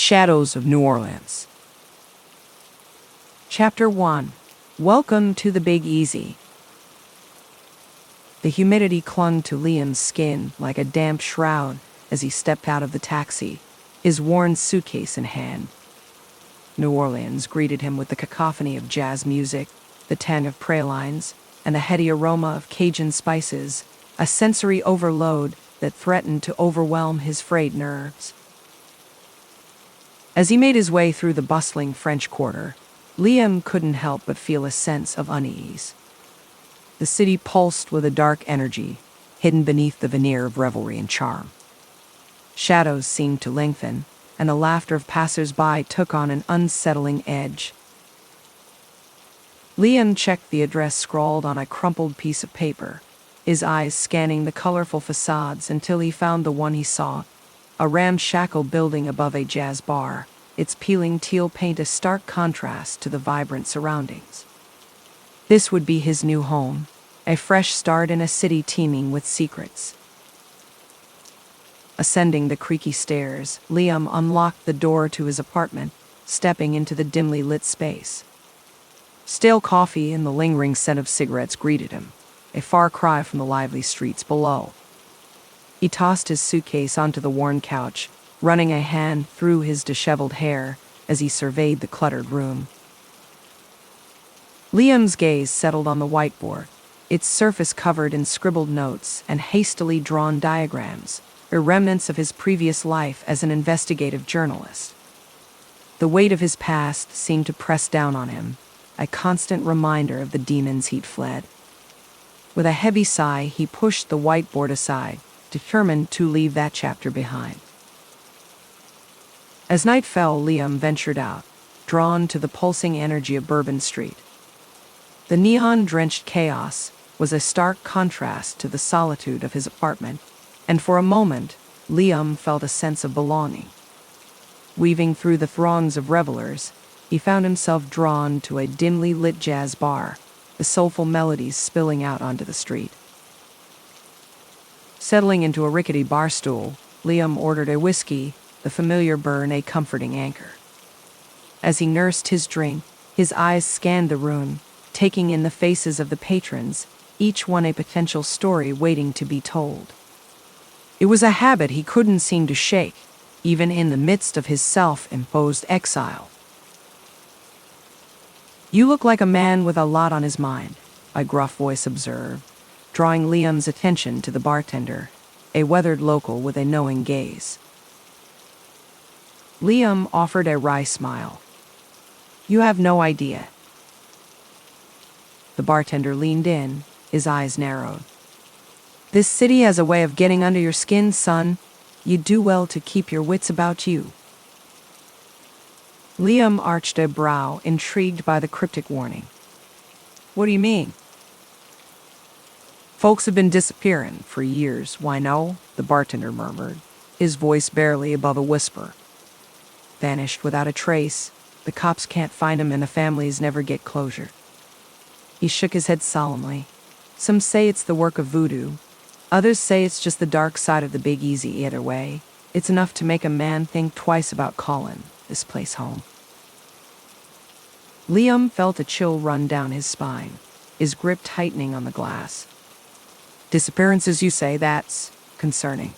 Shadows of New Orleans. Chapter 1. Welcome to the Big Easy. The humidity clung to Liam's skin like a damp shroud as he stepped out of the taxi, his worn suitcase in hand. New Orleans greeted him with the cacophony of jazz music, the tang of pralines, and the heady aroma of Cajun spices, a sensory overload that threatened to overwhelm his frayed nerves. As he made his way through the bustling French Quarter, Liam couldn't help but feel a sense of unease. The city pulsed with a dark energy, hidden beneath the veneer of revelry and charm. Shadows seemed to lengthen, and the laughter of passers-by took on an unsettling edge. Liam checked the address scrawled on a crumpled piece of paper, his eyes scanning the colorful facades until he found the one he sought, a ramshackle building above a jazz bar, its peeling teal paint a stark contrast to the vibrant surroundings. This would be his new home, a fresh start in a city teeming with secrets. Ascending the creaky stairs, Liam unlocked the door to his apartment, stepping into the dimly lit space. Stale coffee and the lingering scent of cigarettes greeted him, a far cry from the lively streets below. He tossed his suitcase onto the worn couch, running a hand through his disheveled hair as he surveyed the cluttered room. Liam's gaze settled on the whiteboard, its surface covered in scribbled notes and hastily drawn diagrams, the remnants of his previous life as an investigative journalist. The weight of his past seemed to press down on him, a constant reminder of the demons he'd fled. With a heavy sigh, he pushed the whiteboard aside, determined to leave that chapter behind. As night fell, Liam ventured out, drawn to the pulsing energy of Bourbon Street. The neon-drenched chaos was a stark contrast to the solitude of his apartment, and for a moment, Liam felt a sense of belonging. Weaving through the throngs of revelers, he found himself drawn to a dimly lit jazz bar, the soulful melodies spilling out onto the street. Settling into a rickety bar stool, Liam ordered a whiskey, the familiar burn a comforting anchor. As he nursed his drink, his eyes scanned the room, taking in the faces of the patrons, each one a potential story waiting to be told. It was a habit he couldn't seem to shake, even in the midst of his self-imposed exile. "You look like a man with a lot on his mind," a gruff voice observed, drawing Liam's attention to the bartender, a weathered local with a knowing gaze. Liam offered a wry smile. "You have no idea." The bartender leaned in, his eyes narrowed. "This city has a way of getting under your skin, son. You do well to keep your wits about you." Liam arched a brow, intrigued by the cryptic warning. "What do you mean?" "Folks have been disappearing for years, why no?" the bartender murmured, his voice barely above a whisper. "Vanished without a trace. The cops can't find him and the families never get closure." He shook his head solemnly. "Some say it's the work of voodoo. Others say it's just the dark side of the Big Easy. Either way, it's enough to make a man think twice about calling this place home." Liam felt a chill run down his spine, his grip tightening on the glass. "Disappearances, you say? That's concerning."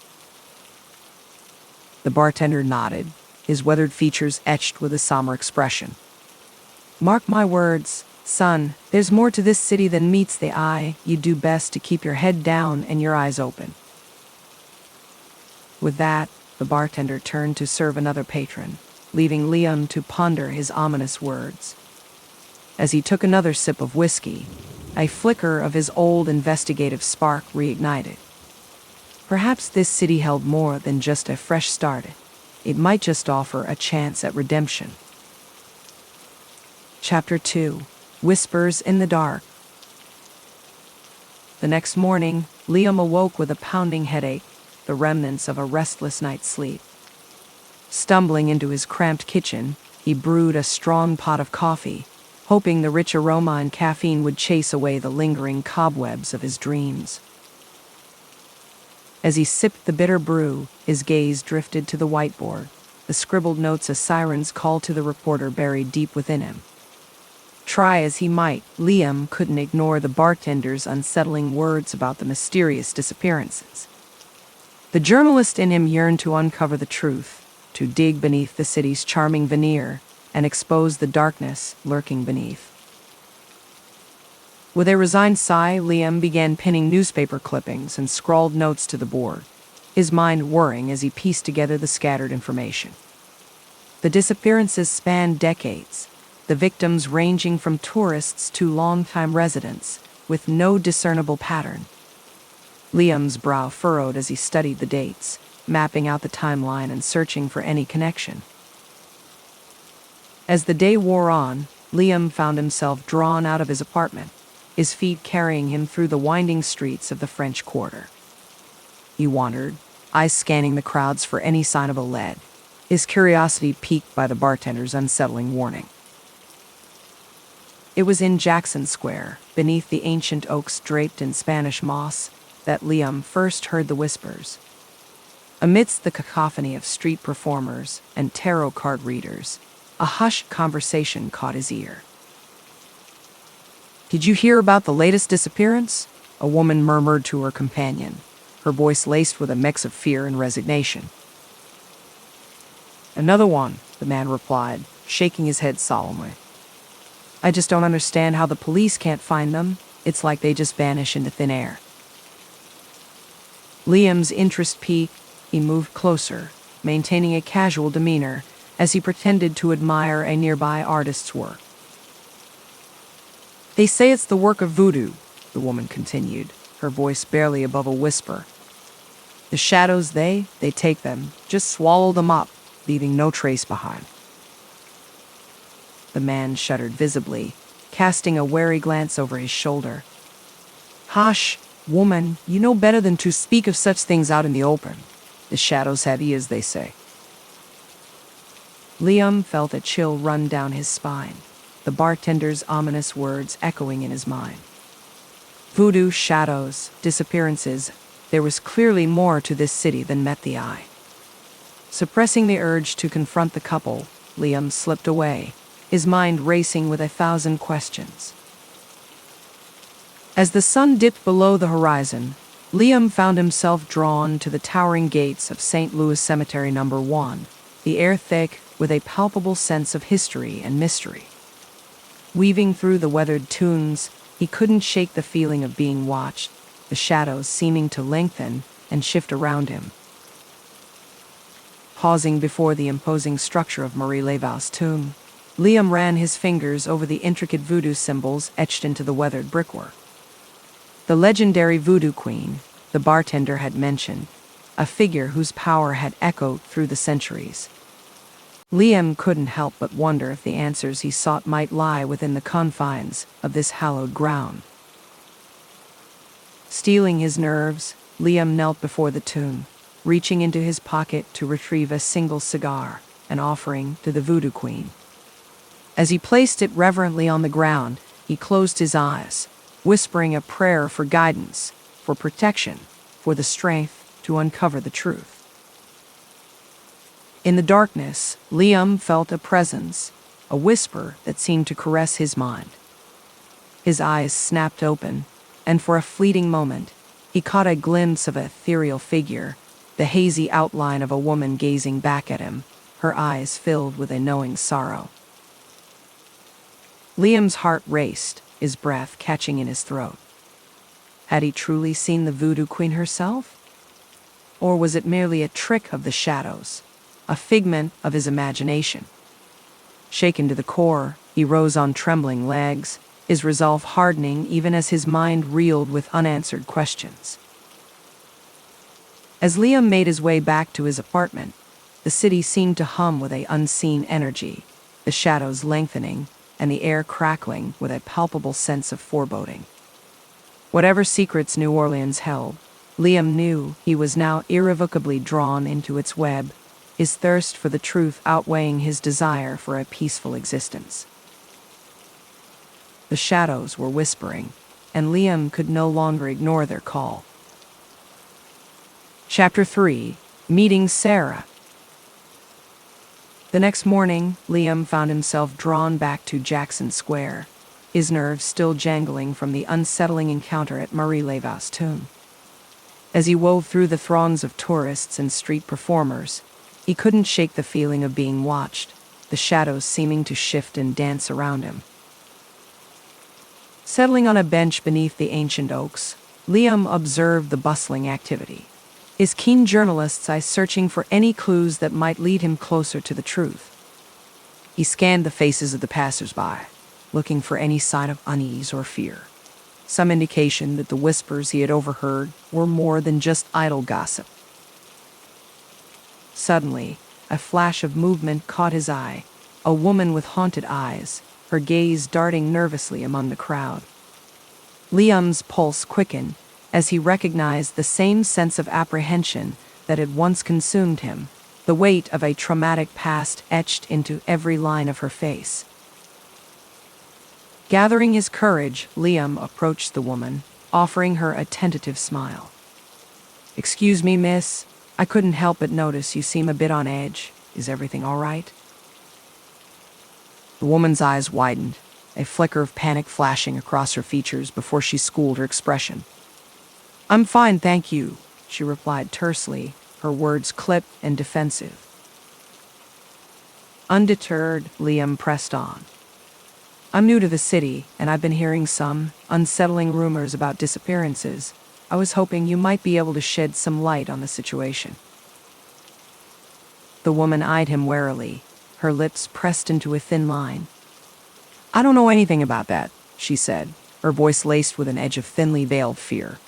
The bartender nodded, his weathered features etched with a somber expression. "Mark my words, son, there's more to this city than meets the eye. You do best to keep your head down and your eyes open." With that, the bartender turned to serve another patron, leaving Liam to ponder his ominous words. As he took another sip of whiskey, a flicker of his old investigative spark reignited. Perhaps this city held more than just a fresh start. It might just offer a chance at redemption. Chapter 2. Whispers in the Dark. The next morning, Liam awoke with a pounding headache, the remnants of a restless night's sleep. Stumbling into his cramped kitchen, he brewed a strong pot of coffee, hoping the rich aroma and caffeine would chase away the lingering cobwebs of his dreams. As he sipped the bitter brew, his gaze drifted to the whiteboard, the the scribbled notes a siren's call to the reporter buried deep within him. Try as he might, Liam couldn't ignore the bartender's unsettling words about the mysterious disappearances. The journalist in him yearned to uncover the truth, to dig beneath the city's charming veneer and expose the darkness lurking beneath. With a resigned sigh, Liam began pinning newspaper clippings and scrawled notes to the board, his mind whirring as he pieced together the scattered information. The disappearances spanned decades, the victims ranging from tourists to long-time residents, with no discernible pattern. Liam's brow furrowed as he studied the dates, mapping out the timeline and searching for any connection. As the day wore on, Liam found himself drawn out of his apartment, his feet carrying him through the winding streets of the French Quarter. He wandered, eyes scanning the crowds for any sign of a lead, his curiosity piqued by the bartender's unsettling warning. It was in Jackson Square, beneath the ancient oaks draped in Spanish moss, that Liam first heard the whispers. Amidst the cacophony of street performers and tarot card readers, a hushed conversation caught his ear. "Did you hear about the latest disappearance?" a woman murmured to her companion, her voice laced with a mix of fear and resignation. "Another one," the man replied, shaking his head solemnly. "I just don't understand how the police can't find them. It's like they just vanish into thin air." Liam's interest peaked. He moved closer, maintaining a casual demeanor as he pretended to admire a nearby artist's work. "They say it's the work of voodoo," the woman continued, her voice barely above a whisper. "The shadows, they take them, just swallow them up, leaving no trace behind." The man shuddered visibly, casting a wary glance over his shoulder. "Hush, woman, you know better than to speak of such things out in the open. The shadows have ears, they say." Liam felt a chill run down his spine, the bartender's ominous words echoing in his mind. Voodoo, shadows, disappearances, there was clearly more to this city than met the eye. Suppressing the urge to confront the couple, Liam slipped away, his mind racing with 1,000 questions. As the sun dipped below the horizon, Liam found himself drawn to the towering gates of St. Louis Cemetery No. 1, the air thick with a palpable sense of history and mystery. Weaving through the weathered tombs, he couldn't shake the feeling of being watched, the shadows seeming to lengthen and shift around him. Pausing before the imposing structure of Marie Laval's tomb, Liam ran his fingers over the intricate voodoo symbols etched into the weathered brickwork. The legendary voodoo queen, the bartender had mentioned, a figure whose power had echoed through the centuries. Liam couldn't help but wonder if the answers he sought might lie within the confines of this hallowed ground. Steeling his nerves, Liam knelt before the tomb, reaching into his pocket to retrieve a single cigar, an offering to the voodoo queen. As he placed it reverently on the ground, he closed his eyes, whispering a prayer for guidance, for protection, for the strength to uncover the truth. In the darkness, Liam felt a presence, a whisper that seemed to caress his mind. His eyes snapped open, and for a fleeting moment, he caught a glimpse of an ethereal figure, the hazy outline of a woman gazing back at him, her eyes filled with a knowing sorrow. Liam's heart raced, his breath catching in his throat. Had he truly seen the voodoo queen herself? Or was it merely a trick of the shadows, a figment of his imagination? Shaken to the core, he rose on trembling legs, his resolve hardening even as his mind reeled with unanswered questions. As Liam made his way back to his apartment, the city seemed to hum with an unseen energy, the shadows lengthening and the air crackling with a palpable sense of foreboding. Whatever secrets New Orleans held, Liam knew he was now irrevocably drawn into its web, his thirst for the truth outweighing his desire for a peaceful existence. The shadows were whispering, and Liam could no longer ignore their call. Chapter 3: Meeting Sarah. The next morning, Liam found himself drawn back to Jackson Square, his nerves still jangling from the unsettling encounter at Marie Lavan's tomb. As he wove through the throngs of tourists and street performers, he couldn't shake the feeling of being watched, the shadows seeming to shift and dance around him. Settling on a bench beneath the ancient oaks, Liam observed the bustling activity, his keen journalist's eye searching for any clues that might lead him closer to the truth. He scanned the faces of the passers-by, looking for any sign of unease or fear, some indication that the whispers he had overheard were more than just idle gossip. Suddenly, a flash of movement caught his eye, a woman with haunted eyes, her gaze darting nervously among the crowd. Liam's pulse quickened as he recognized the same sense of apprehension that had once consumed him, the weight of a traumatic past etched into every line of her face. Gathering his courage, Liam approached the woman, offering her a tentative smile. "Excuse me, miss. I couldn't help but notice you seem a bit on edge. Is everything all right?" The woman's eyes widened, a flicker of panic flashing across her features before she schooled her expression. "I'm fine, thank you," she replied tersely, her words clipped and defensive. Undeterred, Liam pressed on. "I'm new to the city, and I've been hearing some unsettling rumors about disappearances. I was hoping you might be able to shed some light on the situation." The woman eyed him warily, her lips pressed into a thin line. "I don't know anything about that," she said, her voice laced with an edge of thinly veiled fear.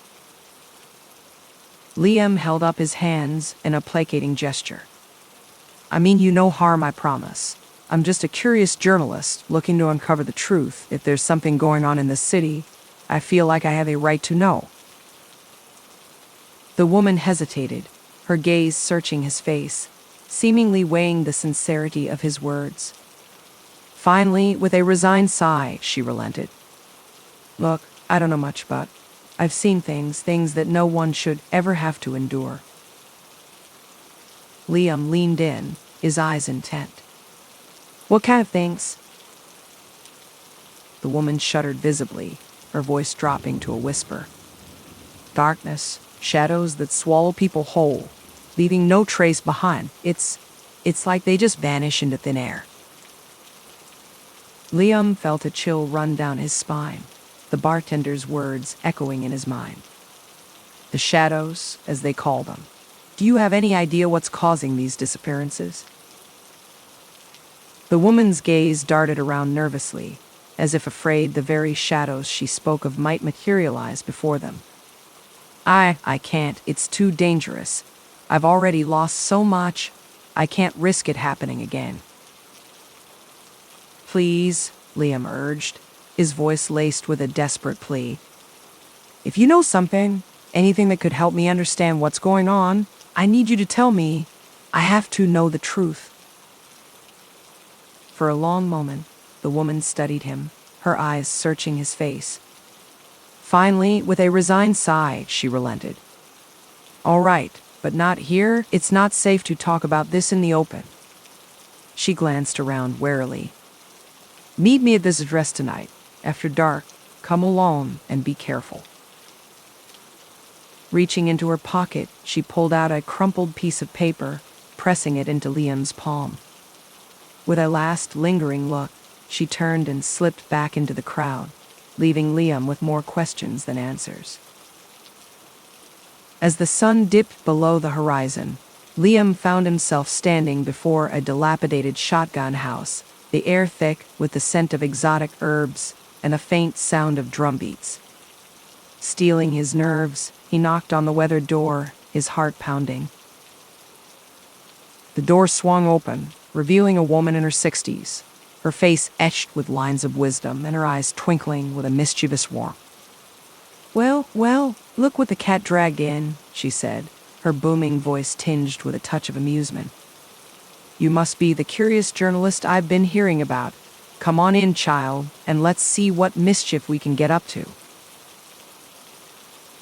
Liam held up his hands in a placating gesture. "I mean you no harm, I promise. I'm just a curious journalist looking to uncover the truth. If there's something going on in the city, I feel like I have a right to know." The woman hesitated, her gaze searching his face, seemingly weighing the sincerity of his words. Finally, with a resigned sigh, she relented. "Look, I don't know much, but I've seen things that no one should ever have to endure." Liam leaned in, his eyes intent. "What kind of things?" The woman shuddered visibly, her voice dropping to a whisper. "Darkness, shadows that swallow people whole, leaving no trace behind. It's like they just vanish into thin air." Liam felt a chill run down his spine, the bartender's words echoing in his mind. "The shadows, as they call them. Do you have any idea what's causing these disappearances?" The woman's gaze darted around nervously, as if afraid the very shadows she spoke of might materialize before them. I can't. It's too dangerous. I've already lost so much. I can't risk it happening again." "Please," Liam urged, his voice laced with a desperate plea. "If you know something, anything that could help me understand what's going on, I need you to tell me. I have to know the truth." For a long moment, the woman studied him, her eyes searching his face. Finally, with a resigned sigh, she relented. "All right, but not here. It's not safe to talk about this in the open." She glanced around warily. "Meet me at this address tonight. After dark, come alone and be careful." Reaching into her pocket, she pulled out a crumpled piece of paper, pressing it into Liam's palm. With a last lingering look, she turned and slipped back into the crowd, leaving Liam with more questions than answers. As the sun dipped below the horizon, Liam found himself standing before a dilapidated shotgun house, the air thick with the scent of exotic herbs and a faint sound of drumbeats. Steeling his nerves, he knocked on the weathered door, his heart pounding. The door swung open, revealing a woman in her 60s, her face etched with lines of wisdom and her eyes twinkling with a mischievous warmth. Well, look what the cat dragged in," she said, her booming voice tinged with a touch of amusement. "You must be the curious journalist I've been hearing about. Come on in, child, and let's see what mischief we can get up to."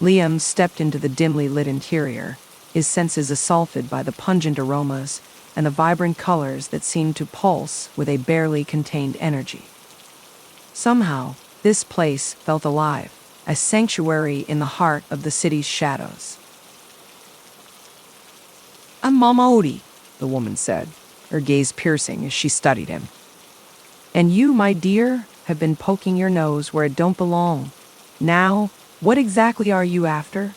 Liam stepped into the dimly lit interior, his senses assaulted by the pungent aromas, and the vibrant colors that seemed to pulse with a barely contained energy. Somehow, this place felt alive, a sanctuary in the heart of the city's shadows. "I'm Mama Odie," the woman said, her gaze piercing as she studied him. "And you, my dear, have been poking your nose where it don't belong. Now, what exactly are you after?"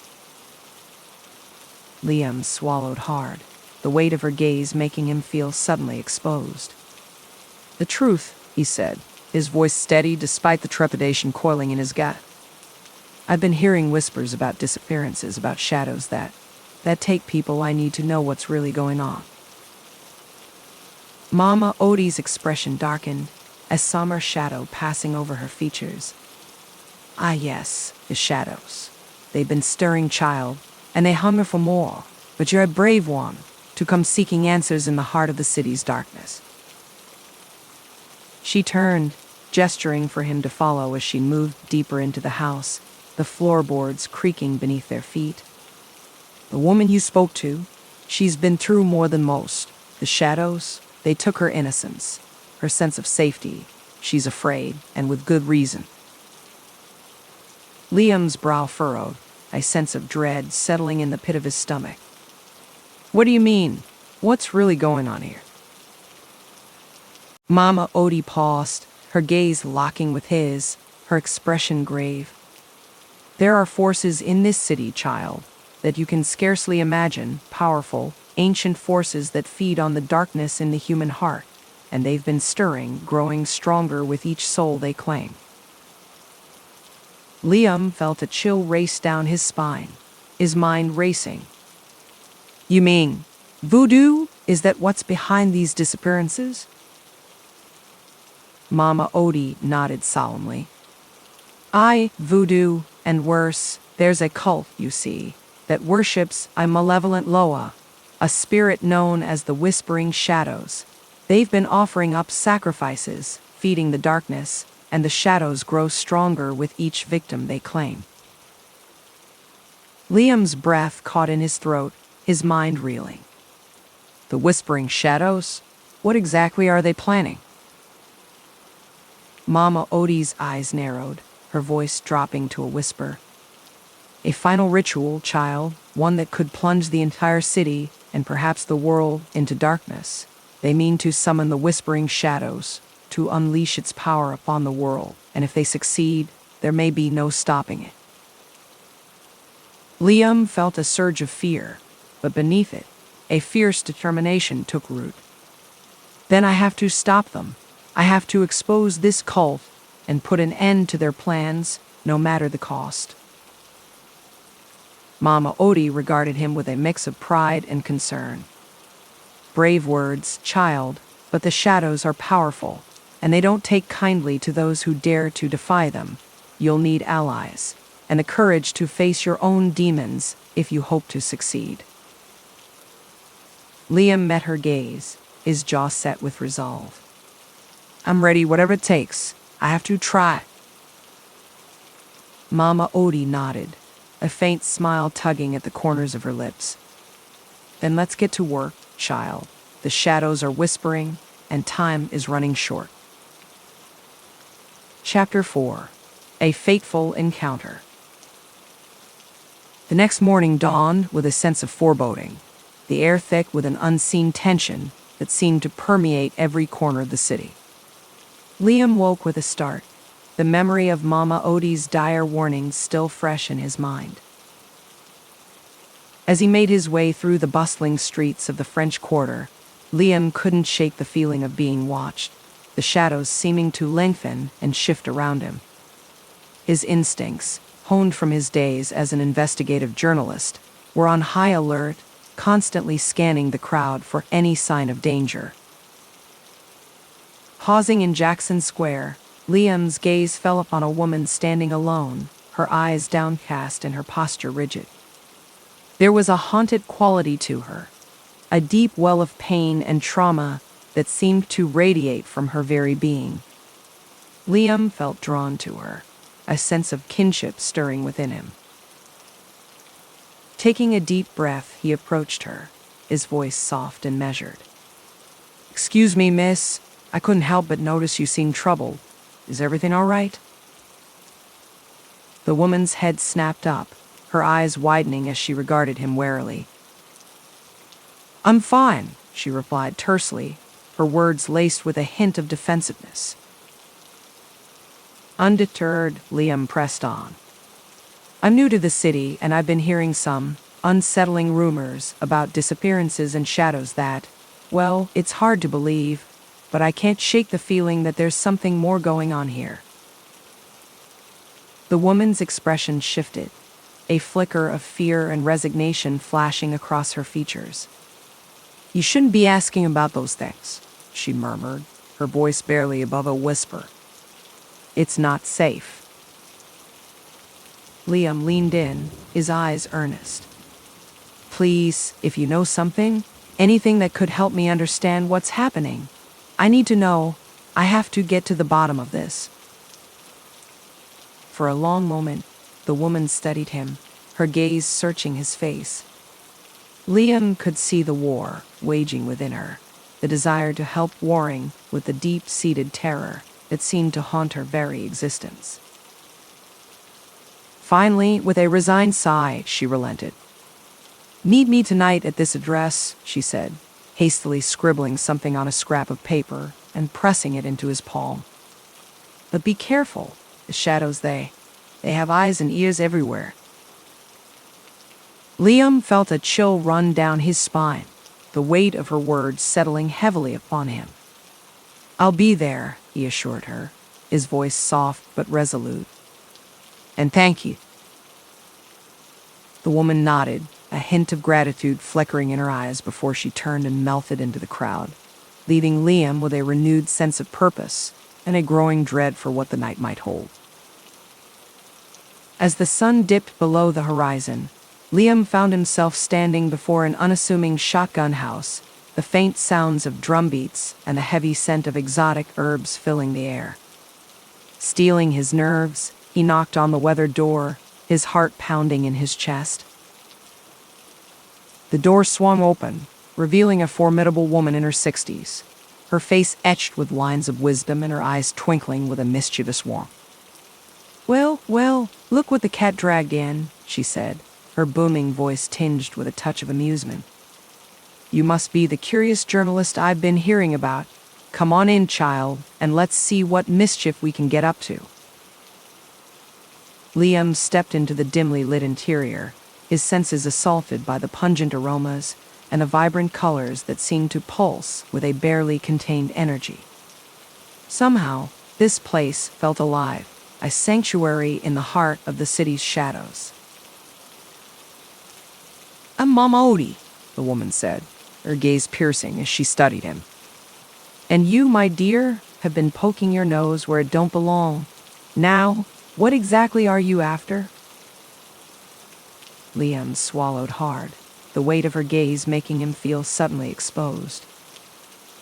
Liam swallowed hard, the weight of her gaze making him feel suddenly exposed. "The truth," he said, his voice steady despite the trepidation coiling in his gut. "I've been hearing whispers about disappearances, about shadows that take people. I need to know what's really going on." Mama Odie's expression darkened, a summer shadow passing over her features. "Ah yes, the shadows. They've been stirring, child, and they hunger for more, but you're a brave one, to come seeking answers in the heart of the city's darkness." She turned, gesturing for him to follow as she moved deeper into the house, the floorboards creaking beneath their feet. "The woman you spoke to, she's been through more than most. The shadows, they took her innocence, her sense of safety. She's afraid, and with good reason." Liam's brow furrowed, a sense of dread settling in the pit of his stomach. "What do you mean? What's really going on here?" Mama Odie paused, her gaze locking with his, her expression grave. "There are forces in this city, child, that you can scarcely imagine, powerful, ancient forces that feed on the darkness in the human heart, and they've been stirring, growing stronger with each soul they claim." Liam felt a chill race down his spine, his mind racing. "You mean voodoo? Is that what's behind these disappearances?" Mama Odie nodded solemnly. "Aye, voodoo, and worse, there's a cult, you see, that worships a malevolent Loa, a spirit known as the Whispering Shadows. They've been offering up sacrifices, feeding the darkness, and the shadows grow stronger with each victim they claim." Liam's breath caught in his throat, his mind reeling. "The Whispering Shadows? What exactly are they planning?" Mama Odie's eyes narrowed, her voice dropping to a whisper. "A final ritual, child, one that could plunge the entire city, and perhaps the world, into darkness. They mean to summon the Whispering Shadows, to unleash its power upon the world, and if they succeed, there may be no stopping it." Liam felt a surge of fear, but beneath it, a fierce determination took root. "Then I have to stop them. I have to expose this cult and put an end to their plans, no matter the cost." Mama Odie regarded him with a mix of pride and concern. "Brave words, child, but the shadows are powerful, and they don't take kindly to those who dare to defy them. You'll need allies, and the courage to face your own demons if you hope to succeed." Liam met her gaze, his jaw set with resolve. "I'm ready, whatever it takes. I have to try." Mama Odie nodded, a faint smile tugging at the corners of her lips. "Then let's get to work, child. The shadows are whispering, and time is running short." Chapter 4. A Fateful Encounter. The next morning dawned with a sense of foreboding, the air thick with an unseen tension that seemed to permeate every corner of the city. Liam woke with a start, the memory of Mama Odie's dire warnings still fresh in his mind. As he made his way through the bustling streets of the French Quarter, Liam couldn't shake the feeling of being watched, the shadows seeming to lengthen and shift around him. His instincts, honed from his days as an investigative journalist, were on high alert, constantly scanning the crowd for any sign of danger. Pausing in Jackson Square, Liam's gaze fell upon a woman standing alone, her eyes downcast and her posture rigid. There was a haunted quality to her, a deep well of pain and trauma that seemed to radiate from her very being. Liam felt drawn to her, a sense of kinship stirring within him. Taking a deep breath, he approached her, his voice soft and measured. Excuse me, miss. I couldn't help but notice you seemed troubled. Is everything all right? The woman's head snapped up, her eyes widening as she regarded him warily. I'm fine, she replied tersely, her words laced with a hint of defensiveness. Undeterred, Liam pressed on. I'm new to the city, and I've been hearing some unsettling rumors about disappearances and shadows that, well, it's hard to believe, but I can't shake the feeling that there's something more going on here. The woman's expression shifted, a flicker of fear and resignation flashing across her features. You shouldn't be asking about those things, she murmured, her voice barely above a whisper. It's not safe. Liam leaned in, his eyes earnest. Please, if you know something, anything that could help me understand what's happening. I need to know. I have to get to the bottom of this. For a long moment, the woman studied him, her gaze searching his face. Liam could see the war waging within her, the desire to help warring with the deep-seated terror that seemed to haunt her very existence. Finally, with a resigned sigh, she relented. Meet me tonight at this address, she said, hastily scribbling something on a scrap of paper and pressing it into his palm. But be careful. The shadows, they have eyes and ears everywhere. Liam felt a chill run down his spine, the weight of her words settling heavily upon him. I'll be there, he assured her, his voice soft but resolute. And thank you. The woman nodded, a hint of gratitude flickering in her eyes before she turned and melted into the crowd, leaving Liam with a renewed sense of purpose and a growing dread for what the night might hold. As the sun dipped below the horizon, Liam found himself standing before an unassuming shotgun house, the faint sounds of drum beats and the heavy scent of exotic herbs filling the air. Steeling his nerves, he knocked on the weathered door, his heart pounding in his chest. The door swung open, revealing a formidable woman in her 60s, her face etched with lines of wisdom and her eyes twinkling with a mischievous warmth. Well, look what the cat dragged in, she said, her booming voice tinged with a touch of amusement. You must be the curious journalist I've been hearing about. Come on in, child, and let's see what mischief we can get up to. Liam stepped into the dimly lit interior, his senses assaulted by the pungent aromas and the vibrant colors that seemed to pulse with a barely contained energy. Somehow, this place felt alive, a sanctuary in the heart of the city's shadows. I'm Mama Odie, the woman said, her gaze piercing as she studied him. And you, my dear, have been poking your nose where it don't belong. Now, what exactly are you after? Liam swallowed hard, the weight of her gaze making him feel suddenly exposed.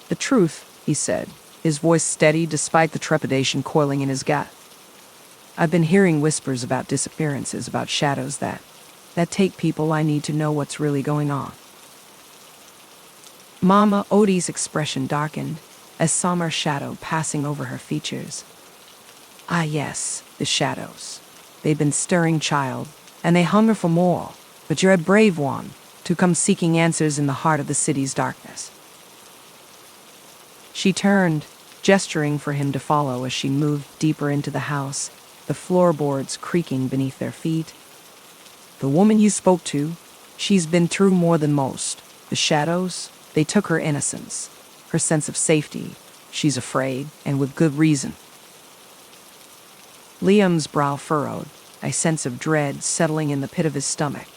The truth, he said, his voice steady despite the trepidation coiling in his gut. I've been hearing whispers about disappearances, about shadows that take people. I need to know what's really going on. Mama Odie's expression darkened, a somber shadow passing over her features. Ah yes, the shadows. They've been stirring, child, and they hunger for more, but you're a brave one, to come seeking answers in the heart of the city's darkness. She turned, gesturing for him to follow as she moved deeper into the house, the floorboards creaking beneath their feet. The woman you spoke to, she's been through more than most. The shadows, they took her innocence, her sense of safety. She's afraid, and with good reason. Liam's brow furrowed, a sense of dread settling in the pit of his stomach.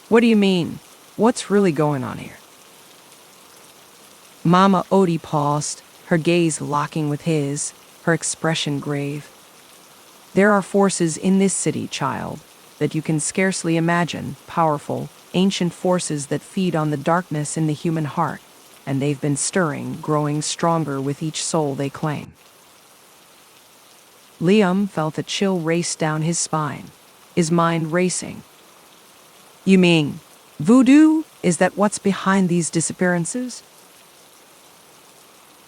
What do you mean? What's really going on here? Mama Odie paused, her gaze locking with his, her expression grave. There are forces in this city, child, that you can scarcely imagine, powerful, ancient forces that feed on the darkness in the human heart, and they've been stirring, growing stronger with each soul they claim. Liam felt a chill race down his spine, his mind racing. You mean voodoo? Is that what's behind these disappearances?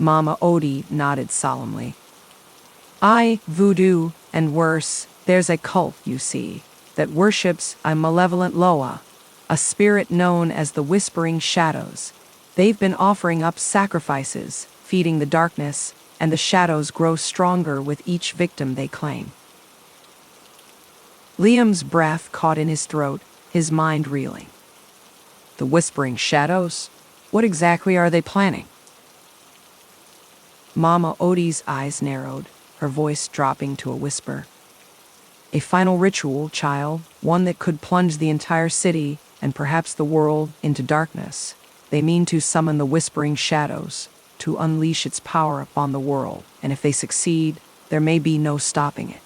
Mama Odie nodded solemnly. Voodoo, and worse, there's a cult, you see, that worships a malevolent Loa, a spirit known as the Whispering Shadows. They've been offering up sacrifices, feeding the darkness, and the shadows grow stronger with each victim they claim. Liam's breath caught in his throat, his mind reeling. The Whispering Shadows? What exactly are they planning? Mama Odie's eyes narrowed, her voice dropping to a whisper. A final ritual, child, one that could plunge the entire city, and perhaps the world, into darkness. They mean to summon the Whispering Shadows, to unleash its power upon the world, and if they succeed, there may be no stopping it.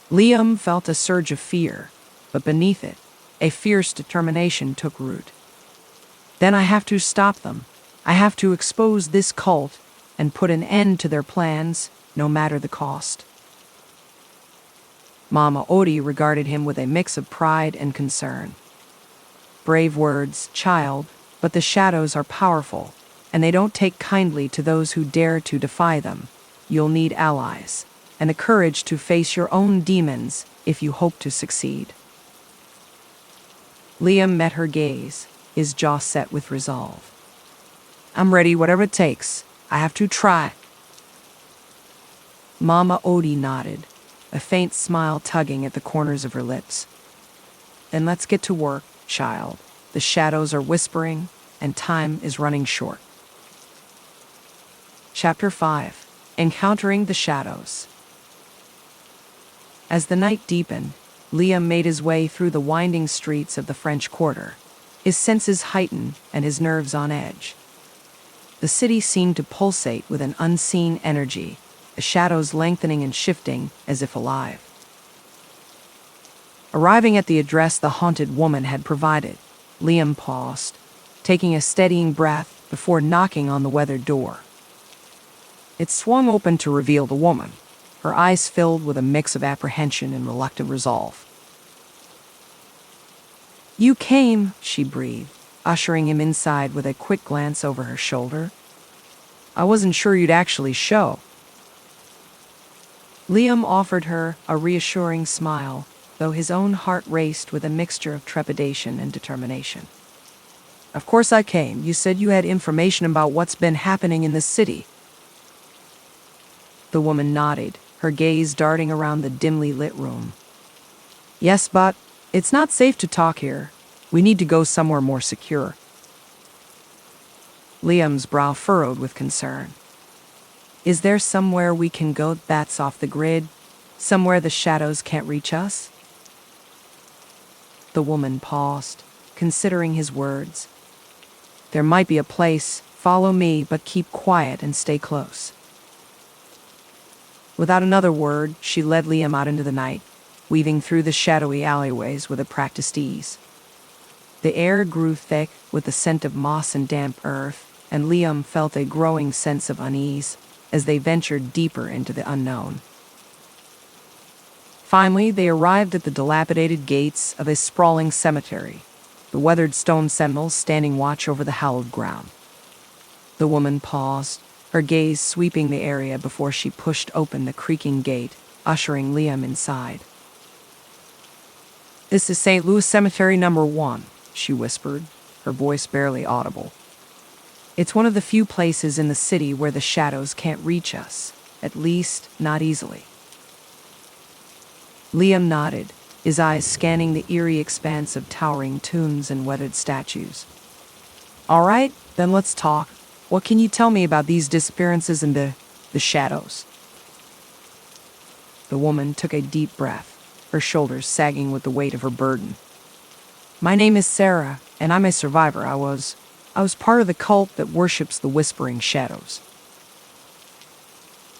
Liam felt a surge of fear, but beneath it, a fierce determination took root. Then I have to stop them. I have to expose this cult and put an end to their plans, no matter the cost. Mama Odie regarded him with a mix of pride and concern. Brave words, child, but the shadows are powerful, and they don't take kindly to those who dare to defy them. You'll need allies, and the courage to face your own demons if you hope to succeed. Liam met her gaze, his jaw set with resolve. I'm ready, whatever it takes. I have to try. Mama Odie nodded, a faint smile tugging at the corners of her lips. Then let's get to work, child. The shadows are whispering, and time is running short. Chapter 5. Encountering the Shadows. As the night deepened, Liam made his way through the winding streets of the French Quarter, his senses heightened and his nerves on edge. The city seemed to pulsate with an unseen energy, the shadows lengthening and shifting as if alive. Arriving at the address the haunted woman had provided, Liam paused, taking a steadying breath before knocking on the weathered door. It swung open to reveal the woman, her eyes filled with a mix of apprehension and reluctant resolve. You came, she breathed, ushering him inside with a quick glance over her shoulder. I wasn't sure you'd actually show. Liam offered her a reassuring smile, though his own heart raced with a mixture of trepidation and determination. Of course I came. You said you had information about what's been happening in this city. The woman nodded, her gaze darting around the dimly lit room. Yes, but it's not safe to talk here. We need to go somewhere more secure. Liam's brow furrowed with concern. Is there somewhere we can go that's off the grid? Somewhere the shadows can't reach us? The woman paused, considering his words. There might be a place. Follow me, but keep quiet and stay close. Without another word, she led Liam out into the night, weaving through the shadowy alleyways with a practiced ease. The air grew thick with the scent of moss and damp earth, and Liam felt a growing sense of unease as they ventured deeper into the unknown. Finally, they arrived at the dilapidated gates of a sprawling cemetery, the weathered stone sentinels standing watch over the hallowed ground. The woman paused, her gaze sweeping the area before she pushed open the creaking gate, ushering Liam inside. This is St. Louis Cemetery number 1, she whispered, her voice barely audible. It's one of the few places in the city where the shadows can't reach us, at least not easily. Liam nodded, his eyes scanning the eerie expanse of towering tombs and weathered statues. All right, then let's talk. What can you tell me about these disappearances in the shadows? The woman took a deep breath, her shoulders sagging with the weight of her burden. My name is Sarah, and I'm a survivor. I was part of the cult that worships the Whispering Shadows.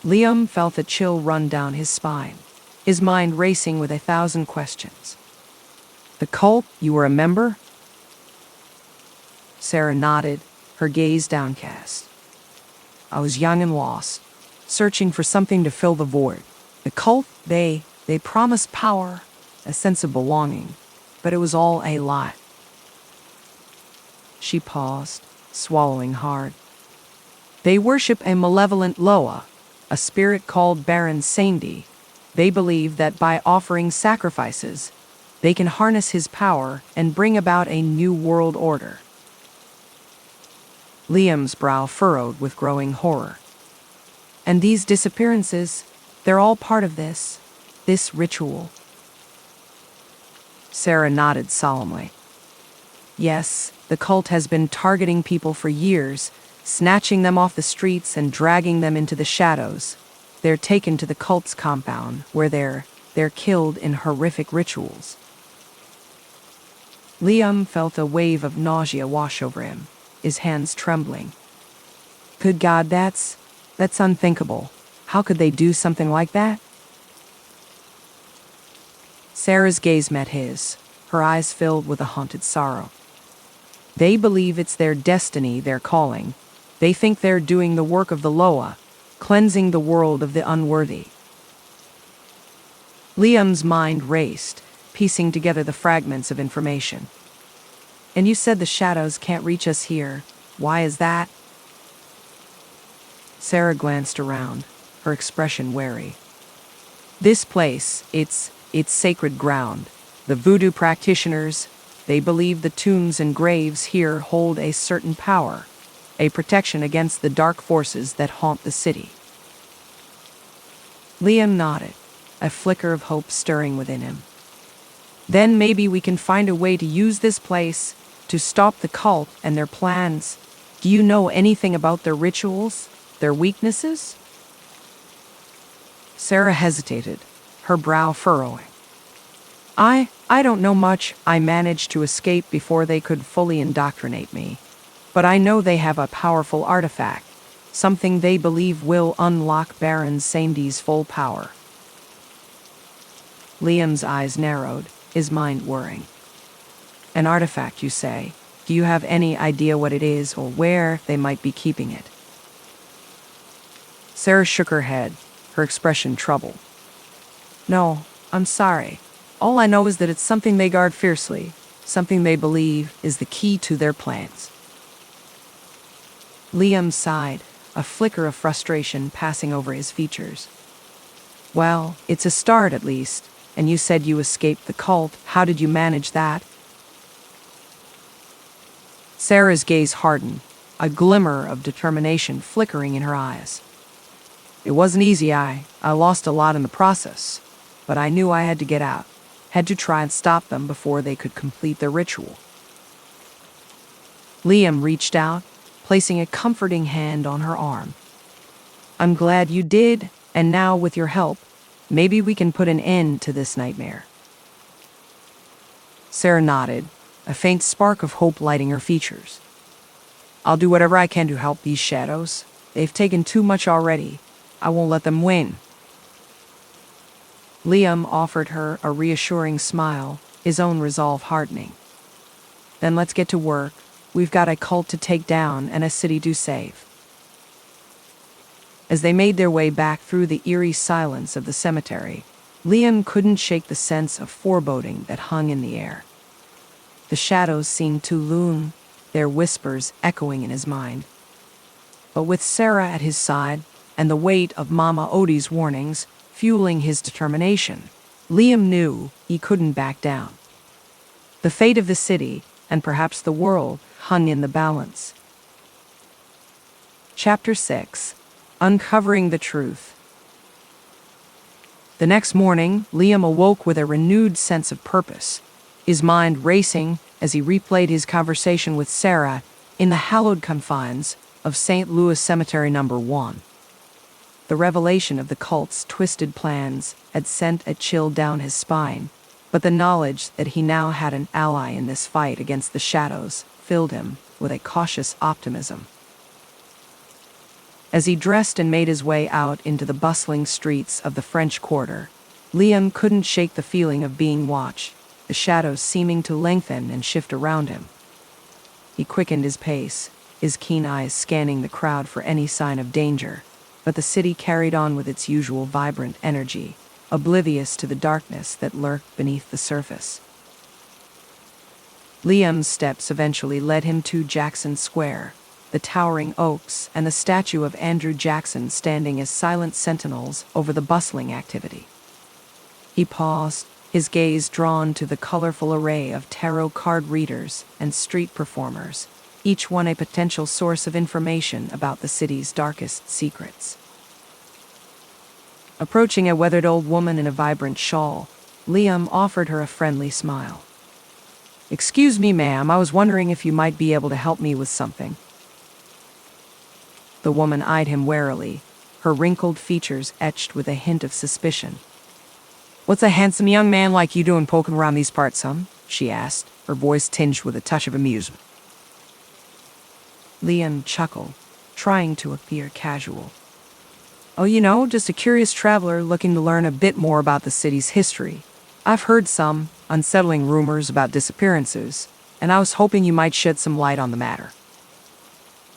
Liam felt a chill run down his spine, his mind racing with 1,000 questions. The cult? You were a member? Sarah nodded, her gaze downcast. I was young and lost, searching for something to fill the void. The cult, they promised power, a sense of belonging, but it was all a lie. She paused, swallowing hard. They worship a malevolent Loa, a spirit called Baron Samedi. They believe that by offering sacrifices, they can harness his power and bring about a new world order. Liam's brow furrowed with growing horror. And these disappearances, they're all part of this ritual. Sarah nodded solemnly. Yes, the cult has been targeting people for years, snatching them off the streets and dragging them into the shadows. They're taken to the cult's compound, where they're killed in horrific rituals. Liam felt a wave of nausea wash over him, his hands trembling. Good God, that's unthinkable. How could they do something like that? Sarah's gaze met his, her eyes filled with a haunted sorrow. They believe it's their destiny, their calling. They think they're doing the work of the Loa, cleansing the world of the unworthy. Liam's mind raced, piecing together the fragments of information. And you said the shadows can't reach us here. Why is that? Sarah glanced around, her expression wary. This place, it's sacred ground. The voodoo practitioners, they believe the tombs and graves here hold a certain power, a protection against the dark forces that haunt the city. Liam nodded, a flicker of hope stirring within him. Then maybe we can find a way to use this place to stop the cult and their plans. Do you know anything about their rituals, their weaknesses? Sarah hesitated, her brow furrowing. I don't know much. I managed to escape before they could fully indoctrinate me. But I know they have a powerful artifact, something they believe will unlock Baron Samedi's full power. Liam's eyes narrowed, his mind whirring. An artifact, you say? Do you have any idea what it is or where they might be keeping it? Sarah shook her head, her expression troubled. No, I'm sorry. All I know is that it's something they guard fiercely, something they believe is the key to their plans. Liam sighed, a flicker of frustration passing over his features. Well, it's a start at least, and you said you escaped the cult. How did you manage that? Sarah's gaze hardened, a glimmer of determination flickering in her eyes. It wasn't easy. I lost a lot in the process, but I knew I had to get out, had to try and stop them before they could complete their ritual. Liam reached out, placing a comforting hand on her arm. I'm glad you did, and now with your help, maybe we can put an end to this nightmare. Sarah nodded, a faint spark of hope lighting her features. I'll do whatever I can to help these shadows. They've taken too much already. I won't let them win. Liam offered her a reassuring smile, his own resolve hardening. Then let's get to work. We've got a cult to take down and a city to save. As they made their way back through the eerie silence of the cemetery, Liam couldn't shake the sense of foreboding that hung in the air. The shadows seemed to loom, their whispers echoing in his mind. But with Sarah at his side, and the weight of Mama Odie's warnings fueling his determination, Liam knew he couldn't back down. The fate of the city, and perhaps the world, hung in the balance. Chapter 6. Uncovering the Truth. The next morning, Liam awoke with a renewed sense of purpose, his mind racing as he replayed his conversation with Sarah in the hallowed confines of St. Louis Cemetery No. 1. The revelation of the cult's twisted plans had sent a chill down his spine, but the knowledge that he now had an ally in this fight against the shadows filled him with a cautious optimism. As he dressed and made his way out into the bustling streets of the French Quarter, Liam couldn't shake the feeling of being watched, the shadows seeming to lengthen and shift around him. He quickened his pace, his keen eyes scanning the crowd for any sign of danger, but the city carried on with its usual vibrant energy, oblivious to the darkness that lurked beneath the surface. Liam's steps eventually led him to Jackson Square, the towering oaks, and the statue of Andrew Jackson standing as silent sentinels over the bustling activity. He paused, his gaze drawn to the colorful array of tarot card readers and street performers, each one a potential source of information about the city's darkest secrets. Approaching a weathered old woman in a vibrant shawl, Liam offered her a friendly smile. "Excuse me, ma'am, I was wondering if you might be able to help me with something." The woman eyed him warily, her wrinkled features etched with a hint of suspicion. "What's a handsome young man like you doing poking around these parts, son?" she asked, her voice tinged with a touch of amusement. Liam chuckled, trying to appear casual. "Oh, just a curious traveler looking to learn a bit more about the city's history. I've heard some unsettling rumors about disappearances, and I was hoping you might shed some light on the matter."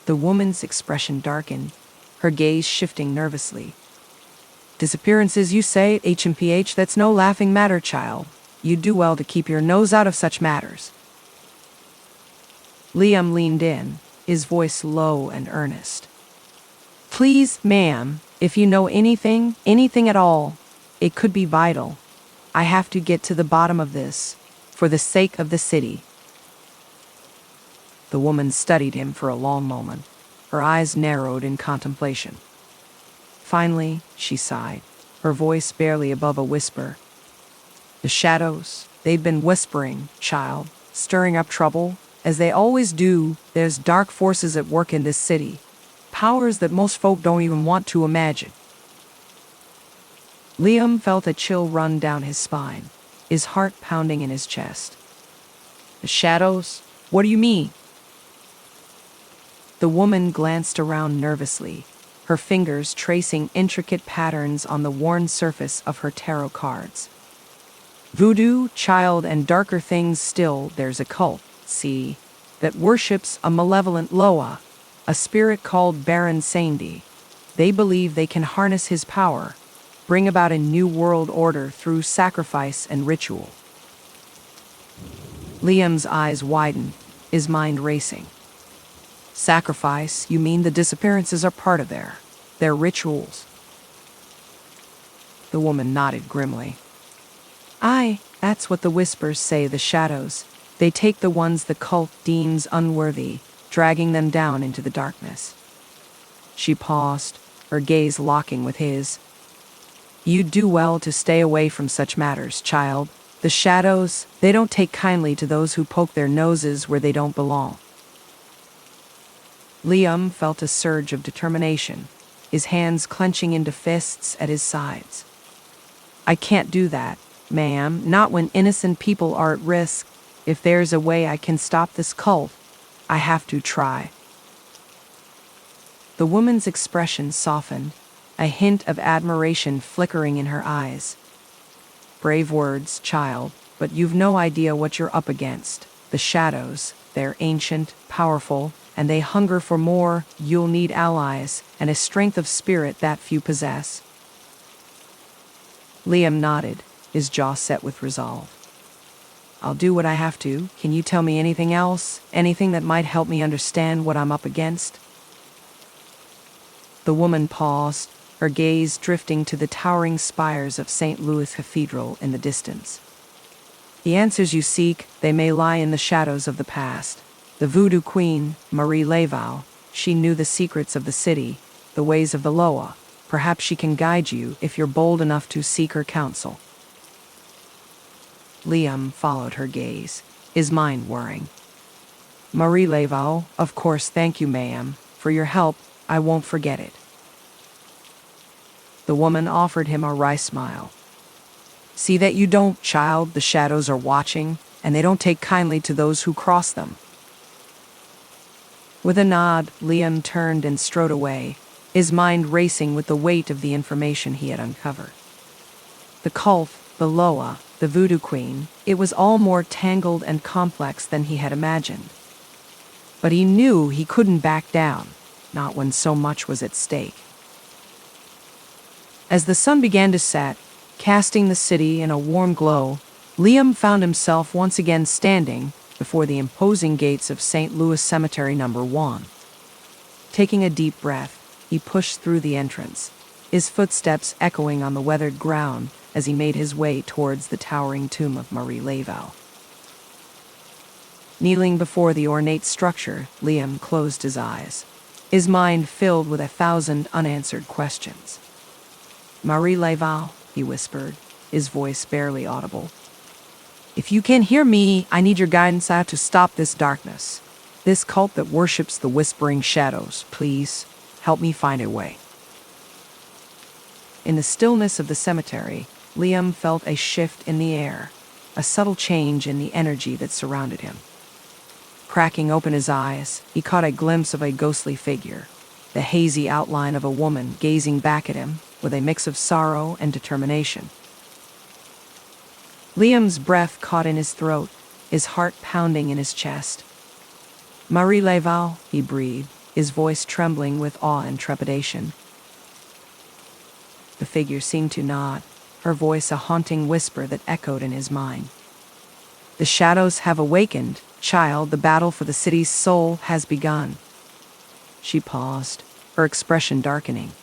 The woman's expression darkened, her gaze shifting nervously. "Disappearances, you say, HMPH? That's no laughing matter, child. You do well to keep your nose out of such matters." Liam leaned in, his voice low and earnest. "Please, ma'am, if you know anything at all, it could be vital. I have to get to the bottom of this, for the sake of the city." The woman studied him for a long moment, her eyes narrowed in contemplation. Finally, she sighed, her voice barely above a whisper. "The shadows, they've been whispering, child, stirring up trouble, as they always do. There's dark forces at work in this city, powers that most folk don't even want to imagine." Liam felt a chill run down his spine, his heart pounding in his chest. "The shadows? What do you mean?" The woman glanced around nervously, her fingers tracing intricate patterns on the worn surface of her tarot cards. "Voodoo, child, and darker things still. There's a cult, see, that worships a malevolent Loa, a spirit called Baron Samedi. They believe they can harness his power, bring about a new world order through sacrifice and ritual." Liam's eyes widened, his mind racing. "Sacrifice? You mean the disappearances are part of their rituals?" The woman nodded grimly. "Aye, that's what the whispers say, the shadows. They take the ones the cult deems unworthy, dragging them down into the darkness." She paused, her gaze locking with his. "You'd do well to stay away from such matters, child. The shadows, they don't take kindly to those who poke their noses where they don't belong." Liam felt a surge of determination, his hands clenching into fists at his sides. "I can't do that, ma'am, not when innocent people are at risk. If there's a way I can stop this cult, I have to try." The woman's expression softened, a hint of admiration flickering in her eyes. "Brave words, child, but you've no idea what you're up against. The shadows, they're ancient, powerful, and they hunger for more. You'll need allies, and a strength of spirit that few possess." Liam nodded, his jaw set with resolve. "I'll do what I have to. Can you tell me anything else? Anything that might help me understand what I'm up against?" The woman paused, her gaze drifting to the towering spires of St. Louis Cathedral in the distance. "The answers you seek, they may lie in the shadows of the past. The voodoo queen, Marie Laval, she knew the secrets of the city, the ways of the Loa. Perhaps she can guide you if you're bold enough to seek her counsel." Liam followed her gaze, his mind whirring. "Marie Laval, of course, thank you, ma'am, for your help. I won't forget it." The woman offered him a wry smile. "See that you don't, child. The shadows are watching, and they don't take kindly to those who cross them." With a nod, Liam turned and strode away, his mind racing with the weight of the information he had uncovered. The cult, the Loa, the voodoo queen, it was all more tangled and complex than he had imagined. But he knew he couldn't back down, not when so much was at stake. As the sun began to set, casting the city in a warm glow, Liam found himself once again standing before the imposing gates of St. Louis Cemetery No. 1. Taking a deep breath, he pushed through the entrance, his footsteps echoing on the weathered ground as he made his way towards the towering tomb of Marie Laval. Kneeling before the ornate structure, Liam closed his eyes, his mind filled with 1,000 unanswered questions. "Marie Laval," he whispered, his voice barely audible. "If you can hear me, I need your guidance out to stop this darkness. This cult that worships the whispering shadows. Please, help me find a way." In the stillness of the cemetery, Liam felt a shift in the air, a subtle change in the energy that surrounded him. Cracking open his eyes, he caught a glimpse of a ghostly figure, the hazy outline of a woman gazing back at him with a mix of sorrow and determination. Liam's breath caught in his throat, his heart pounding in his chest. "Marie Laval," he breathed, his voice trembling with awe and trepidation. The figure seemed to nod, her voice a haunting whisper that echoed in his mind. "The shadows have awakened, child. The battle for the city's soul has begun." She paused, her expression darkening.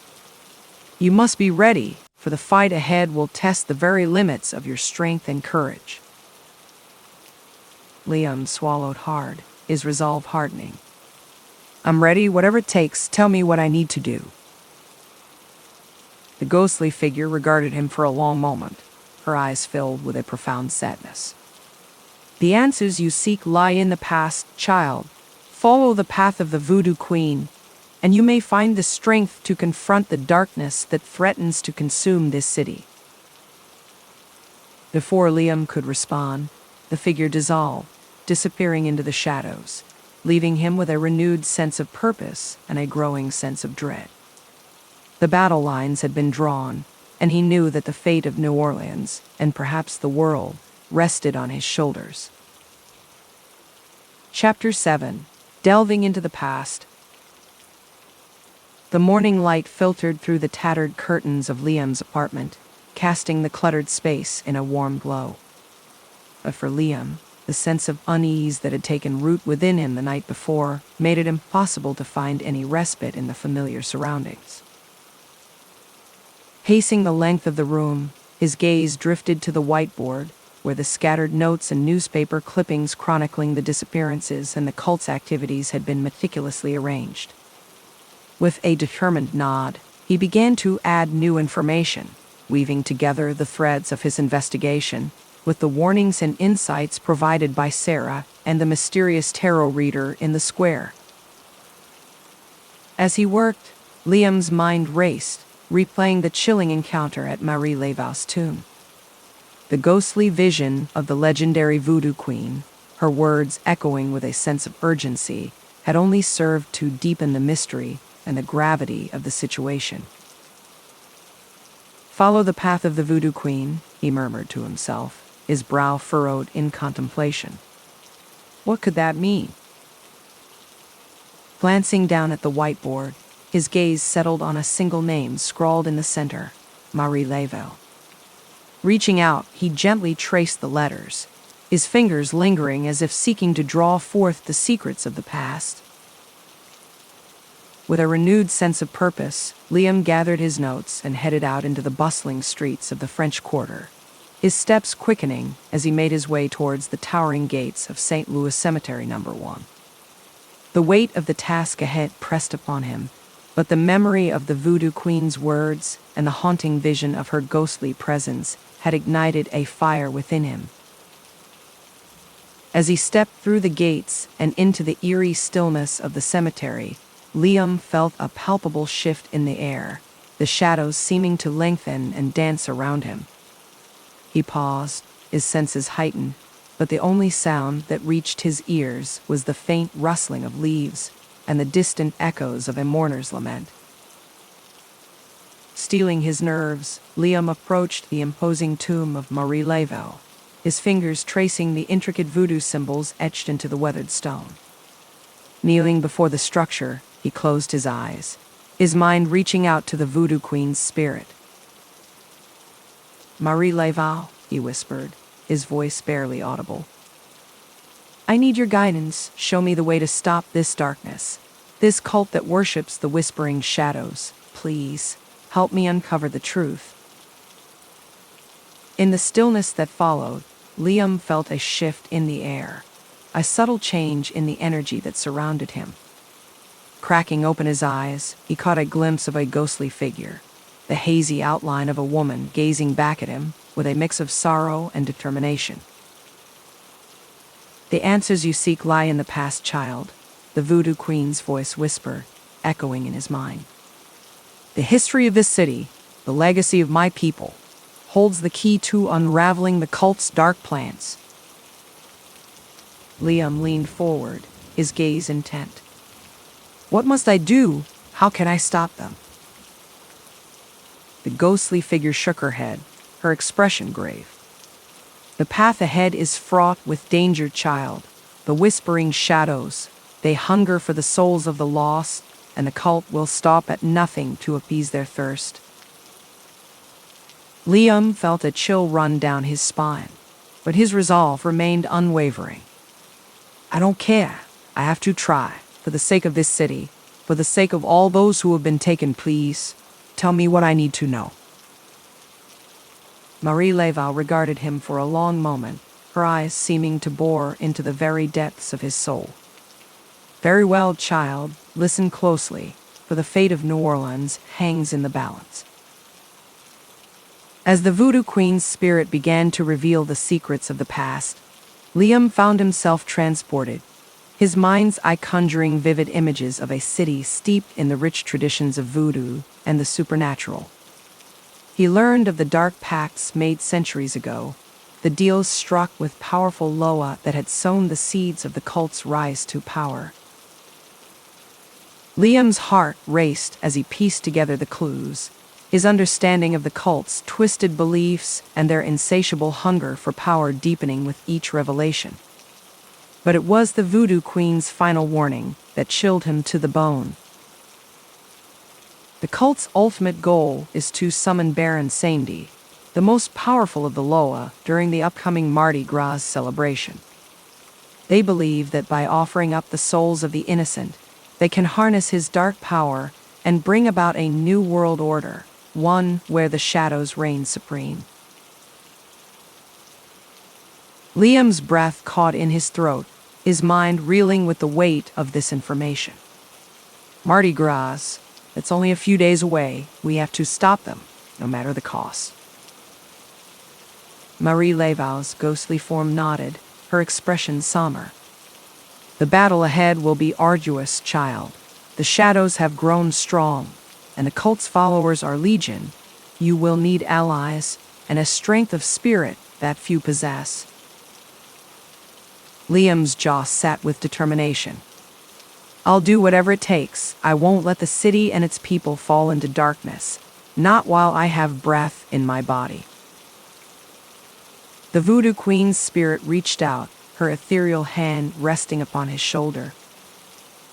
"You must be ready, for the fight ahead will test the very limits of your strength and courage." Liam swallowed hard, his resolve hardening. "I'm ready, whatever it takes. Tell me what I need to do." The ghostly figure regarded him for a long moment, her eyes filled with a profound sadness. "The answers you seek lie in the past, child. Follow the path of the voodoo queen, and you may find the strength to confront the darkness that threatens to consume this city." Before Liam could respond, the figure dissolved, disappearing into the shadows, leaving him with a renewed sense of purpose and a growing sense of dread. The battle lines had been drawn, and he knew that the fate of New Orleans, and perhaps the world, rested on his shoulders. Chapter 7. Delving into the past. The morning light filtered through the tattered curtains of Liam's apartment, casting the cluttered space in a warm glow. But for Liam, the sense of unease that had taken root within him the night before made it impossible to find any respite in the familiar surroundings. Pacing the length of the room, his gaze drifted to the whiteboard, where the scattered notes and newspaper clippings chronicling the disappearances and the cult's activities had been meticulously arranged. With a determined nod, he began to add new information, weaving together the threads of his investigation with the warnings and insights provided by Sarah and the mysterious tarot reader in the square. As he worked, Liam's mind raced, replaying the chilling encounter at Marie Laval's tomb. The ghostly vision of the legendary voodoo queen, her words echoing with a sense of urgency, had only served to deepen the mystery and the gravity of the situation. "Follow the path of the voodoo queen," he murmured to himself, his brow furrowed in contemplation. What could that mean? Glancing down at the whiteboard, his gaze settled on a single name scrawled in the center, Marie Laval. Reaching out, he gently traced the letters, his fingers lingering as if seeking to draw forth the secrets of the past. With a renewed sense of purpose, Liam gathered his notes and headed out into the bustling streets of the French Quarter, his steps quickening as he made his way towards the towering gates of St. Louis Cemetery No. 1. The weight of the task ahead pressed upon him, but the memory of the voodoo queen's words and the haunting vision of her ghostly presence had ignited a fire within him. As he stepped through the gates and into the eerie stillness of the cemetery, Liam felt a palpable shift in the air, the shadows seeming to lengthen and dance around him. He paused, his senses heightened, but the only sound that reached his ears was the faint rustling of leaves and the distant echoes of a mourner's lament. Steeling his nerves, Liam approached the imposing tomb of Marie Laval, his fingers tracing the intricate voodoo symbols etched into the weathered stone. Kneeling before the structure, he closed his eyes, his mind reaching out to the voodoo queen's spirit. "Marie Laval," he whispered, his voice barely audible. "I need your guidance. Show me the way to stop this darkness, This cult that worships the whispering shadows, please, help me uncover the truth. In the stillness that followed, Liam felt a shift in the air, a subtle change in the energy that surrounded him. Cracking open his eyes, he caught a glimpse of a ghostly figure, the hazy outline of a woman gazing back at him with a mix of sorrow and determination. "The answers you seek lie in the past, child," the voodoo queen's voice whispered, echoing in his mind. "The history of this city, the legacy of my people, holds the key to unraveling the cult's dark plans." Liam leaned forward, his gaze intent. "What must I do? How can I stop them?" The ghostly figure shook her head, her expression grave. "The path ahead is fraught with danger, child. The whispering shadows, they hunger for the souls of the lost, and the cult will stop at nothing to appease their thirst." Liam felt a chill run down his spine, but his resolve remained unwavering. "I don't care. I have to try. For the sake of this city, for the sake of all those who have been taken, please, tell me what I need to know." Marie Laval regarded him for a long moment, her eyes seeming to bore into the very depths of his soul. "Very well, child, listen closely, for the fate of New Orleans hangs in the balance." As the voodoo queen's spirit began to reveal the secrets of the past, Liam found himself transported, his mind's eye conjuring vivid images of a city steeped in the rich traditions of voodoo and the supernatural. He learned of the dark pacts made centuries ago, the deals struck with powerful Loa that had sown the seeds of the cult's rise to power. Liam's heart raced as he pieced together the clues, his understanding of the cult's twisted beliefs and their insatiable hunger for power deepening with each revelation. But it was the voodoo queen's final warning that chilled him to the bone. The cult's ultimate goal is to summon Baron Samedi, the most powerful of the Loa, during the upcoming Mardi Gras celebration. They believe that by offering up the souls of the innocent, they can harness his dark power and bring about a new world order, one where the shadows reign supreme. Liam's breath caught in his throat, his mind reeling with the weight of this information. Mardi Gras, it's only a few days away. We have to stop them, no matter the cost. Marie Laval's ghostly form nodded, her expression somber. "The battle ahead will be arduous, child. The shadows have grown strong, and the cult's followers are legion. You will need allies and a strength of spirit that few possess." Liam's jaw sat with determination. "I'll do whatever it takes. I won't let the city and its people fall into darkness, not while I have breath in my body." The voodoo queen's spirit reached out, her ethereal hand resting upon his shoulder.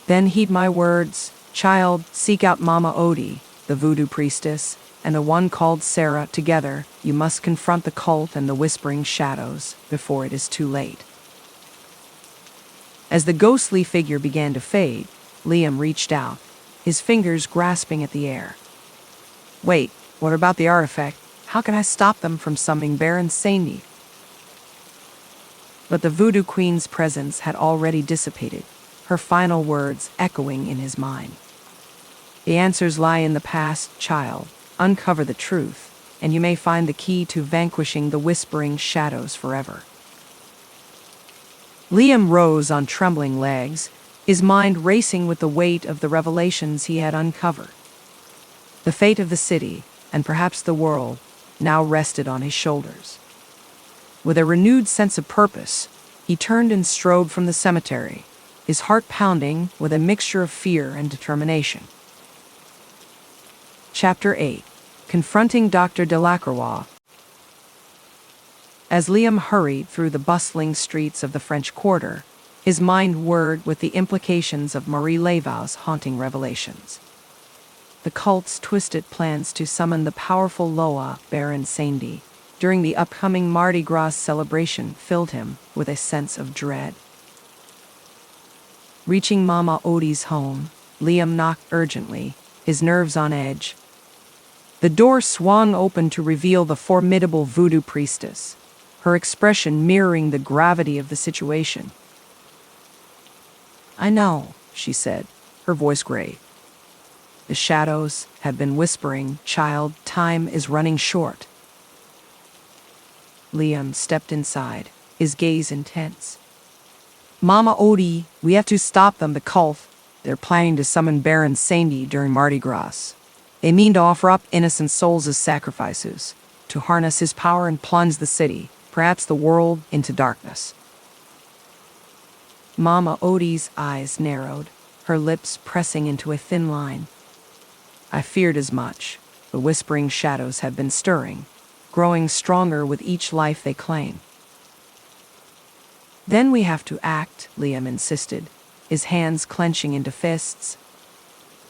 "Then heed my words, child. Seek out Mama Odie, the voodoo priestess, and the one called Sarah. Together, you must confront the cult and the whispering shadows before it is too late." As the ghostly figure began to fade, Liam reached out, his fingers grasping at the air. "Wait, what about the artifact? How can I stop them from summoning Baron Samedi?" But the voodoo queen's presence had already dissipated, her final words echoing in his mind. "The answers lie in the past, child. Uncover the truth, and you may find the key to vanquishing the whispering shadows forever." Liam rose on trembling legs, his mind racing with the weight of the revelations he had uncovered. The fate of the city, and perhaps the world, now rested on his shoulders. With a renewed sense of purpose, he turned and strode from the cemetery, his heart pounding with a mixture of fear and determination. Chapter 8. Confronting Dr. Delacroix. As Liam hurried through the bustling streets of the French Quarter, his mind whirred with the implications of Marie Laval's haunting revelations. The cult's twisted plans to summon the powerful Loa, Baron Samedi, during the upcoming Mardi Gras celebration filled him with a sense of dread. Reaching Mama Odie's home, Liam knocked urgently, his nerves on edge. The door swung open to reveal the formidable voodoo priestess, her expression mirroring the gravity of the situation. "I know," she said, her voice grave. "The shadows have been whispering, child, time is running short." Liam stepped inside, his gaze intense. "Mama Odie, we have to stop them, the cult. They're planning to summon Baron Samedi during Mardi Gras. They mean to offer up innocent souls as sacrifices, to harness his power and plunge the city, perhaps the world, into darkness." Mama Odie's eyes narrowed, her lips pressing into a thin line. "I feared as much. The whispering shadows have been stirring, growing stronger with each life they claim." "Then we have to act," Liam insisted, his hands clenching into fists.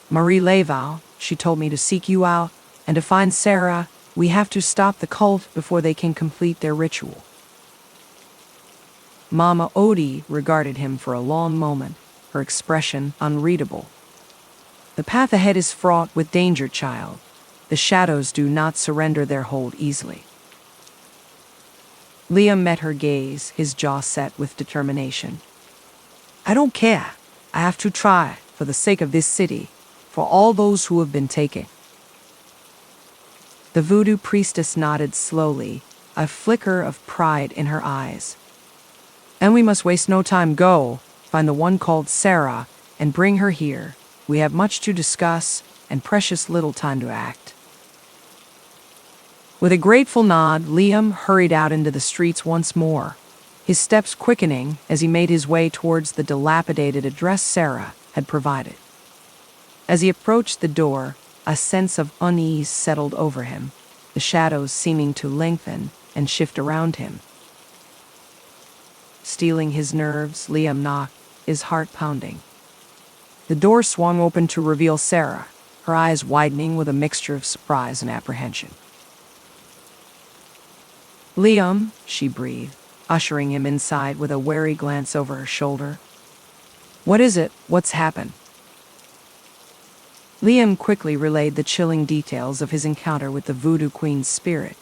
"Marie Laval, she told me to seek you out, and to find Sarah. We have to stop the cult before they can complete their ritual." Mama Odie regarded him for a long moment, her expression unreadable. "The path ahead is fraught with danger, child. The shadows do not surrender their hold easily." Liam met her gaze, his jaw set with determination. "I don't care. I have to try, for the sake of this city, for all those who have been taken." The voodoo priestess nodded slowly, a flicker of pride in her eyes. "And we must waste no time. Go, find the one called Sarah, and bring her here. We have much to discuss, and precious little time to act." With a grateful nod, Liam hurried out into the streets once more, his steps quickening as he made his way towards the dilapidated address Sarah had provided. As he approached the door, a sense of unease settled over him, the shadows seeming to lengthen and shift around him. Steeling his nerves, Liam knocked, his heart pounding. The door swung open to reveal Sarah, her eyes widening with a mixture of surprise and apprehension. "Liam," she breathed, ushering him inside with a wary glance over her shoulder. "What is it? What's happened?" Liam quickly relayed the chilling details of his encounter with the Voodoo Queen's spirit,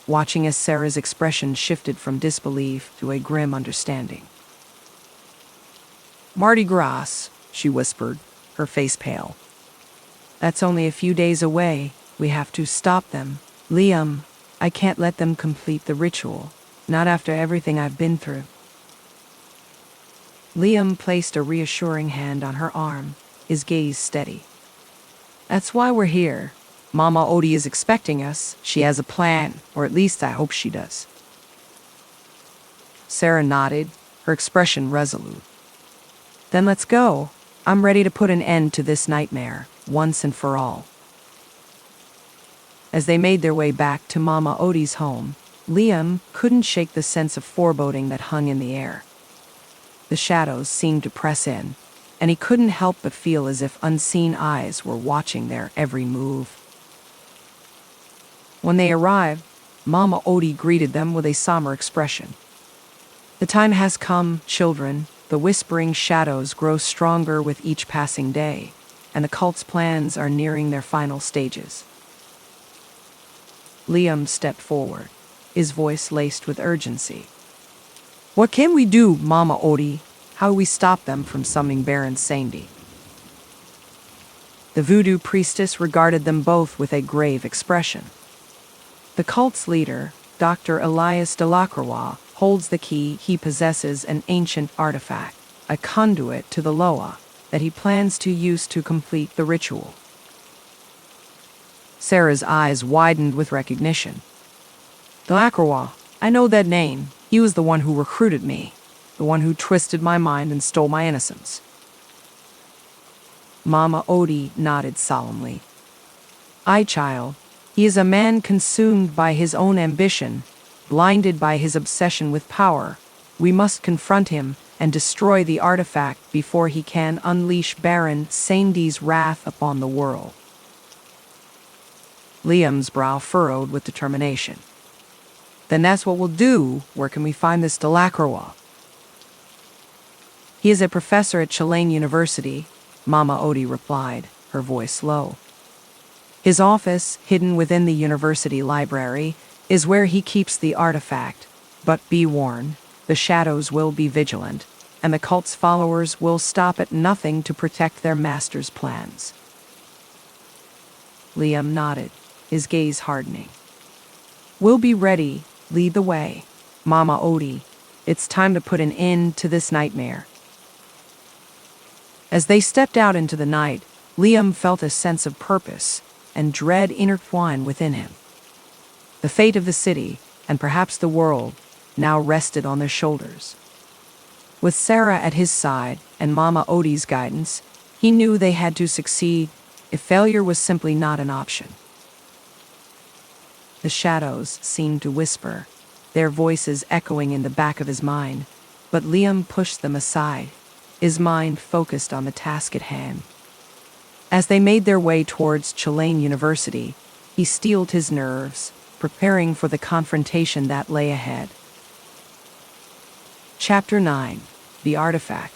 watching as Sarah's expression shifted from disbelief to a grim understanding. "Mardi Gras," she whispered, her face pale. "That's only a few days away. We have to stop them. Liam, I can't let them complete the ritual, not after everything I've been through." Liam placed a reassuring hand on her arm, his gaze steady. "That's why we're here. Mama Odie is expecting us. She has a plan, or at least I hope she does." Sarah nodded, her expression resolute. "Then let's go. I'm ready to put an end to this nightmare, once and for all." As they made their way back to Mama Odie's home, Liam couldn't shake the sense of foreboding that hung in the air. The shadows seemed to press in, and he couldn't help but feel as if unseen eyes were watching their every move. When they arrived, Mama Odie greeted them with a somber expression. "The time has come, children. The whispering shadows grow stronger with each passing day, and the cult's plans are nearing their final stages." Liam stepped forward, his voice laced with urgency. "What can we do, Mama Odie? How do we stop them from summoning Baron Samedi?" The voodoo priestess regarded them both with a grave expression. "The cult's leader, Dr. Elias Delacroix, holds the key. He possesses an ancient artifact, a conduit to the Loa, that he plans to use to complete the ritual." Sarah's eyes widened with recognition. "Delacroix, I know that name. He was the one who recruited me, the one who twisted my mind and stole my innocence." Mama Odie nodded solemnly. "Aye, child. He is a man consumed by his own ambition, blinded by his obsession with power. We must confront him and destroy the artifact before he can unleash Baron Samedi's wrath upon the world." Liam's brow furrowed with determination. "Then that's what we'll do. Where can we find this Delacroix?" "He is a professor at Chilean University. Mama Odie replied, her voice low. His office, hidden within the university library, is where he keeps the artifact. But be warned, the shadows will be vigilant, and the cult's followers will stop at nothing to protect their master's plans. Liam nodded, his gaze hardening. We'll be ready. Lead the way. Mama Odie, it's time to put an end to this nightmare. As they stepped out into the night, Liam felt a sense of purpose and dread intertwine within him. The fate of the city, and perhaps the world, now rested on their shoulders. With Sarah at his side and Mama Odie's guidance, he knew they had to succeed if failure was simply not an option. The shadows seemed to whisper, their voices echoing in the back of his mind, but Liam pushed them aside, his mind focused on the task at hand. As they made their way towards Tulane University, he steeled his nerves, preparing for the confrontation that lay ahead. Chapter 9: The Artifact.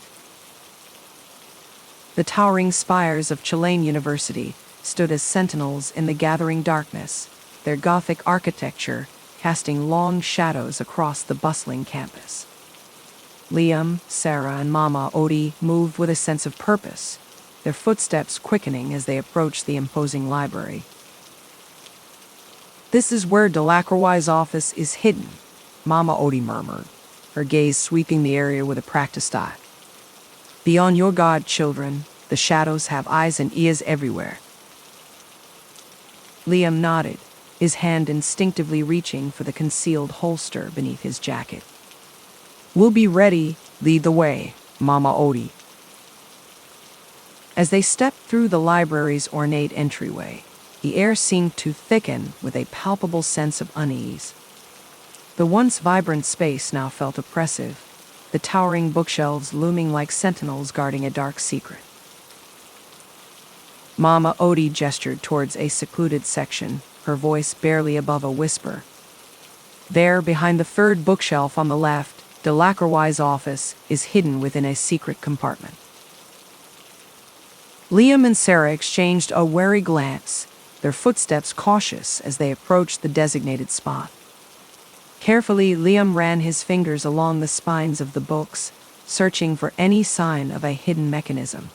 The towering spires of Tulane University stood as sentinels in the gathering darkness, their Gothic architecture casting long shadows across the bustling campus. Liam, Sarah, and Mama Odie moved with a sense of purpose, their footsteps quickening as they approached the imposing library. "This is where Delacroix's office is hidden," Mama Odie murmured, her gaze sweeping the area with a practiced eye. "Be on your guard, children. The shadows have eyes and ears everywhere." Liam nodded, his hand instinctively reaching for the concealed holster beneath his jacket. "We'll be ready. Lead the way, Mama Odie." As they stepped through the library's ornate entryway, the air seemed to thicken with a palpable sense of unease. The once vibrant space now felt oppressive, the towering bookshelves looming like sentinels guarding a dark secret. Mama Odie gestured towards a secluded section, her voice barely above a whisper. "There, behind the third bookshelf on the left, Delacroix's office is hidden within a secret compartment." Liam and Sarah exchanged a wary glance, their footsteps cautious as they approached the designated spot. Carefully, Liam ran his fingers along the spines of the books, searching for any sign of a hidden mechanism.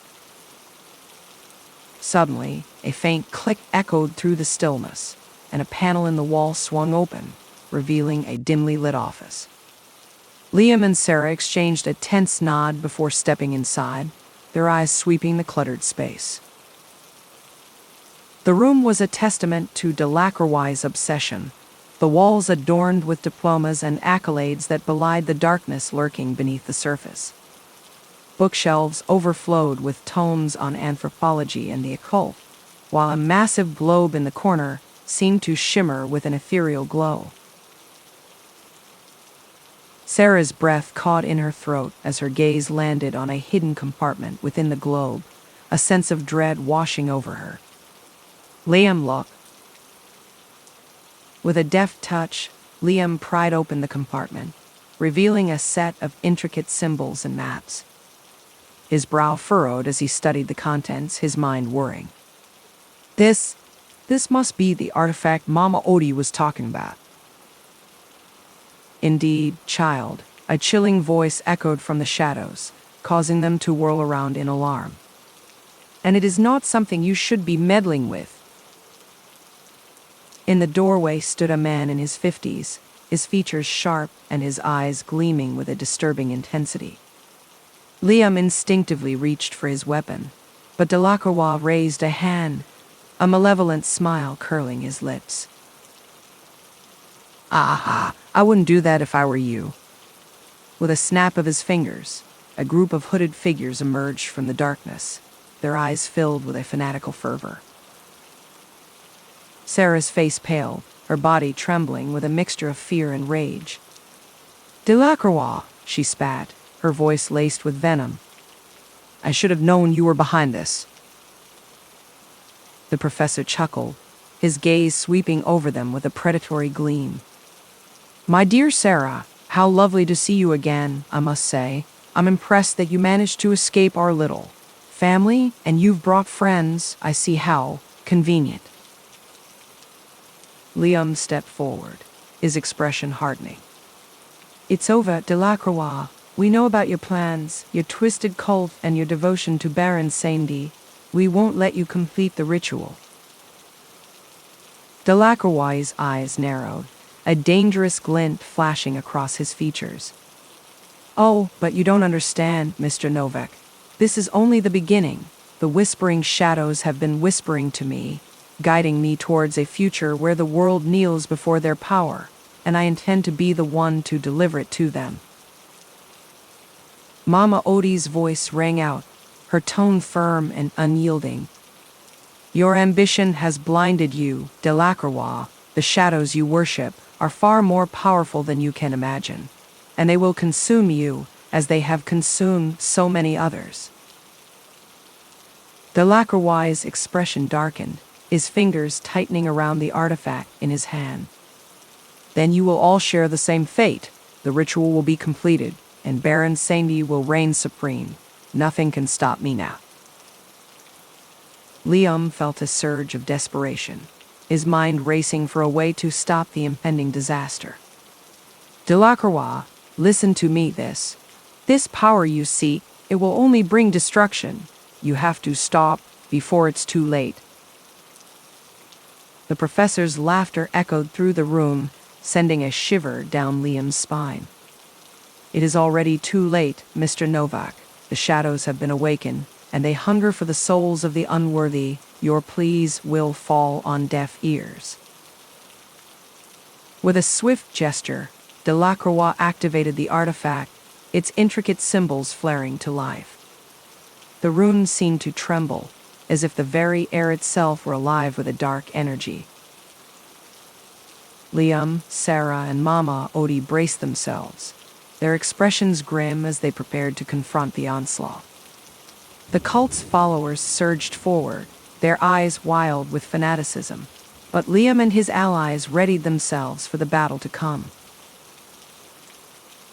Suddenly, a faint click echoed through the stillness, and a panel in the wall swung open, revealing a dimly lit office. Liam and Sarah exchanged a tense nod before stepping inside, their eyes sweeping the cluttered space. The room was a testament to Delacroix's obsession, the walls adorned with diplomas and accolades that belied the darkness lurking beneath the surface. Bookshelves overflowed with tomes on anthropology and the occult, while a massive globe in the corner seemed to shimmer with an ethereal glow. Sarah's breath caught in her throat as her gaze landed on a hidden compartment within the globe, a sense of dread washing over her. "Liam, look." With a deft touch, Liam pried open the compartment, revealing a set of intricate symbols and maps. His brow furrowed as he studied the contents, his mind whirring. This must be the artifact Mama Odie was talking about." "Indeed, child," a chilling voice echoed from the shadows, causing them to whirl around in alarm. "And it is not something you should be meddling with." In the doorway stood a man in his 50s, his features sharp and his eyes gleaming with a disturbing intensity. Liam instinctively reached for his weapon, but Delacroix raised a hand, a malevolent smile curling his lips. "Aha, I wouldn't do that if I were you." With a snap of his fingers, a group of hooded figures emerged from the darkness, their eyes filled with a fanatical fervor. Sarah's face paled, her body trembling with a mixture of fear and rage. "Delacroix," she spat, her voice laced with venom. "I should have known you were behind this." The professor chuckled, his gaze sweeping over them with a predatory gleam. "My dear Sarah, how lovely to see you again, I must say. I'm impressed that you managed to escape our little Family, and you've brought friends, I see how. Convenient. Liam stepped forward, his expression hardening. It's over, Delacroix. We know about your plans, your twisted cult, and your devotion to Baron Samedi. We won't let you complete the ritual. Delacroix's eyes narrowed, a dangerous glint flashing across his features. Oh, but you don't understand, Mr. Novak. This is only the beginning. The whispering shadows have been whispering to me, guiding me towards a future where the world kneels before their power, and I intend to be the one to deliver it to them. Mama Odie's voice rang out, her tone firm and unyielding. Your ambition has blinded you, Delacroix. The shadows you worship are far more powerful than you can imagine, and they will consume you as they have consumed so many others. Delacroix's expression darkened, his fingers tightening around the artifact in his hand. Then you will all share the same fate. The ritual will be completed, and Baron Samedi will reign supreme. Nothing can stop me now. Liam felt a surge of desperation, his mind racing for a way to stop the impending disaster. Delacroix, listen to me this. This power you seek, it will only bring destruction. You have to stop before it's too late. The professor's laughter echoed through the room, sending a shiver down Liam's spine. It is already too late, Mr. Novak. The shadows have been awakened, and they hunger for the souls of the unworthy. Your pleas will fall on deaf ears. With a swift gesture, Delacroix activated the artifact, its intricate symbols flaring to life. The runes seemed to tremble, as if the very air itself were alive with a dark energy. Liam, Sarah, and Mama Odie braced themselves, their expressions grim as they prepared to confront the onslaught. The cult's followers surged forward, their eyes wild with fanaticism, but Liam and his allies readied themselves for the battle to come.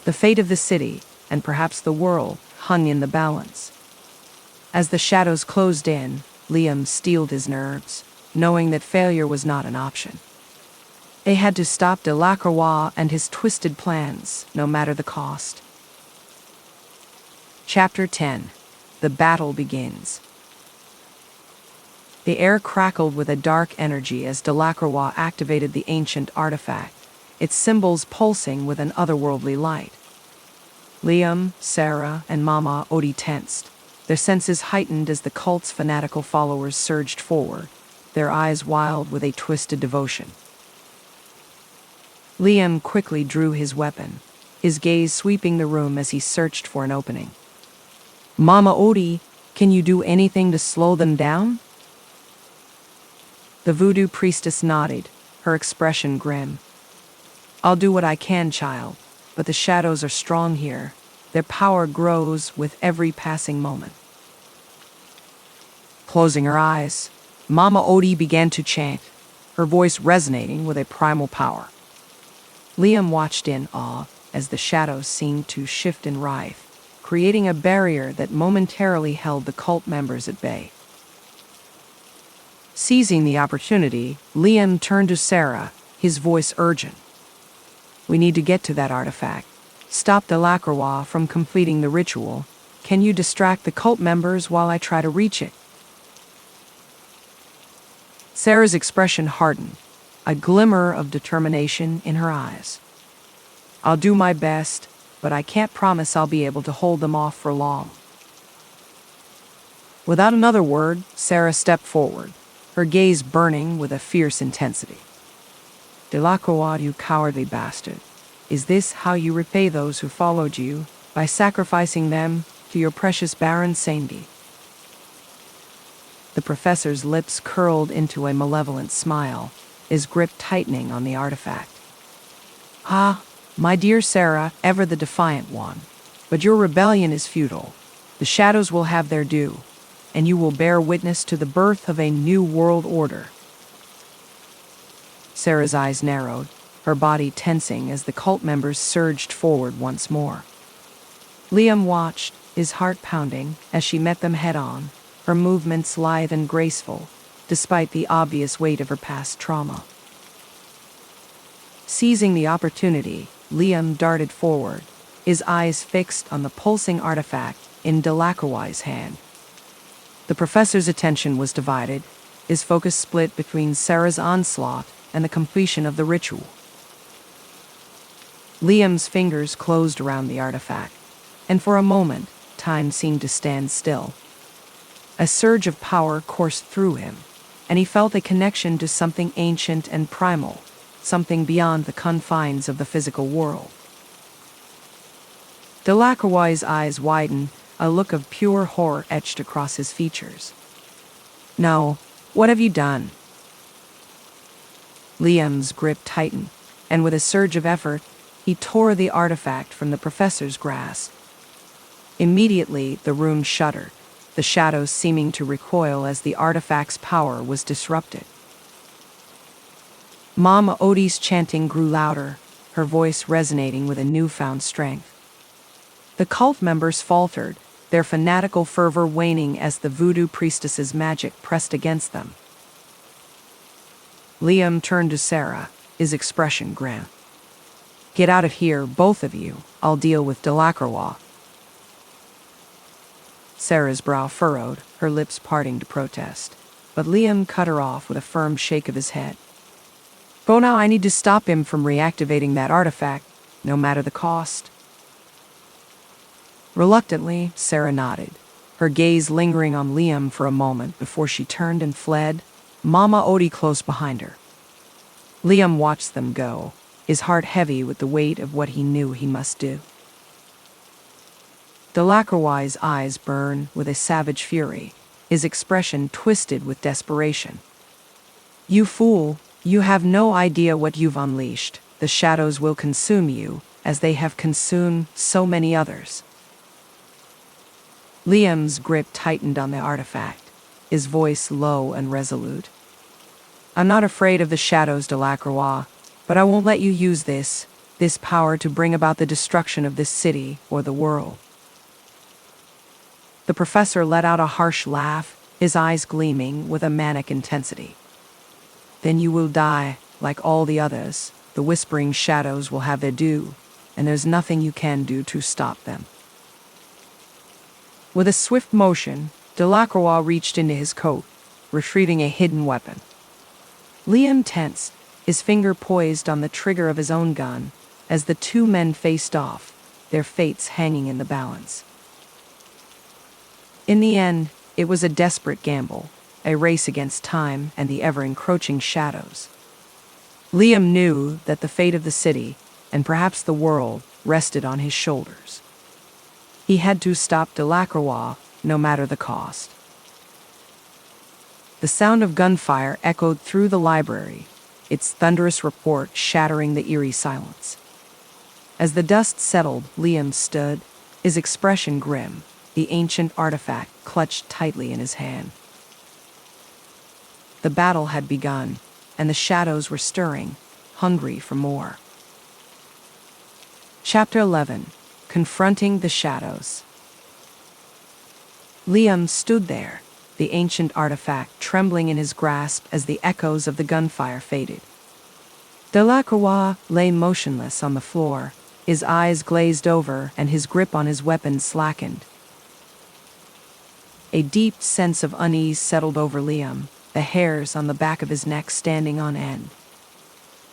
The fate of the city, and perhaps the world, hung in the balance. As the shadows closed in, Liam steeled his nerves, knowing that failure was not an option. They had to stop Delacroix and his twisted plans, no matter the cost. Chapter 10. The battle begins. The air crackled with a dark energy as Delacroix activated the ancient artifact, its symbols pulsing with an otherworldly light. Liam, Sarah, and Mama Odie tensed, their senses heightened as the cult's fanatical followers surged forward, their eyes wild with a twisted devotion. Liam quickly drew his weapon, his gaze sweeping the room as he searched for an opening. Mama Odie, can you do anything to slow them down? The voodoo priestess nodded, her expression grim. I'll do what I can, child, but the shadows are strong here. Their power grows with every passing moment. Closing her eyes, Mama Odie began to chant, her voice resonating with a primal power. Liam watched in awe as the shadows seemed to shift and writhe, creating a barrier that momentarily held the cult members at bay. Seizing the opportunity, Liam turned to Sarah, his voice urgent. We need to get to that artifact. Stop Delacroix from completing the ritual. Can you distract the cult members while I try to reach it? Sarah's expression hardened, a glimmer of determination in her eyes. I'll do my best, but I can't promise I'll be able to hold them off for long. Without another word, Sarah stepped forward, her gaze burning with a fierce intensity. Delacroix, you cowardly bastard. Is this how you repay those who followed you, by sacrificing them to your precious Baron Samedi? The professor's lips curled into a malevolent smile, his grip tightening on the artifact. Ah, my dear Sarah, ever the defiant one. But your rebellion is futile. The shadows will have their due, and you will bear witness to the birth of a new world order. Sarah's eyes narrowed, her body tensing as the cult members surged forward once more. Liam watched, his heart pounding, as she met them head-on, her movements lithe and graceful, despite the obvious weight of her past trauma. Seizing the opportunity, Liam darted forward, his eyes fixed on the pulsing artifact in Delacroix's hand. The professor's attention was divided, his focus split between Sarah's onslaught and the completion of the ritual. Liam's fingers closed around the artifact, and for a moment, time seemed to stand still. A surge of power coursed through him, and he felt a connection to something ancient and primal, something beyond the confines of the physical world. Delacroix's eyes widened, a look of pure horror etched across his features. "No, what have you done?" Liam's grip tightened, and with a surge of effort, he tore the artifact from the professor's grasp. Immediately, the room shuddered, the shadows seeming to recoil as the artifact's power was disrupted. Mama Odie's chanting grew louder, her voice resonating with a newfound strength. The cult members faltered, their fanatical fervor waning as the voodoo priestess's magic pressed against them. Liam turned to Sarah, his expression grim. "Get out of here, both of you. I'll deal with Delacroix." Sarah's brow furrowed, her lips parting to protest, but Liam cut her off with a firm shake of his head. "Go now, I need to stop him from reactivating that artifact, no matter the cost." Reluctantly, Sarah nodded, her gaze lingering on Liam for a moment before she turned and fled, Mama Odie close behind her. Liam watched them go, his heart heavy with the weight of what he knew he must do. Delacroix's eyes burned with a savage fury, his expression twisted with desperation. "You fool, you have no idea what you've unleashed. The shadows will consume you, as they have consumed so many others." Liam's grip tightened on the artifact, his voice low and resolute. "I'm not afraid of the shadows, Delacroix, but I won't let you use this power to bring about the destruction of this city or the world." The professor let out a harsh laugh, his eyes gleaming with a manic intensity. "Then you will die, like all the others. The whispering shadows will have their due, and there's nothing you can do to stop them." With a swift motion, Delacroix reached into his coat, retrieving a hidden weapon. Liam tensed, his finger poised on the trigger of his own gun, as the two men faced off, their fates hanging in the balance. In the end, it was a desperate gamble, a race against time and the ever-encroaching shadows. Liam knew that the fate of the city, and perhaps the world, rested on his shoulders. He had to stop Delacroix, no matter the cost. The sound of gunfire echoed through the library, its thunderous report shattering the eerie silence. As the dust settled, Liam stood, his expression grim, the ancient artifact clutched tightly in his hand. The battle had begun, and the shadows were stirring, hungry for more. Chapter 11. Confronting the Shadows. Liam stood there, the ancient artifact trembling in his grasp as the echoes of the gunfire faded. Delacroix lay motionless on the floor, his eyes glazed over and his grip on his weapon slackened. A deep sense of unease settled over Liam, the hairs on the back of his neck standing on end.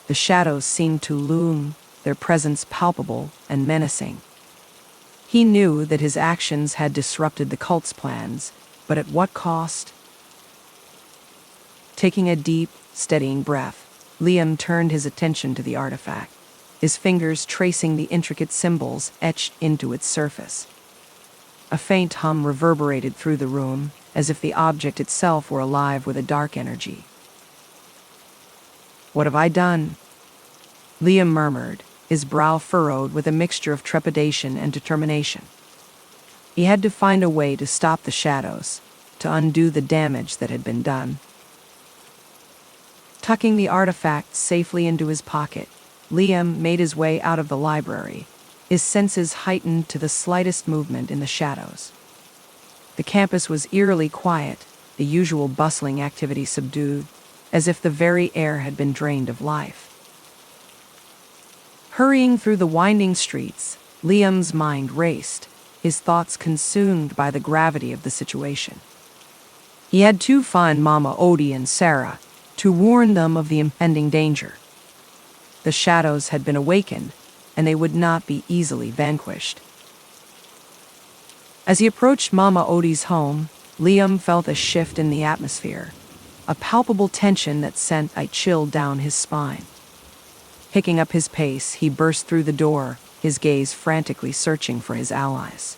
The shadows seemed to loom, their presence palpable and menacing. He knew that his actions had disrupted the cult's plans, but at what cost? Taking a deep, steadying breath, Liam turned his attention to the artifact, his fingers tracing the intricate symbols etched into its surface. A faint hum reverberated through the room, as if the object itself were alive with a dark energy. "What have I done?" Liam murmured, his brow furrowed with a mixture of trepidation and determination. He had to find a way to stop the shadows, to undo the damage that had been done. Tucking the artifact safely into his pocket, Liam made his way out of the library, his senses heightened to the slightest movement in the shadows. The campus was eerily quiet, the usual bustling activity subdued, as if the very air had been drained of life. Hurrying through the winding streets, Liam's mind raced, his thoughts consumed by the gravity of the situation. He had to find Mama Odie and Sarah, to warn them of the impending danger. The shadows had been awakened, and they would not be easily vanquished. As he approached Mama Odie's home, Liam felt a shift in the atmosphere, a palpable tension that sent a chill down his spine. Picking up his pace, he burst through the door, his gaze frantically searching for his allies.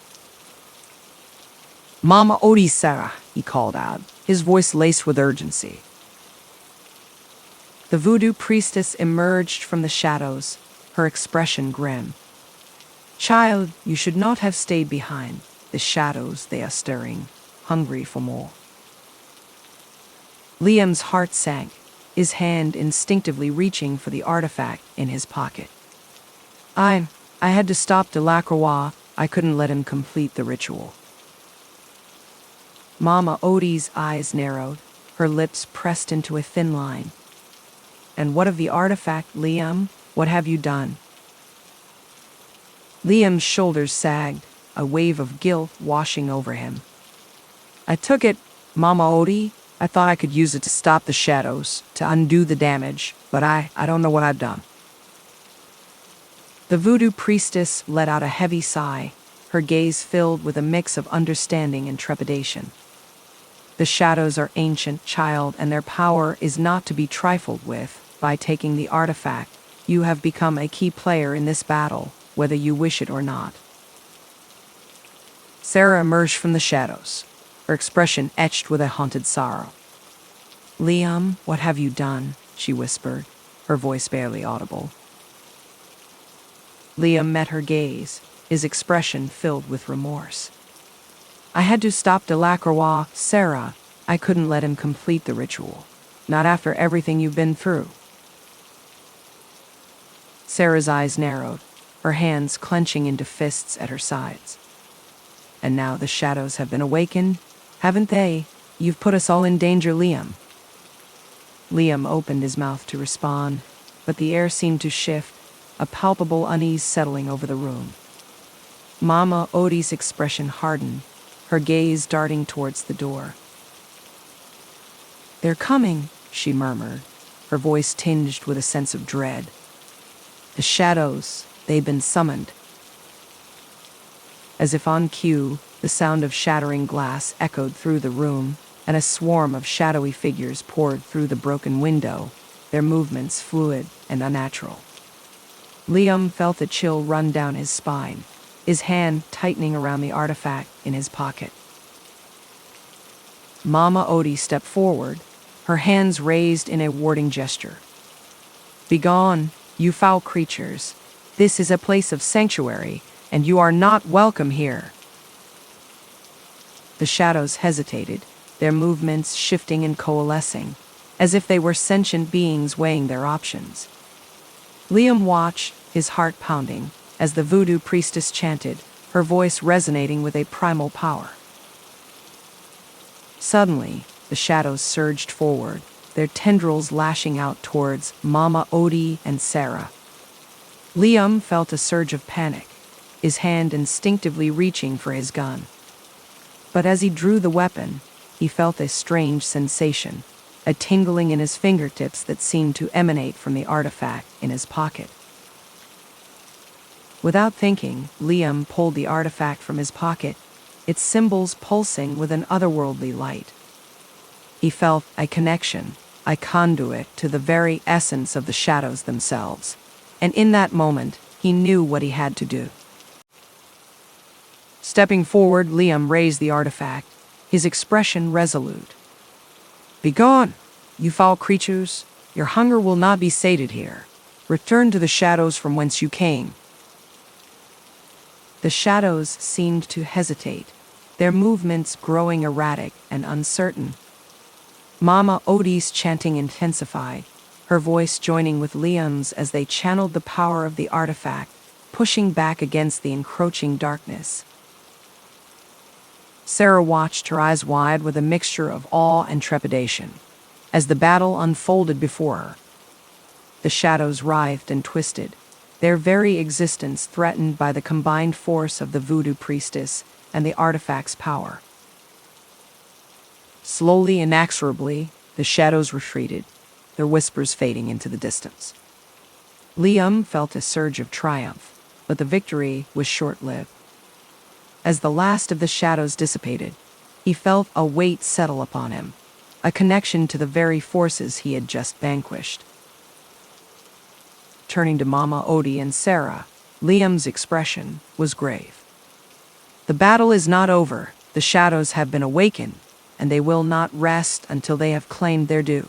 "Mama Odie, Sarah," he called out, his voice laced with urgency. The voodoo priestess emerged from the shadows, her expression grim. "Child, you should not have stayed behind. The shadows, they are stirring, hungry for more." Liam's heart sank, his hand instinctively reaching for the artifact in his pocket. I had to stop Delacroix. I couldn't let him complete the ritual." Mama Odie's eyes narrowed, her lips pressed into a thin line. "And what of the artifact, Liam? What have you done?" Liam's shoulders sagged, a wave of guilt washing over him. "I took it, Mama Odie. I thought I could use it to stop the shadows, to undo the damage, but I don't know what I've done." The voodoo priestess let out a heavy sigh, her gaze filled with a mix of understanding and trepidation. "The shadows are ancient, child, and their power is not to be trifled with. By taking the artifact, you have become a key player in this battle, whether you wish it or not." Sarah emerged from the shadows, her expression etched with a haunted sorrow. "Liam, what have you done?" she whispered, her voice barely audible. Liam met her gaze, his expression filled with remorse. "I had to stop Delacroix, Sarah. I couldn't let him complete the ritual. Not after everything you've been through." Sarah's eyes narrowed, her hands clenching into fists at her sides. "And now the shadows have been awakened, haven't they? You've put us all in danger, Liam." Liam opened his mouth to respond, but the air seemed to shift, a palpable unease settling over the room. Mama Odie's expression hardened, her gaze darting towards the door. "They're coming," she murmured, her voice tinged with a sense of dread. "The shadows, they've been summoned." As if on cue, the sound of shattering glass echoed through the room, and a swarm of shadowy figures poured through the broken window, their movements fluid and unnatural. Liam felt a chill run down his spine, his hand tightening around the artifact in his pocket. Mama Odie stepped forward, her hands raised in a warding gesture. "Begone, you foul creatures. This is a place of sanctuary, and you are not welcome here." The shadows hesitated, their movements shifting and coalescing, as if they were sentient beings weighing their options. Liam watched, his heart pounding, as the voodoo priestess chanted, her voice resonating with a primal power. Suddenly, the shadows surged forward, their tendrils lashing out towards Mama Odie and Sarah. Liam felt a surge of panic, his hand instinctively reaching for his gun. But as he drew the weapon, he felt a strange sensation, a tingling in his fingertips that seemed to emanate from the artifact in his pocket. Without thinking, Liam pulled the artifact from his pocket, its symbols pulsing with an otherworldly light. He felt a connection, a conduit to the very essence of the shadows themselves, and in that moment, he knew what he had to do. Stepping forward, Liam raised the artifact, his expression resolute. "Begone, you foul creatures. Your hunger will not be sated here. Return to the shadows from whence you came." The shadows seemed to hesitate, their movements growing erratic and uncertain. Mama Odie's chanting intensified, her voice joining with Liam's as they channeled the power of the artifact, pushing back against the encroaching darkness. Sarah watched, her eyes wide with a mixture of awe and trepidation, as the battle unfolded before her. The shadows writhed and twisted, their very existence threatened by the combined force of the voodoo priestess and the artifact's power. Slowly, inexorably, the shadows retreated, their whispers fading into the distance. Liam felt a surge of triumph, but the victory was short-lived. As the last of the shadows dissipated, he felt a weight settle upon him, a connection to the very forces he had just vanquished. Turning to Mama Odie and Sarah, Liam's expression was grave. The battle is not over, the shadows have been awakened, and they will not rest until they have claimed their due.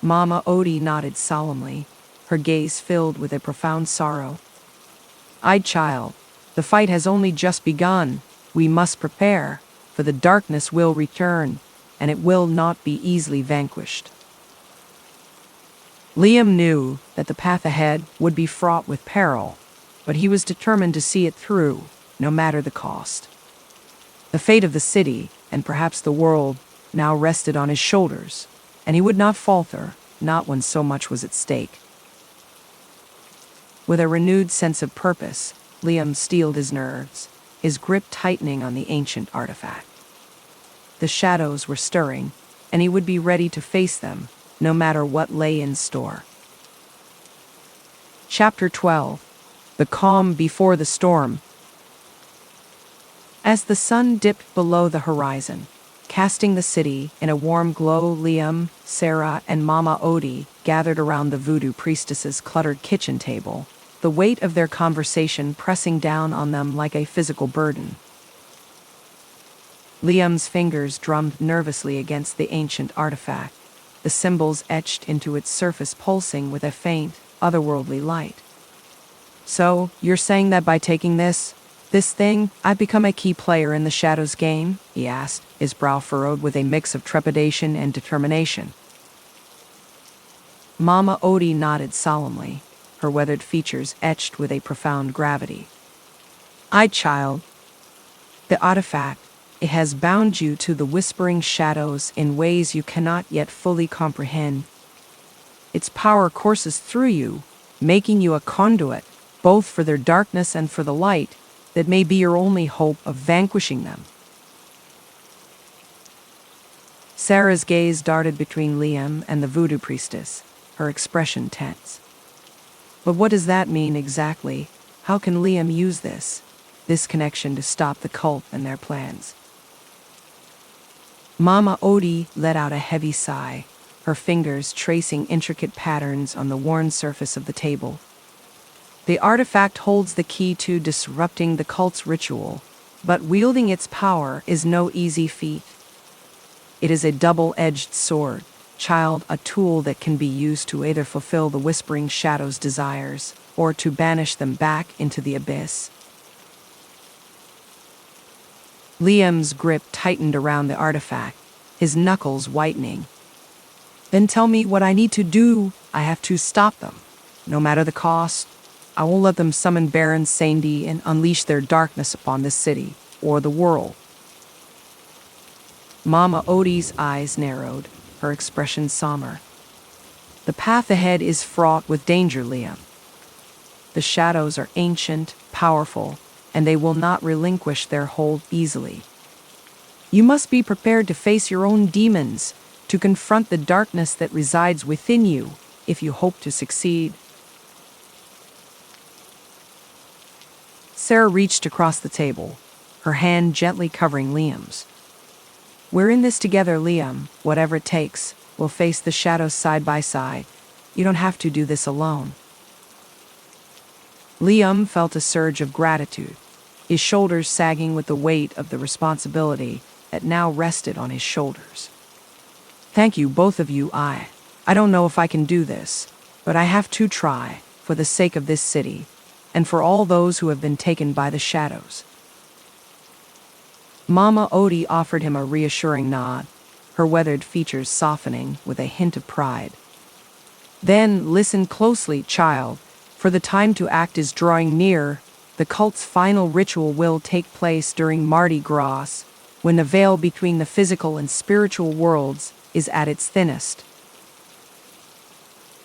Mama Odie nodded solemnly, her gaze filled with a profound sorrow. "Ay, child, the fight has only just begun. We must prepare, for the darkness will return, and it will not be easily vanquished." Liam knew that the path ahead would be fraught with peril, but he was determined to see it through, no matter the cost. The fate of the city, and perhaps the world, now rested on his shoulders, and he would not falter, not when so much was at stake. With a renewed sense of purpose, Liam steeled his nerves, his grip tightening on the ancient artifact. The shadows were stirring, and he would be ready to face them, no matter what lay in store. Chapter 12. The Calm Before the Storm. As the sun dipped below the horizon, casting the city in a warm glow, Liam, Sarah, and Mama Odie gathered around the voodoo priestess's cluttered kitchen table, the weight of their conversation pressing down on them like a physical burden. Liam's fingers drummed nervously against the ancient artifact, the symbols etched into its surface pulsing with a faint, otherworldly light. "So, you're saying that by taking this thing, I've become a key player in the Shadows game?" he asked, his brow furrowed with a mix of trepidation and determination. Mama Odie nodded solemnly, her weathered features etched with a profound gravity. "Ay, child. The artifact, it has bound you to the whispering shadows in ways you cannot yet fully comprehend. Its power courses through you, making you a conduit, both for their darkness and for the light, that may be your only hope of vanquishing them." Sarah's gaze darted between Liam and the voodoo priestess, her expression tense. "But what does that mean exactly? How can Liam use this connection to stop the cult and their plans?" Mama Odie let out a heavy sigh, her fingers tracing intricate patterns on the worn surface of the table. "The artifact holds the key to disrupting the cult's ritual, but wielding its power is no easy feat. It is a double-edged sword, child, a tool that can be used to either fulfill the Whispering Shadow's desires or to banish them back into the abyss." Liam's grip tightened around the artifact, his knuckles whitening. "Then tell me what I need to do. I have to stop them, no matter the cost. I won't let them summon Baron Samedi and unleash their darkness upon this city, or the world." Mama Odie's eyes narrowed, her expression somber. "The path ahead is fraught with danger, Liam. The shadows are ancient, powerful, and they will not relinquish their hold easily. You must be prepared to face your own demons, to confront the darkness that resides within you, if you hope to succeed." Sarah reached across the table, her hand gently covering Liam's. "We're in this together, Liam. Whatever it takes, we'll face the shadows side by side. You don't have to do this alone." Liam felt a surge of gratitude, his shoulders sagging with the weight of the responsibility that now rested on his shoulders. "Thank you, both of you. I don't know if I can do this, but I have to try, for the sake of this city, and for all those who have been taken by the shadows." Mama Odie offered him a reassuring nod, her weathered features softening with a hint of pride. "Then listen closely, child. For the time to act is drawing near. The cult's final ritual will take place during Mardi Gras, when the veil between the physical and spiritual worlds is at its thinnest.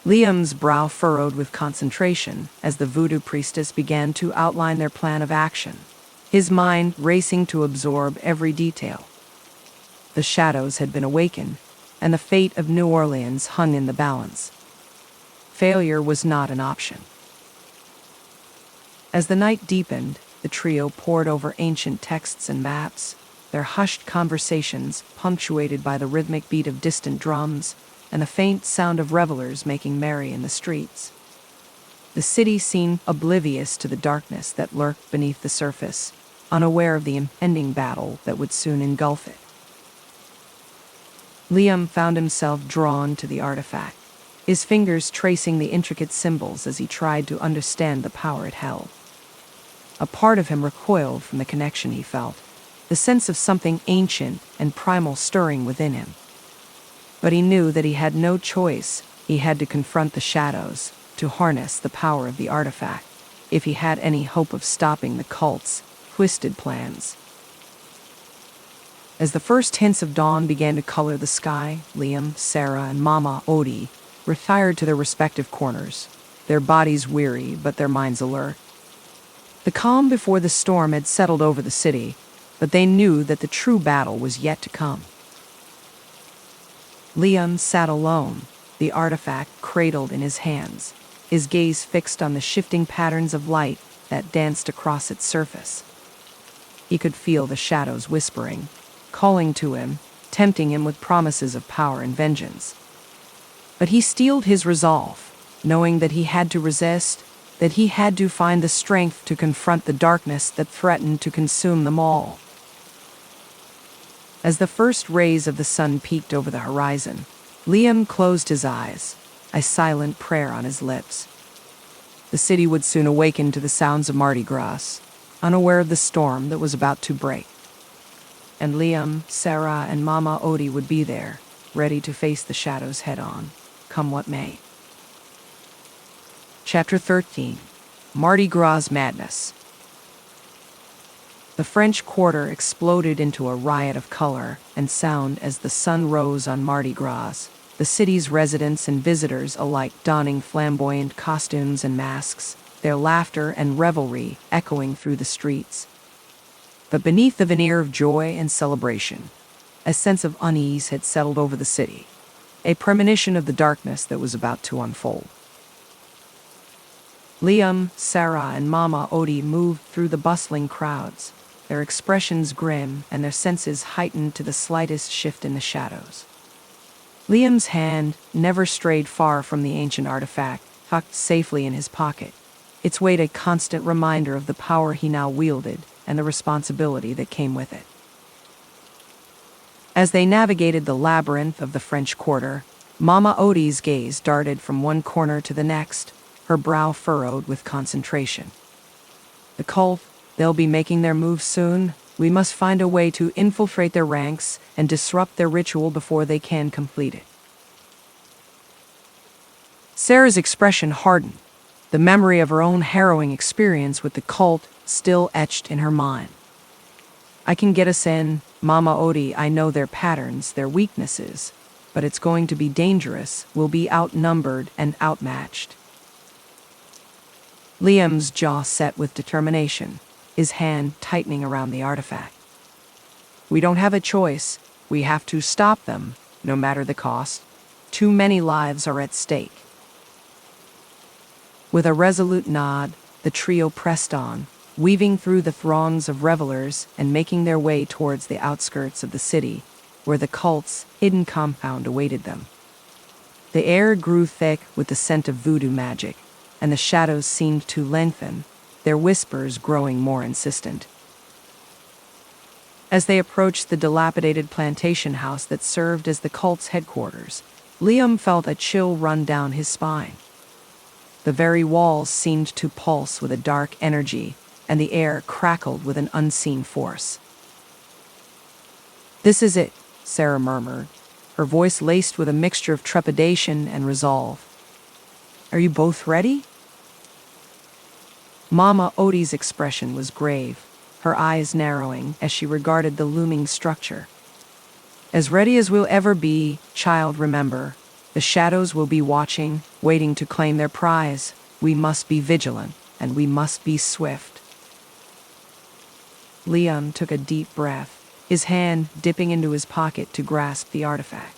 Liam's brow furrowed with concentration as the voodoo priestess began to outline their plan of action, his mind racing to absorb every detail. The shadows had been awakened, and the fate of New Orleans hung in the balance. Failure was not an option. As the night deepened, the trio pored over ancient texts and maps, their hushed conversations punctuated by the rhythmic beat of distant drums and the faint sound of revelers making merry in the streets. The city seemed oblivious to the darkness that lurked beneath the surface, unaware of the impending battle that would soon engulf it. Liam found himself drawn to the artifact, his fingers tracing the intricate symbols as he tried to understand the power it held. A part of him recoiled from the connection he felt, the sense of something ancient and primal stirring within him. But he knew that he had no choice. He had to confront the shadows, to harness the power of the artifact, if he had any hope of stopping the cult's twisted plans. As the first hints of dawn began to color the sky, Liam, Sarah, and Mama Odie retired to their respective corners, their bodies weary but their minds alert. The calm before the storm had settled over the city, but they knew that the true battle was yet to come. Liam sat alone, the artifact cradled in his hands, his gaze fixed on the shifting patterns of light that danced across its surface. He could feel the shadows whispering, calling to him, tempting him with promises of power and vengeance. But he steeled his resolve, knowing that he had to resist, that he had to find the strength to confront the darkness that threatened to consume them all. As the first rays of the sun peeked over the horizon, Liam closed his eyes, a silent prayer on his lips. The city would soon awaken to the sounds of Mardi Gras, unaware of the storm that was about to break. And Liam, Sarah, and Mama Odie would be there, ready to face the shadows head-on, come what may. Chapter 13. Mardi Gras Madness. The French Quarter exploded into a riot of color and sound as the sun rose on Mardi Gras, the city's residents and visitors alike donning flamboyant costumes and masks, their laughter and revelry echoing through the streets. But beneath the veneer of joy and celebration, a sense of unease had settled over the city, a premonition of the darkness that was about to unfold. Liam, Sarah, and Mama Odie moved through the bustling crowds, their expressions grim and their senses heightened to the slightest shift in the shadows. Liam's hand never strayed far from the ancient artifact, tucked safely in his pocket, its weight a constant reminder of the power he now wielded and the responsibility that came with it. As they navigated the labyrinth of the French Quarter, Mama Odie's gaze darted from one corner to the next, her brow furrowed with concentration. The cult, they'll be making their move soon. We must find a way to infiltrate their ranks and disrupt their ritual before they can complete it. Sarah's expression hardened, the memory of her own harrowing experience with the cult still etched in her mind. I can get us in, Mama Odie. I know their patterns, their weaknesses, but it's going to be dangerous. We'll be outnumbered and outmatched. Liam's jaw set with determination, his hand tightening around the artifact. We don't have a choice. We have to stop them, no matter the cost. Too many lives are at stake. With a resolute nod, the trio pressed on, weaving through the throngs of revelers and making their way towards the outskirts of the city, where the cult's hidden compound awaited them. The air grew thick with the scent of voodoo magic, and the shadows seemed to lengthen, their whispers growing more insistent. As they approached the dilapidated plantation house that served as the cult's headquarters, Liam felt a chill run down his spine. The very walls seemed to pulse with a dark energy, and the air crackled with an unseen force. "This is it," Sarah murmured, her voice laced with a mixture of trepidation and resolve. "Are you both ready?" Mama Odie's expression was grave, her eyes narrowing as she regarded the looming structure. As ready as we'll ever be, child, remember. The shadows will be watching, waiting to claim their prize. We must be vigilant, and we must be swift. Liam took a deep breath, his hand dipping into his pocket to grasp the artifact.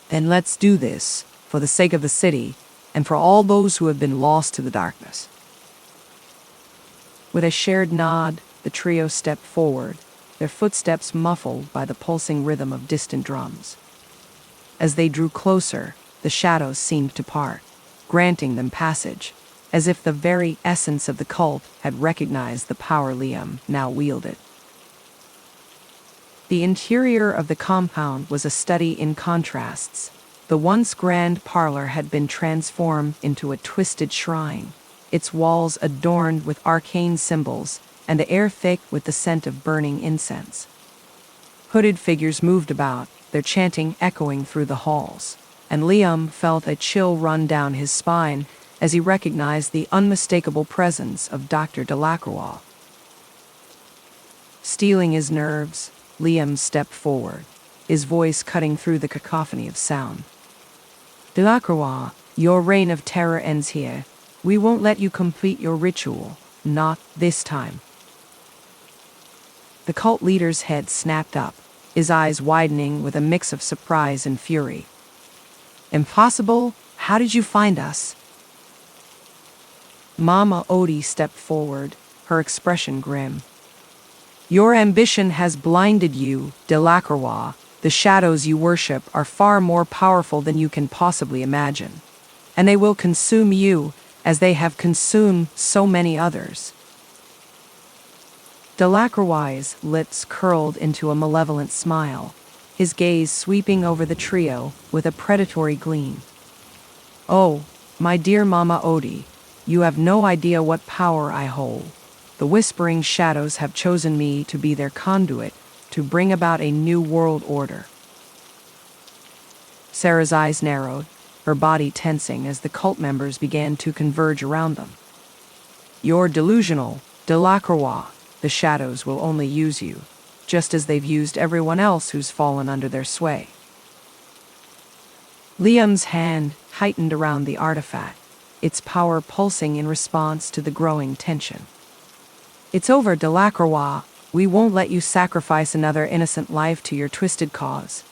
Then let's do this, for the sake of the city, and for all those who have been lost to the darkness. With a shared nod, the trio stepped forward, their footsteps muffled by the pulsing rhythm of distant drums. As they drew closer, the shadows seemed to part, granting them passage, as if the very essence of the cult had recognized the power Liam now wielded. The interior of the compound was a study in contrasts. The once grand parlor had been transformed into a twisted shrine, its walls adorned with arcane symbols, and the air thick with the scent of burning incense. Hooded figures moved about, their chanting echoing through the halls, and Liam felt a chill run down his spine as he recognized the unmistakable presence of Dr. Delacroix. Steeling his nerves, Liam stepped forward, his voice cutting through the cacophony of sound. Delacroix, your reign of terror ends here. We won't let you complete your ritual, not this time. The cult leader's head snapped up, his eyes widening with a mix of surprise and fury. Impossible? How did you find us? Mama Odie stepped forward, her expression grim. Your ambition has blinded you, Delacroix. The shadows you worship are far more powerful than you can possibly imagine, and they will consume you as they have consumed so many others. Delacroix's lips curled into a malevolent smile, his gaze sweeping over the trio with a predatory gleam. Oh, my dear Mama Odie, you have no idea what power I hold. The whispering shadows have chosen me to be their conduit, to bring about a new world order. Sarah's eyes narrowed, her body tensing as the cult members began to converge around them. You're delusional, Delacroix. The shadows will only use you, just as they've used everyone else who's fallen under their sway. Liam's hand tightened around the artifact, its power pulsing in response to the growing tension. It's over, Delacroix. We won't let you sacrifice another innocent life to your twisted cause.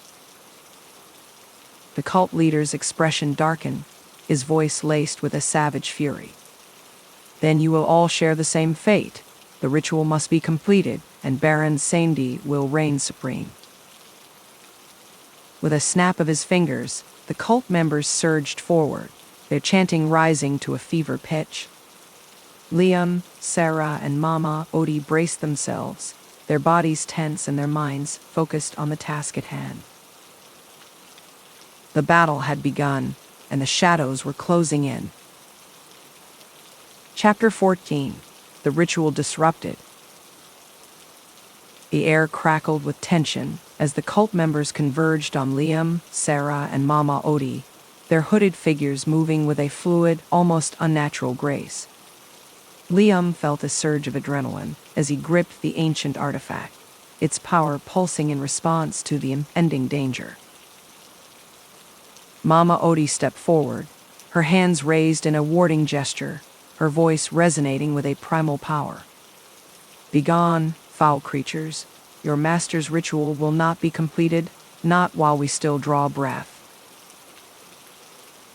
The cult leader's expression darkened, his voice laced with a savage fury. Then you will all share the same fate. The ritual must be completed, and Baron Samedi will reign supreme. With a snap of his fingers, the cult members surged forward, their chanting rising to a fever pitch. Liam, Sarah, and Mama Odie braced themselves, their bodies tense and their minds focused on the task at hand. The battle had begun, and the shadows were closing in. Chapter 14. The Ritual Disrupted. The air crackled with tension as the cult members converged on Liam, Sarah, and Mama Odie, their hooded figures moving with a fluid, almost unnatural grace. Liam felt a surge of adrenaline as he gripped the ancient artifact, its power pulsing in response to the impending danger. Mama Odie stepped forward, her hands raised in a warding gesture, her voice resonating with a primal power. Begone, foul creatures. Your master's ritual will not be completed, not while we still draw breath.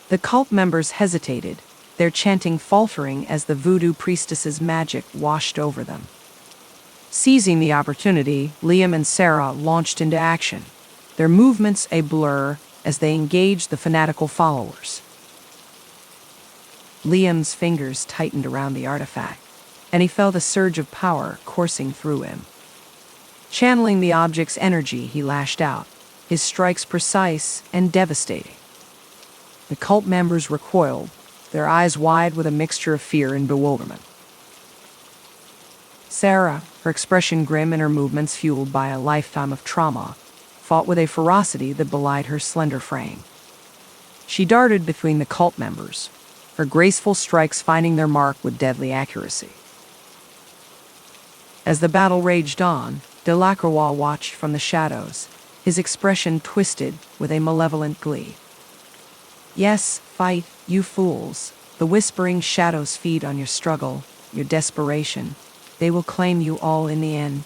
The cult members hesitated, their chanting faltering as the voodoo priestess's magic washed over them. Seizing the opportunity, Liam and Sarah launched into action, their movements a blur as they engaged the fanatical followers. Liam's fingers tightened around the artifact, and he felt a surge of power coursing through him. Channeling the object's energy, he lashed out, his strikes precise and devastating. The cult members recoiled, their eyes wide with a mixture of fear and bewilderment. Sarah, her expression grim and her movements fueled by a lifetime of trauma, fought with a ferocity that belied her slender frame. She darted between the cult members, her graceful strikes finding their mark with deadly accuracy. As the battle raged on, Delacroix watched from the shadows, his expression twisted with a malevolent glee. Yes, fight, you fools. The whispering shadows feed on your struggle, your desperation. They will claim you all in the end.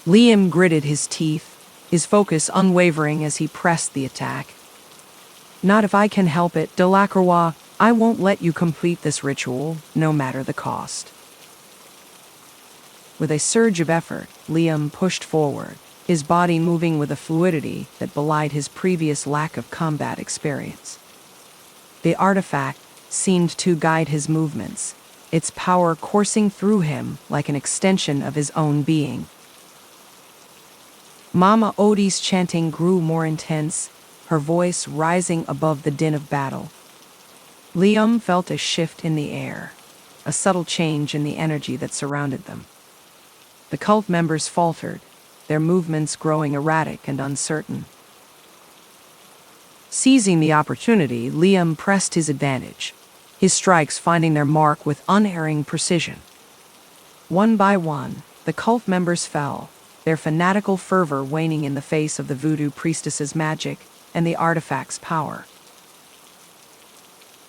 Liam gritted his teeth, his focus unwavering as he pressed the attack. Not if I can help it, Delacroix. I won't let you complete this ritual, no matter the cost. With a surge of effort, Liam pushed forward, his body moving with a fluidity that belied his previous lack of combat experience. The artifact seemed to guide his movements, its power coursing through him like an extension of his own being. Mama Odie's chanting grew more intense, her voice rising above the din of battle. Liam felt a shift in the air, a subtle change in the energy that surrounded them. The cult members faltered, their movements growing erratic and uncertain. Seizing the opportunity, Liam pressed his advantage, his strikes finding their mark with unerring precision. One by one, the cult members fell, their fanatical fervor waning in the face of the voodoo priestess's magic and the artifact's power.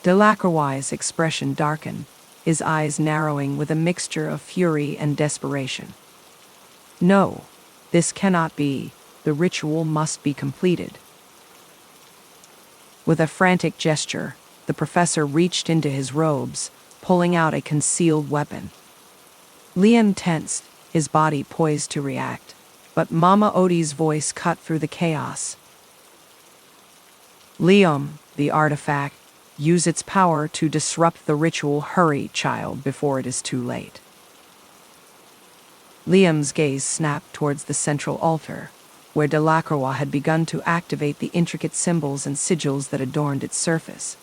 Delacroix's expression darkened, his eyes narrowing with a mixture of fury and desperation. No, this cannot be. The ritual must be completed. With a frantic gesture, the professor reached into his robes, pulling out a concealed weapon. Liam tensed, his body poised to react, but Mama Odie's voice cut through the chaos. Liam, the artifact, use its power to disrupt the ritual. Hurry, child, before it is too late. Liam's gaze snapped towards the central altar, where Delacroix had begun to activate the intricate symbols and sigils that adorned its surface.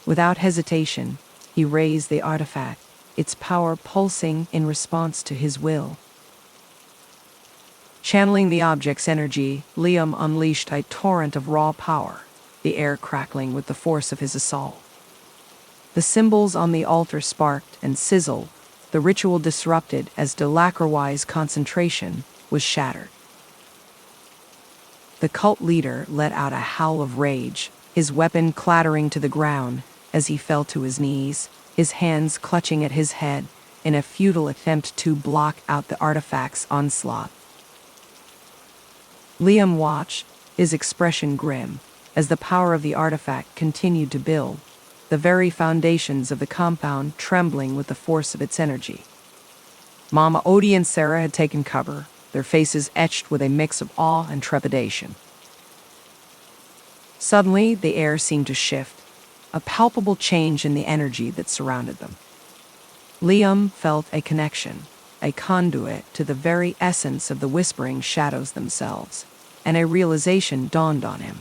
Without hesitation, he raised the artifact, its power pulsing in response to his will. Channeling the object's energy, Liam unleashed a torrent of raw power, the air crackling with the force of his assault. The symbols on the altar sparked and sizzled, the ritual disrupted as Delacroix's concentration was shattered. The cult leader let out a howl of rage, his weapon clattering to the ground as he fell to his knees, his hands clutching at his head in a futile attempt to block out the artifact's onslaught. Liam watched, his expression grim, as the power of the artifact continued to build, the very foundations of the compound trembling with the force of its energy. Mama Odie and Sarah had taken cover, their faces etched with a mix of awe and trepidation. Suddenly, the air seemed to shift, a palpable change in the energy that surrounded them. Liam felt a connection, a conduit to the very essence of the whispering shadows themselves, and a realization dawned on him.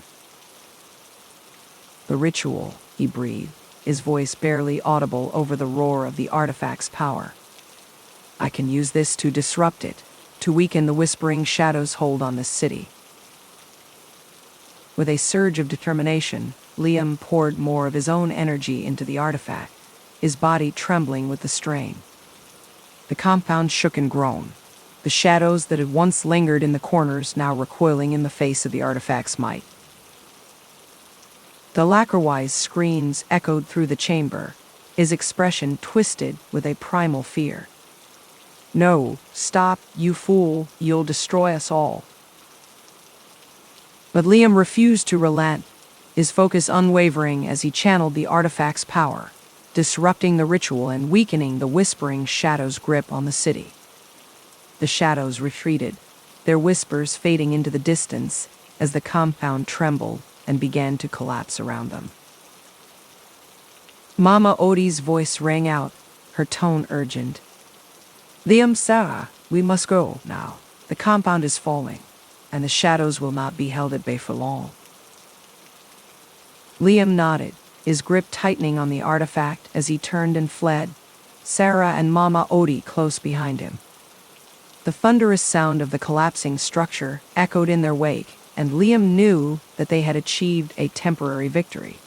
The ritual, he breathed, his voice barely audible over the roar of the artifact's power. I can use this to disrupt it, to weaken the whispering shadows' hold on this city. With a surge of determination, Liam poured more of his own energy into the artifact, his body trembling with the strain. The compound shook and groaned, the shadows that had once lingered in the corners now recoiling in the face of the artifact's might. Delacroix's screams echoed through the chamber, his expression twisted with a primal fear. No, stop, you fool, you'll destroy us all. But Liam refused to relent, his focus unwavering as he channeled the artifact's power, disrupting the ritual and weakening the whispering shadows' grip on the city. The shadows retreated, their whispers fading into the distance as the compound trembled and began to collapse around them. Mama Odie's voice rang out, her tone urgent. Liam, Sarah, we must go now. The compound is falling, and the shadows will not be held at bay for long. Liam nodded, his grip tightening on the artifact as he turned and fled, Sarah and Mama Odie close behind him. The thunderous sound of the collapsing structure echoed in their wake, and Liam knew that they had achieved a temporary victory.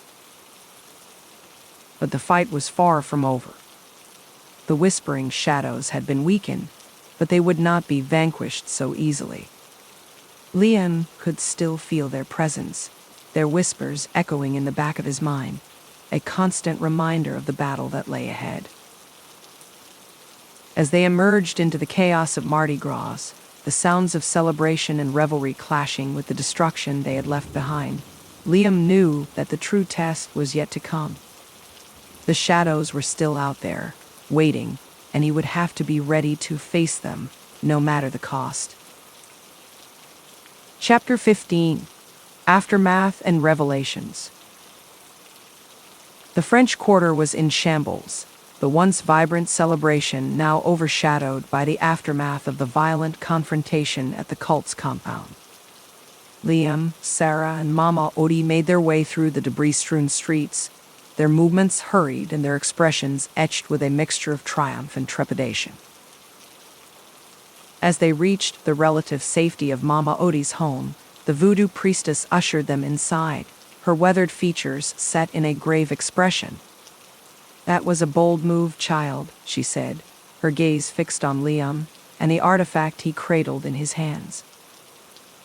but the fight was far from over. The whispering shadows had been weakened, but they would not be vanquished so easily. Liam could still feel their presence, their whispers echoing in the back of his mind, a constant reminder of the battle that lay ahead. As they emerged into the chaos of Mardi Gras, the sounds of celebration and revelry clashing with the destruction they had left behind, Liam knew that the true test was yet to come. The shadows were still out there, waiting, and he would have to be ready to face them, no matter the cost. Chapter 15: Aftermath and Revelations. The French Quarter was in shambles, the once vibrant celebration now overshadowed by the aftermath of the violent confrontation at the cult's compound. Liam, Sarah, and Mama Odie made their way through the debris-strewn streets, their movements hurried and their expressions etched with a mixture of triumph and trepidation. As they reached the relative safety of Mama Odie's home, the voodoo priestess ushered them inside, her weathered features set in a grave expression. "That was a bold move, child," she said, her gaze fixed on Liam and the artifact he cradled in his hands.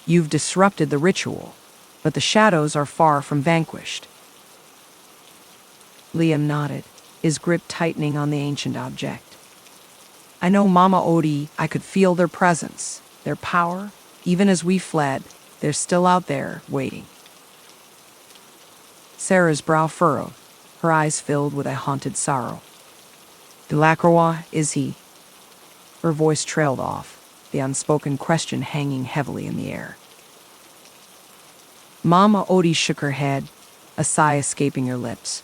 "You've disrupted the ritual, but the shadows are far from vanquished." Liam nodded, his grip tightening on the ancient object. "I know, Mama Odie, I could feel their presence, their power. Even as we fled, they're still out there, waiting." Sarah's brow furrowed, her eyes filled with a haunted sorrow. "Delacroix, is he?" Her voice trailed off, the unspoken question hanging heavily in the air. Mama Odie shook her head, a sigh escaping her lips.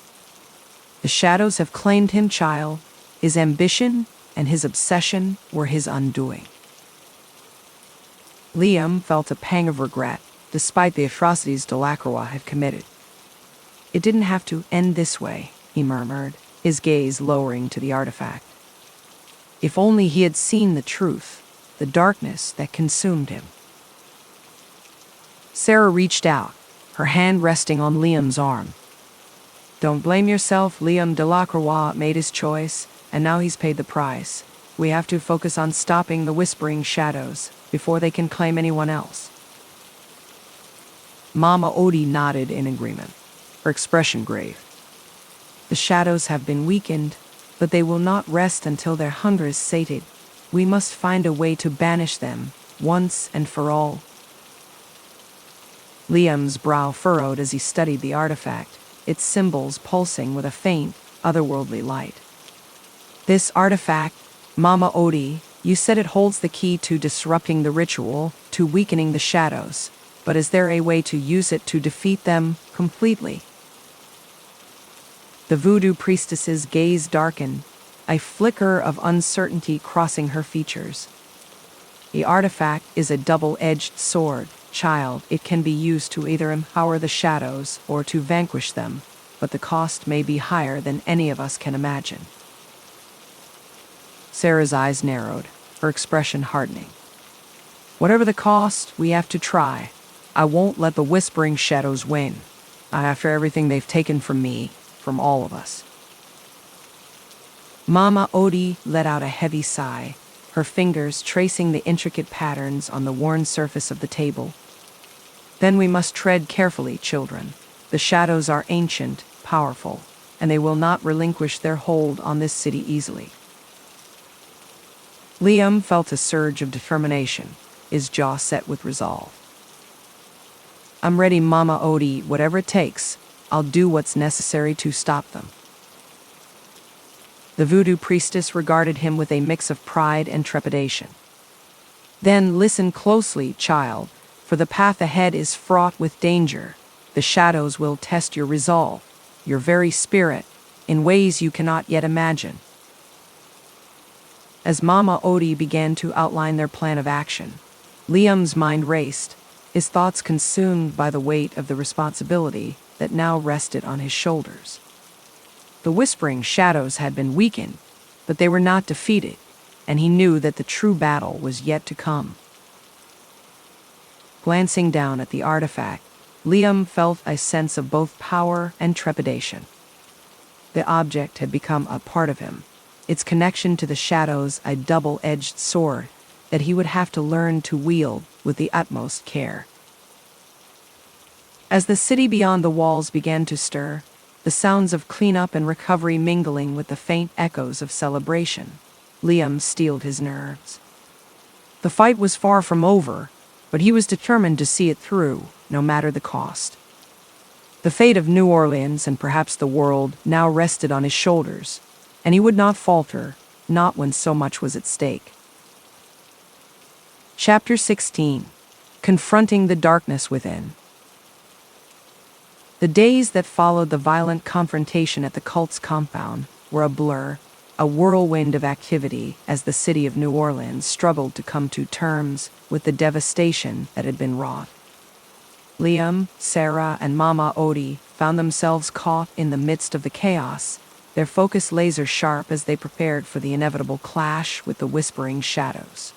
"The shadows have claimed him, child. His ambition and his obsession were his undoing." Liam felt a pang of regret, despite the atrocities Delacroix had committed. "It didn't have to end this way," he murmured, his gaze lowering to the artifact. If only he had seen the truth, the darkness that consumed him. Sarah reached out, her hand resting on Liam's arm. "Don't blame yourself, Liam. Delacroix made his choice, and now he's paid the price. We have to focus on stopping the whispering shadows before they can claim anyone else." Mama Odie nodded in agreement, her expression grave. "The shadows have been weakened, but they will not rest until their hunger is sated. We must find a way to banish them, once and for all." Liam's brow furrowed as he studied the artifact, its symbols pulsing with a faint, otherworldly light. "This artifact, Mama Odie, you said it holds the key to disrupting the ritual, to weakening the shadows, but is there a way to use it to defeat them completely?" The voodoo priestess's gaze darkened, a flicker of uncertainty crossing her features. "The artifact is a double-edged sword, child. It can be used to either empower the shadows or to vanquish them, but the cost may be higher than any of us can imagine." Sarah's eyes narrowed, her expression hardening. "Whatever the cost, we have to try. I won't let the whispering shadows win, not after everything they've taken from me, from all of us." Mama Odie let out a heavy sigh, her fingers tracing the intricate patterns on the worn surface of the table. "Then we must tread carefully, children. The shadows are ancient, powerful, and they will not relinquish their hold on this city easily." Liam felt a surge of determination, his jaw set with resolve. "I'm ready, Mama Odie. Whatever it takes, I'll do what's necessary to stop them." The voodoo priestess regarded him with a mix of pride and trepidation. "Then listen closely, child, for the path ahead is fraught with danger. The shadows will test your resolve, your very spirit, in ways you cannot yet imagine." As Mama Odie began to outline their plan of action, Liam's mind raced, his thoughts consumed by the weight of the responsibility that now rested on his shoulders. The whispering shadows had been weakened, but they were not defeated, and he knew that the true battle was yet to come. Glancing down at the artifact, Liam felt a sense of both power and trepidation. The object had become a part of him, its connection to the shadows a double-edged sword that he would have to learn to wield with the utmost care. As the city beyond the walls began to stir, the sounds of cleanup and recovery mingling with the faint echoes of celebration, Liam steeled his nerves. The fight was far from over, but he was determined to see it through, no matter the cost. The fate of New Orleans and perhaps the world now rested on his shoulders, and he would not falter, not when so much was at stake. Chapter 16. Confronting the Darkness Within. The days that followed the violent confrontation at the cult's compound were a blur, a whirlwind of activity as the city of New Orleans struggled to come to terms with the devastation that had been wrought. Liam, Sarah, and Mama Odie found themselves caught in the midst of the chaos, their focus laser-sharp as they prepared for the inevitable clash with the whispering shadows.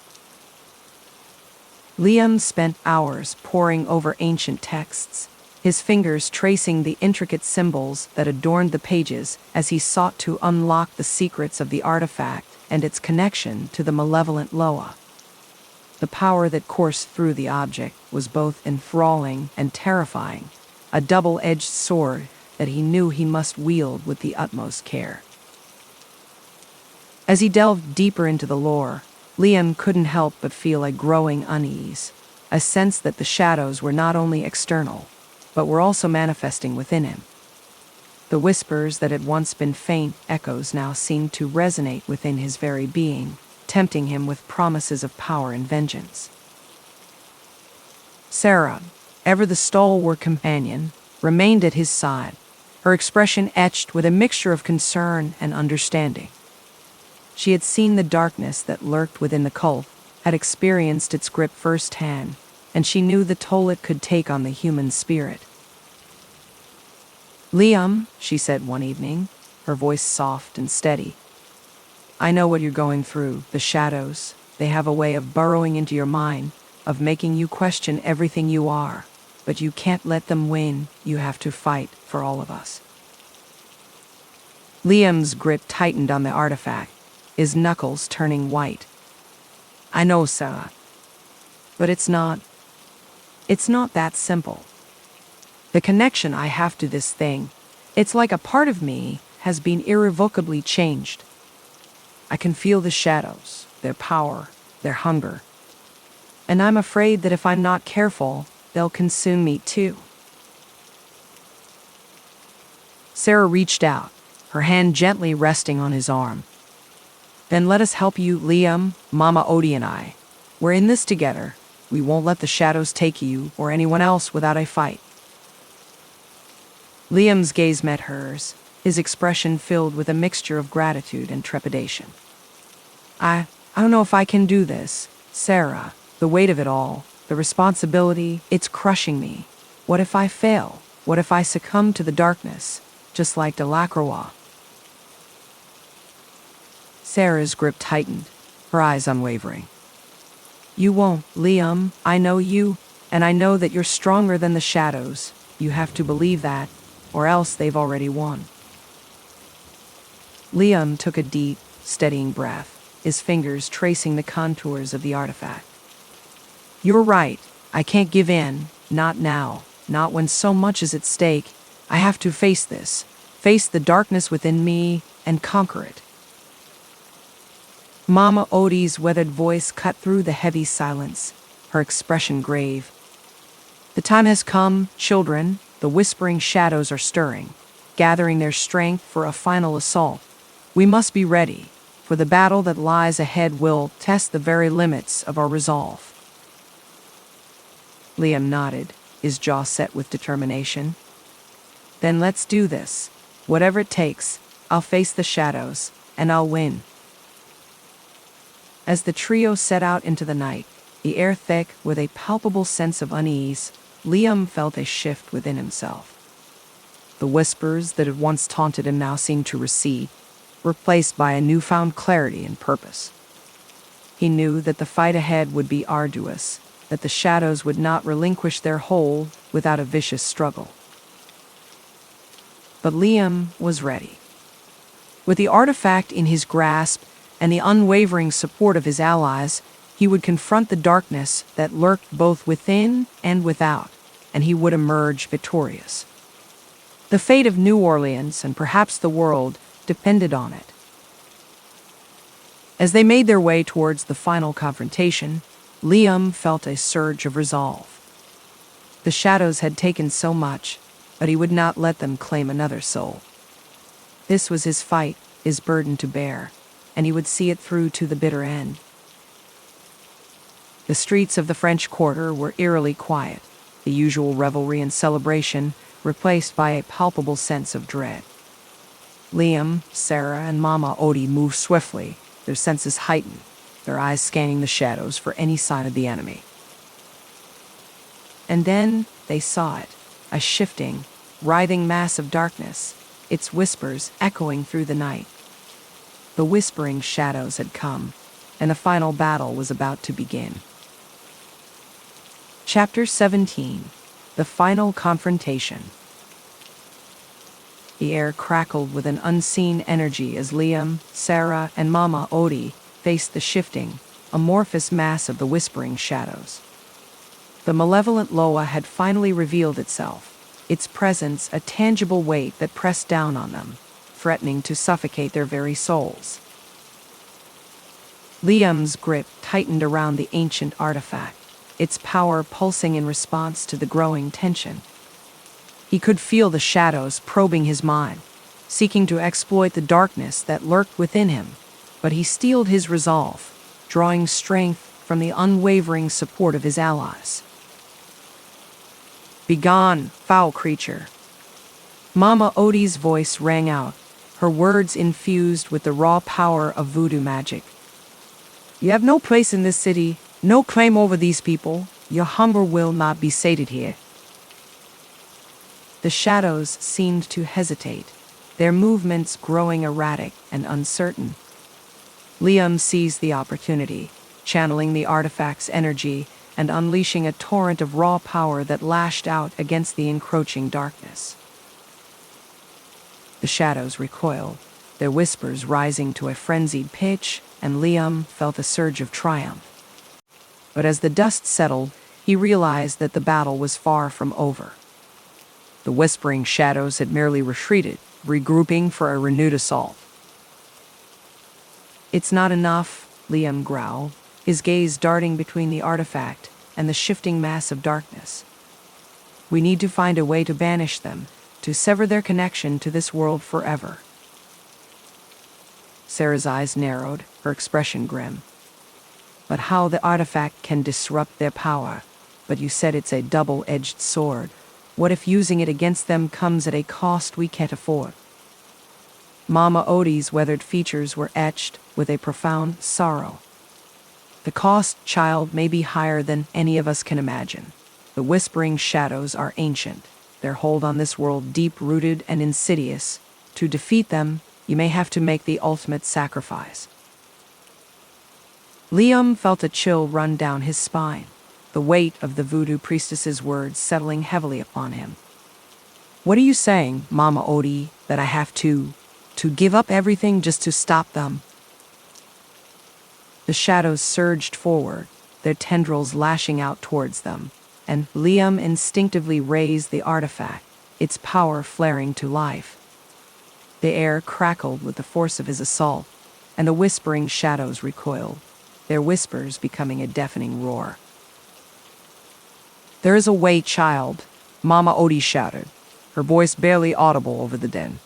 Liam spent hours poring over ancient texts, his fingers tracing the intricate symbols that adorned the pages as he sought to unlock the secrets of the artifact and its connection to the malevolent Loa. The power that coursed through the object was both enthralling and terrifying, a double-edged sword that he knew he must wield with the utmost care. As he delved deeper into the lore, Liam couldn't help but feel a growing unease, a sense that the shadows were not only external, but were also manifesting within him. The whispers that had once been faint echoes now seemed to resonate within his very being, tempting him with promises of power and vengeance. Sarah, ever the stalwart companion, remained at his side, her expression etched with a mixture of concern and understanding. She had seen the darkness that lurked within the cult, had experienced its grip firsthand, and she knew the toll it could take on the human spirit. "Liam," she said one evening, her voice soft and steady, "I know what you're going through. The shadows, they have a way of burrowing into your mind, of making you question everything you are. But you can't let them win. You have to fight for all of us." Liam's grip tightened on the artifact, his knuckles turning white. "I know, Sarah. But it's not that simple. The connection I have to this thing, it's like a part of me has been irrevocably changed. I can feel the shadows, their power, their hunger. And I'm afraid that if I'm not careful, they'll consume me too." Sarah reached out, her hand gently resting on his arm. "Then let us help you, Liam, Mama Odie and I. We're in this together. We won't let the shadows take you or anyone else without a fight." Liam's gaze met hers, his expression filled with a mixture of gratitude and trepidation. I don't know if I can do this, Sarah. The weight of it all, the responsibility, it's crushing me. What if I fail? What if I succumb to the darkness, just like Delacroix?" Sarah's grip tightened, her eyes unwavering. "You won't, Liam. I know you, and I know that you're stronger than the shadows. You have to believe that, or else they've already won." Liam took a deep, steadying breath, his fingers tracing the contours of the artifact. "You're right. I can't give in. Not now. Not when so much is at stake. I have to face this. Face the darkness within me and conquer it." Mama Odie's weathered voice cut through the heavy silence, her expression grave. "The time has come, children. The whispering shadows are stirring, gathering their strength for a final assault. We must be ready, for the battle that lies ahead will test the very limits of our resolve." Liam nodded, his jaw set with determination. "Then let's do this. Whatever it takes, I'll face the shadows, and I'll win." As the trio set out into the night, the air thick with a palpable sense of unease, Liam felt a shift within himself. The whispers that had once taunted him now seemed to recede, replaced by a newfound clarity and purpose. He knew that the fight ahead would be arduous, that the shadows would not relinquish their hold without a vicious struggle. But Liam was ready. With the artifact in his grasp and the unwavering support of his allies, he would confront the darkness that lurked both within and without, and he would emerge victorious. The fate of New Orleans, and perhaps the world, depended on it. As they made their way towards the final confrontation, Liam felt a surge of resolve. The shadows had taken so much, but he would not let them claim another soul. This was his fight, his burden to bear, and he would see it through to the bitter end. The streets of the French Quarter were eerily quiet, the usual revelry and celebration replaced by a palpable sense of dread. Liam, Sarah, and Mama Odie moved swiftly, their senses heightened, their eyes scanning the shadows for any sign of the enemy. And then they saw it, a shifting, writhing mass of darkness, its whispers echoing through the night. The whispering shadows had come, and the final battle was about to begin. Chapter 17. The Final Confrontation. The air crackled with an unseen energy as Liam, Sarah, and Mama Odie faced the shifting, amorphous mass of the whispering shadows. The malevolent Loa had finally revealed itself, its presence a tangible weight that pressed down on them, threatening to suffocate their very souls. Liam's grip tightened around the ancient artifact, its power pulsing in response to the growing tension. He could feel the shadows probing his mind, seeking to exploit the darkness that lurked within him, but he steeled his resolve, drawing strength from the unwavering support of his allies. "Begone, foul creature!" Mama Odie's voice rang out, her words infused with the raw power of voodoo magic. "You have no place in this city, no claim over these people. Your hunger will not be sated here." The shadows seemed to hesitate, their movements growing erratic and uncertain. Liam seized the opportunity, channeling the artifact's energy and unleashing a torrent of raw power that lashed out against the encroaching darkness. The shadows recoiled, their whispers rising to a frenzied pitch, and Liam felt a surge of triumph. But as the dust settled, he realized that the battle was far from over. The whispering shadows had merely retreated, regrouping for a renewed assault. "It's not enough," Liam growled, his gaze darting between the artifact and the shifting mass of darkness. "We need to find a way to banish them, to sever their connection to this world forever." Sarah's eyes narrowed, her expression grim. "But how the artifact can disrupt their power? But you said it's a double-edged sword. What if using it against them comes at a cost we can't afford?" Mama Odie's weathered features were etched with a profound sorrow. "The cost, child, may be higher than any of us can imagine. The whispering shadows are ancient, their hold on this world deep-rooted and insidious. To defeat them, you may have to make the ultimate sacrifice." Liam felt a chill run down his spine, the weight of the voodoo priestess's words settling heavily upon him. "What are you saying, Mama Odie, that I have to give up everything just to stop them?" The shadows surged forward, their tendrils lashing out towards them, and Liam instinctively raised the artifact, its power flaring to life. The air crackled with the force of his assault, and the whispering shadows recoiled, their whispers becoming a deafening roar. "There is a way, child," Mama Odie shouted, her voice barely audible over the din.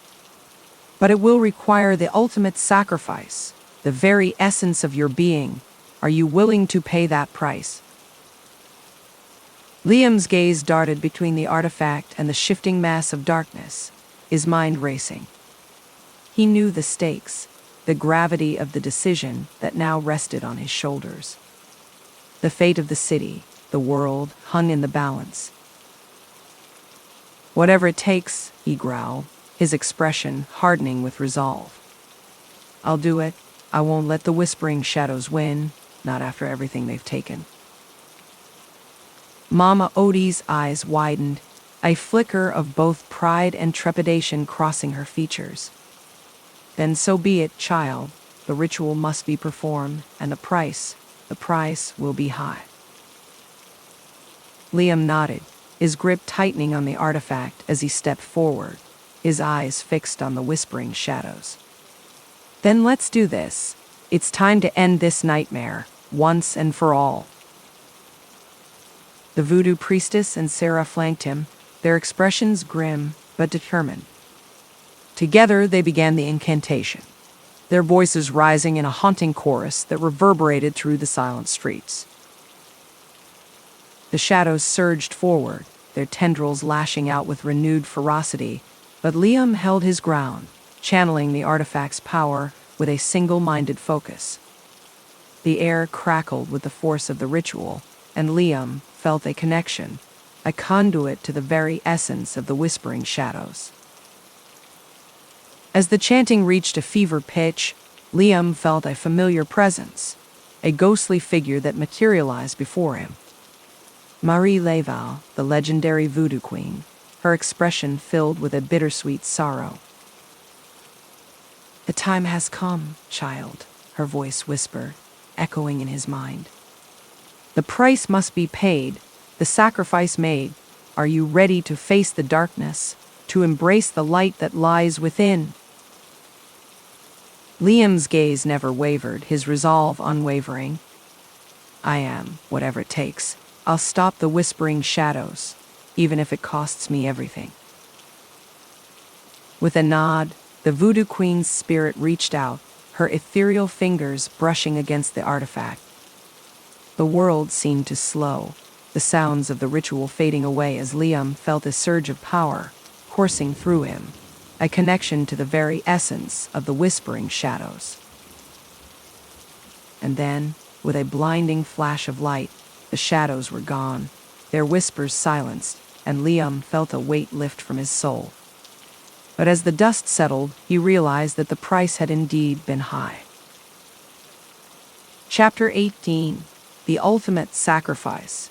"But it will require the ultimate sacrifice, the very essence of your being. Are you willing to pay that price?" Liam's gaze darted between the artifact and the shifting mass of darkness, his mind racing. He knew the stakes, the gravity of the decision that now rested on his shoulders. The fate of the city, the world, hung in the balance. "Whatever it takes," he growled, his expression hardening with resolve. "I'll do it. I won't let the whispering shadows win, not after everything they've taken." Mama Odie's eyes widened, a flicker of both pride and trepidation crossing her features. Then so be it, child. The ritual must be performed, and the price will be high. Liam nodded, his grip tightening on the artifact as he stepped forward, his eyes fixed on the whispering shadows. Then let's do this. It's time to end this nightmare, once and for all. The voodoo priestess and Sarah flanked him, their expressions grim but determined. Together they began the incantation, their voices rising in a haunting chorus that reverberated through the silent streets. The shadows surged forward, their tendrils lashing out with renewed ferocity, but Liam held his ground, channeling the artifact's power with a single-minded focus. The air crackled with the force of the ritual, and Liam felt a connection, a conduit to the very essence of the whispering shadows. As the chanting reached a fever pitch, Liam felt a familiar presence, a ghostly figure that materialized before him. Marie Laval, the legendary voodoo queen, her expression filled with a bittersweet sorrow. "The time has come, child," her voice whispered, echoing in his mind. "The price must be paid, the sacrifice made. Are you ready to face the darkness, to embrace the light that lies within?" Liam's gaze never wavered, his resolve unwavering. "I am, whatever it takes. I'll stop the whispering shadows, even if it costs me everything." With a nod, the voodoo queen's spirit reached out, her ethereal fingers brushing against the artifact. The world seemed to slow, the sounds of the ritual fading away as Liam felt a surge of power coursing through him, a connection to the very essence of the whispering shadows. And then, with a blinding flash of light, the shadows were gone, their whispers silenced, and Liam felt a weight lift from his soul. But as the dust settled, he realized that the price had indeed been high. Chapter 18: The Ultimate Sacrifice.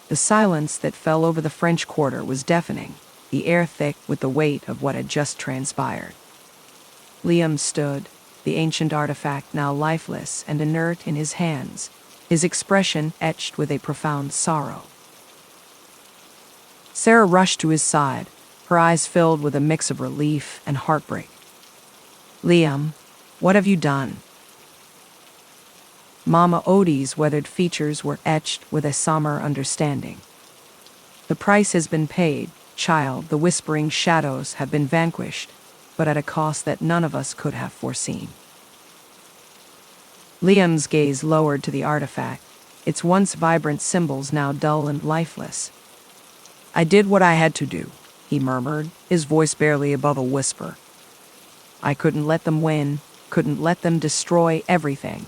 The silence that fell over the French Quarter was deafening, the air thick with the weight of what had just transpired. Liam stood, the ancient artifact now lifeless and inert in his hands, his expression etched with a profound sorrow. Sarah rushed to his side, her eyes filled with a mix of relief and heartbreak. "Liam, what have you done?" Mama Odie's weathered features were etched with a somber understanding. "The price has been paid, child. The whispering shadows have been vanquished, but at a cost that none of us could have foreseen." Liam's gaze lowered to the artifact, its once vibrant symbols now dull and lifeless. "I did what I had to do," he murmured, his voice barely above a whisper. "I couldn't let them win, couldn't let them destroy everything."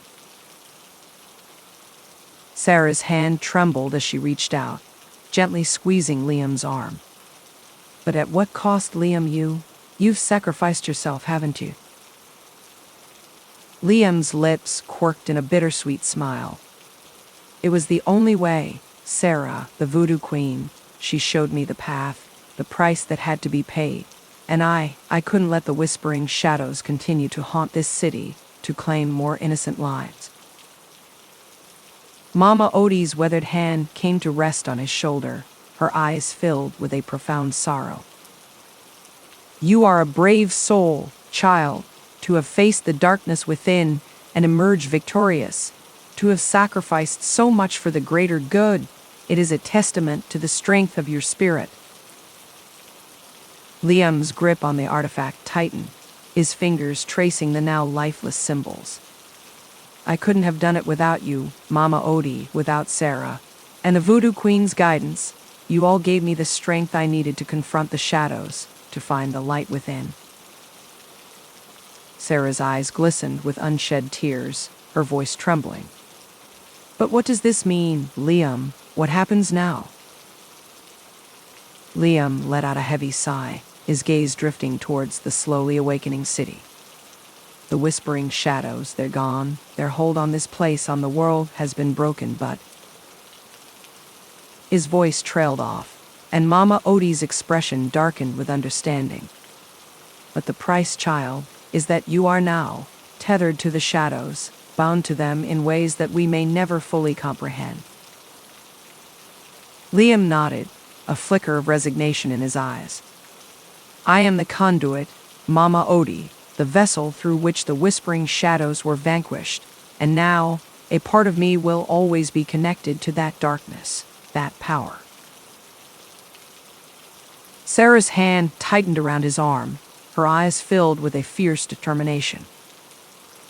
Sarah's hand trembled as she reached out, gently squeezing Liam's arm. "But at what cost, Liam? You've sacrificed yourself, haven't you?" Liam's lips quirked in a bittersweet smile. "It was the only way, Sarah, the voodoo queen. She showed me the path, the price that had to be paid. And I couldn't let the whispering shadows continue to haunt this city, to claim more innocent lives." Mama Odie's weathered hand came to rest on his shoulder, her eyes filled with a profound sorrow. "You are a brave soul, child, to have faced the darkness within and emerged victorious, to have sacrificed so much for the greater good. It is a testament to the strength of your spirit." Liam's grip on the artifact tightened, his fingers tracing the now lifeless symbols. "I couldn't have done it without you, Mama Odie, without Sarah, and the voodoo queen's guidance. You all gave me the strength I needed to confront the shadows, to find the light within." Sarah's eyes glistened with unshed tears, her voice trembling. "But what does this mean, Liam? What happens now?" Liam let out a heavy sigh, his gaze drifting towards the slowly awakening city. The whispering shadows, they're gone. Their hold on this place, on the world, has been broken, but... His voice trailed off, and Mama Odie's expression darkened with understanding. But the price, child, is that you are now tethered to the shadows, bound to them in ways that we may never fully comprehend. Liam nodded, a flicker of resignation in his eyes. I am the conduit, Mama Odie, the vessel through which the whispering shadows were vanquished, and now a part of me will always be connected to that darkness, that power. Sarah's hand tightened around his arm, her eyes filled with a fierce determination.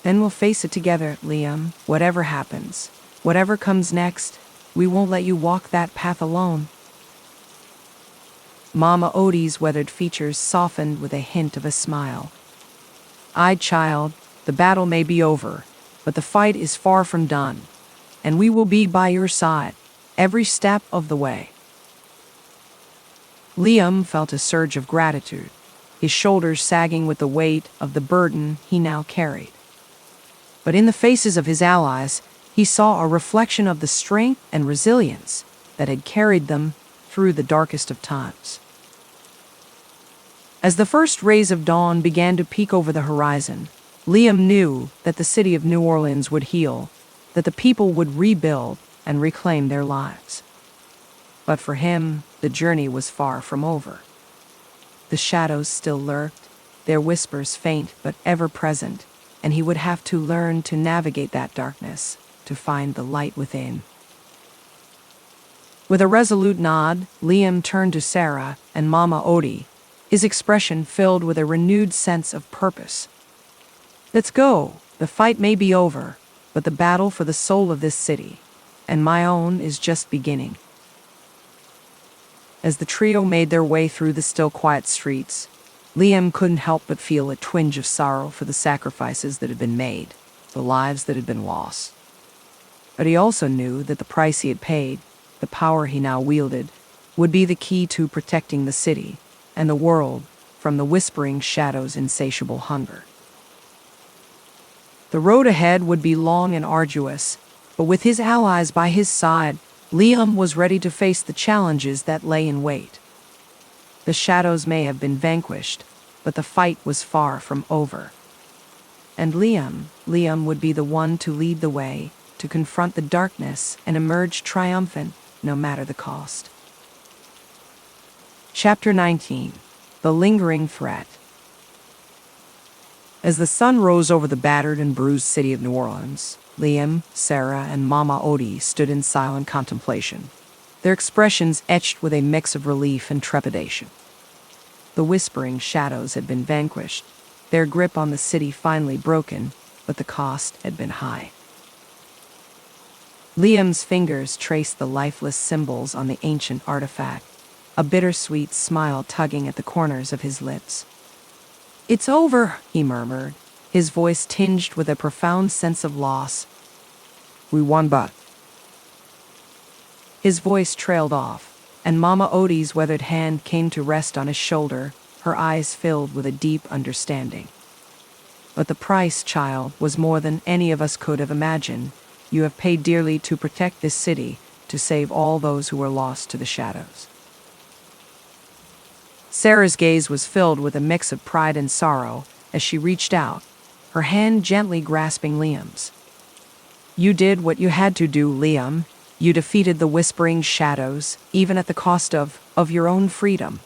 Then we'll face it together, Liam. Whatever happens, whatever comes next, we won't let you walk that path alone. Mama Odie's weathered features softened with a hint of a smile. Aye, child, the battle may be over, but the fight is far from done, and we will be by your side, every step of the way. Liam felt a surge of gratitude, his shoulders sagging with the weight of the burden he now carried. But in the faces of his allies, he saw a reflection of the strength and resilience that had carried them through the darkest of times. As the first rays of dawn began to peek over the horizon, Liam knew that the city of New Orleans would heal, that the people would rebuild and reclaim their lives. But for him, the journey was far from over. The shadows still lurked, their whispers faint but ever present, and he would have to learn to navigate that darkness, to find the light within. With a resolute nod, Liam turned to Sarah and Mama Odie, his expression filled with a renewed sense of purpose. Let's go. The fight may be over, but the battle for the soul of this city, and my own, is just beginning. As the trio made their way through the still quiet streets, Liam couldn't help but feel a twinge of sorrow for the sacrifices that had been made, the lives that had been lost. But he also knew that the price he had paid, the power he now wielded, would be the key to protecting the city and the world from the whispering shadows' insatiable hunger. The road ahead would be long and arduous, but with his allies by his side, Liam was ready to face the challenges that lay in wait. The shadows may have been vanquished, but the fight was far from over. And Liam would be the one to lead the way, to confront the darkness and emerge triumphant, no matter the cost. Chapter 19. The Lingering Threat. As the sun rose over the battered and bruised city of New Orleans, Liam, Sarah, and Mama Odie stood in silent contemplation, their expressions etched with a mix of relief and trepidation. The whispering shadows had been vanquished, their grip on the city finally broken, but the cost had been high. Liam's fingers traced the lifeless symbols on the ancient artifact, a bittersweet smile tugging at the corners of his lips. It's over, he murmured, his voice tinged with a profound sense of loss. We won, but... His voice trailed off, and Mama Odie's weathered hand came to rest on his shoulder, her eyes filled with a deep understanding. But the price, child, was more than any of us could have imagined. You have paid dearly to protect this city, to save all those who were lost to the shadows. Sarah's gaze was filled with a mix of pride and sorrow as she reached out, her hand gently grasping Liam's. You did what you had to do, Liam. You defeated the whispering shadows, even at the cost of your own freedom.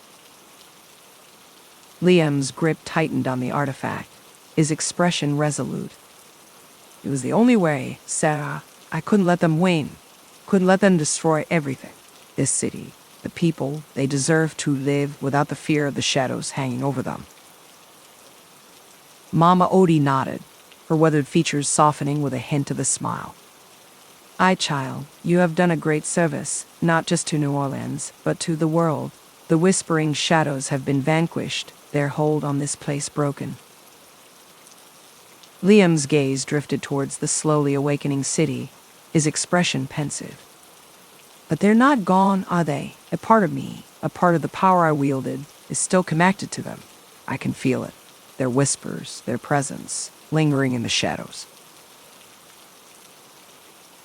Liam's grip tightened on the artifact, his expression resolute. It was the only way, Sarah. I couldn't let them win. Couldn't let them destroy everything. This city, the people, they deserve to live without the fear of the shadows hanging over them. Mama Odie nodded, her weathered features softening with a hint of a smile. Aye, child, you have done a great service, not just to New Orleans, but to the world. The whispering shadows have been vanquished, their hold on this place broken. Liam's gaze drifted towards the slowly awakening city, his expression pensive. But they're not gone, are they? A part of me, a part of the power I wielded, is still connected to them. I can feel it. Their whispers, their presence, lingering in the shadows.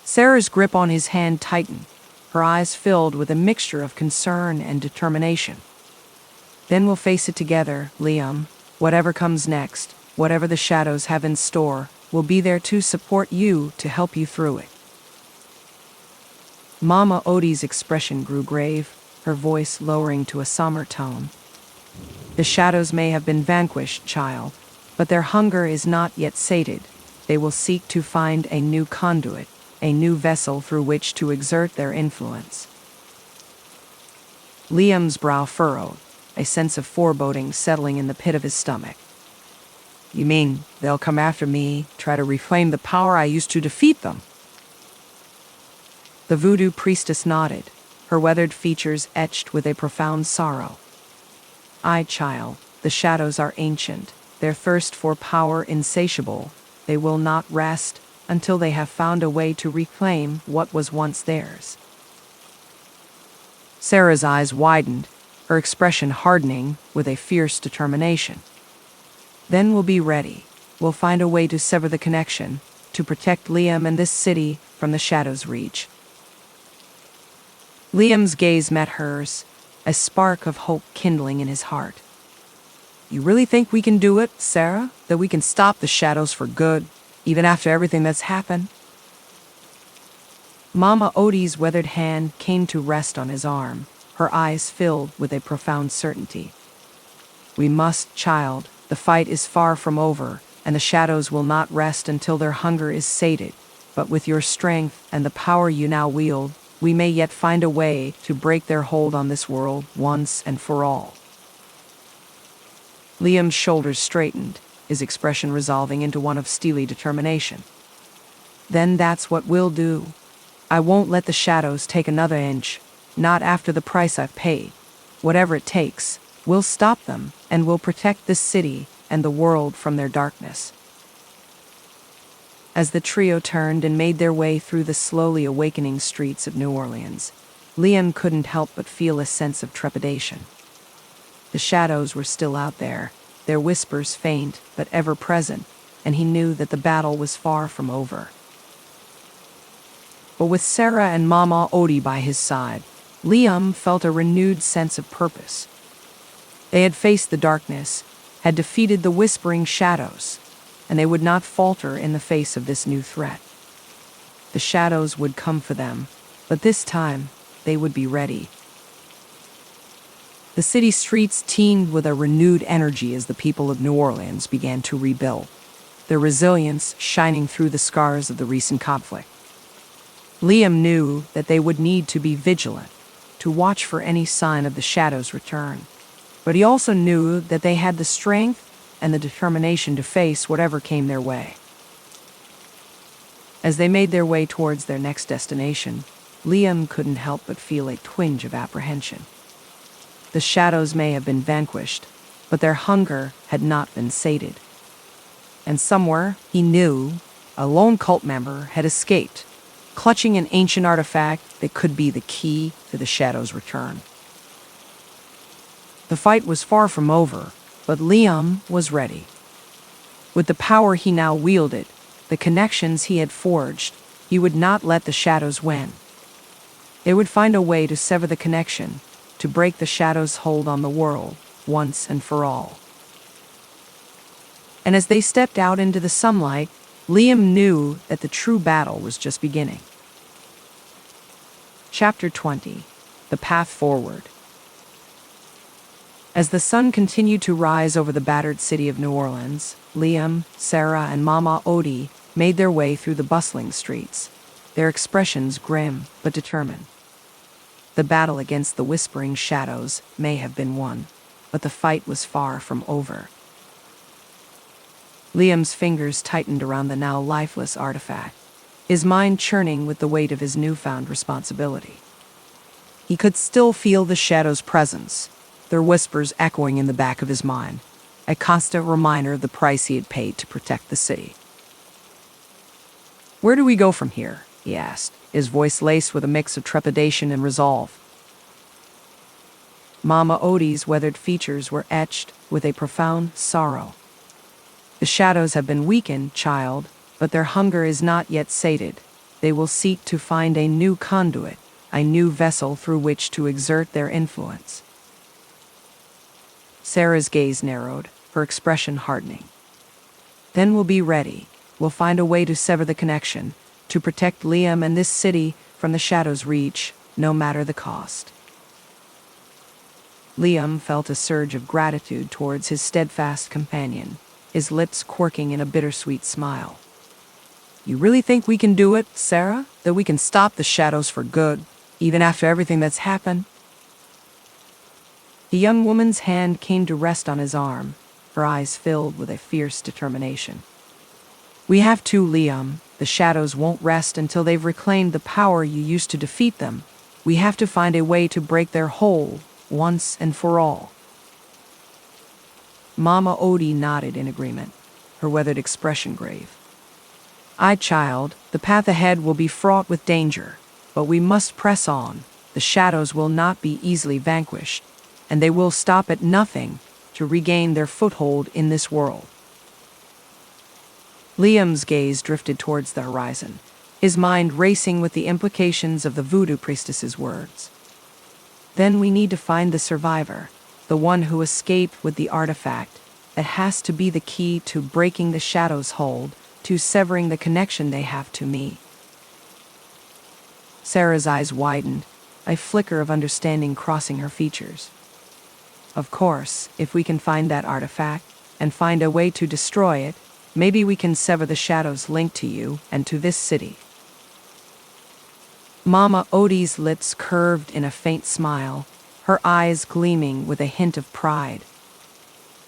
Sarah's grip on his hand tightened, her eyes filled with a mixture of concern and determination. Then we'll face it together, Liam. Whatever comes next, whatever the shadows have in store, will be there to support you, to help you through it. Mama Odie's expression grew grave, her voice lowering to a somber tone. The shadows may have been vanquished, child, but their hunger is not yet sated. They will seek to find a new conduit, a new vessel through which to exert their influence. Liam's brow furrowed, a sense of foreboding settling in the pit of his stomach. You mean they'll come after me, try to reclaim the power I used to defeat them? The voodoo priestess nodded, her weathered features etched with a profound sorrow. Aye, child, the shadows are ancient, their thirst for power insatiable. They will not rest until they have found a way to reclaim what was once theirs. Sarah's eyes widened, her expression hardening with a fierce determination. Then we'll be ready. We'll find a way to sever the connection, to protect Liam and this city from the shadow's reach. Liam's gaze met hers, a spark of hope kindling in his heart. You really think we can do it, Sarah? That we can stop the shadows for good, even after everything that's happened? Mama Odie's weathered hand came to rest on his arm, her eyes filled with a profound certainty. We must, child. The fight is far from over, and the shadows will not rest until their hunger is sated. But with your strength and the power you now wield, we may yet find a way to break their hold on this world once and for all. Liam's shoulders straightened, his expression resolving into one of steely determination. Then that's what we'll do. I won't let the shadows take another inch, not after the price I've paid. Whatever it takes, we'll stop them, and we'll protect this city and the world from their darkness. As the trio turned and made their way through the slowly awakening streets of New Orleans, Liam couldn't help but feel a sense of trepidation. The shadows were still out there, their whispers faint but ever present, and he knew that the battle was far from over. But with Sarah and Mama Odie by his side, Liam felt a renewed sense of purpose. They had faced the darkness, had defeated the whispering shadows, and they would not falter in the face of this new threat. The shadows would come for them, but this time they would be ready. The city streets teemed with a renewed energy as the people of New Orleans began to rebuild, their resilience shining through the scars of the recent conflict. Liam knew that they would need to be vigilant, to watch for any sign of the shadows' return. But he also knew that they had the strength and the determination to face whatever came their way. As they made their way towards their next destination, Liam couldn't help but feel a twinge of apprehension. The shadows may have been vanquished, but their hunger had not been sated. And somewhere, he knew, a lone cult member had escaped, clutching an ancient artifact that could be the key to the shadows' return. The fight was far from over, but Liam was ready. With the power he now wielded, the connections he had forged, he would not let the shadows win. They would find a way to sever the connection, to break the shadows' hold on the world, once and for all. And as they stepped out into the sunlight, Liam knew that the true battle was just beginning. Chapter 20. The Path Forward. As the sun continued to rise over the battered city of New Orleans, Liam, Sarah, and Mama Odie made their way through the bustling streets, their expressions grim but determined. The battle against the whispering shadows may have been won, but the fight was far from over. Liam's fingers tightened around the now lifeless artifact, his mind churning with the weight of his newfound responsibility. He could still feel the shadows' presence, their whispers echoing in the back of his mind, a constant reminder of the price he had paid to protect the city. "Where do we go from here?" he asked, his voice laced with a mix of trepidation and resolve. Mama Odie's weathered features were etched with a profound sorrow. "The shadows have been weakened, child, but their hunger is not yet sated. They will seek to find a new conduit, a new vessel through which to exert their influence." Sarah's gaze narrowed, her expression hardening. Then we'll be ready. We'll find a way to sever the connection, to protect Liam and this city from the shadow's reach, no matter the cost. Liam felt a surge of gratitude towards his steadfast companion, his lips quirking in a bittersweet smile. You really think we can do it, Sarah? That we can stop the shadows for good, even after everything that's happened? The young woman's hand came to rest on his arm, her eyes filled with a fierce determination. We have to, Liam. The shadows won't rest until they've reclaimed the power you used to defeat them. We have to find a way to break their hold, once and for all. Mama Odie nodded in agreement, her weathered expression grave. Aye, child, the path ahead will be fraught with danger, but we must press on. The shadows will not be easily vanquished, and they will stop at nothing to regain their foothold in this world. Liam's gaze drifted towards the horizon, his mind racing with the implications of the voodoo priestess's words. Then we need to find the survivor, the one who escaped with the artifact. That has to be the key to breaking the shadow's hold, to severing the connection they have to me. Sarah's eyes widened, a flicker of understanding crossing her features. Of course, if we can find that artifact, and find a way to destroy it, maybe we can sever the shadow's link to you and to this city. Mama Odie's lips curved in a faint smile, her eyes gleaming with a hint of pride.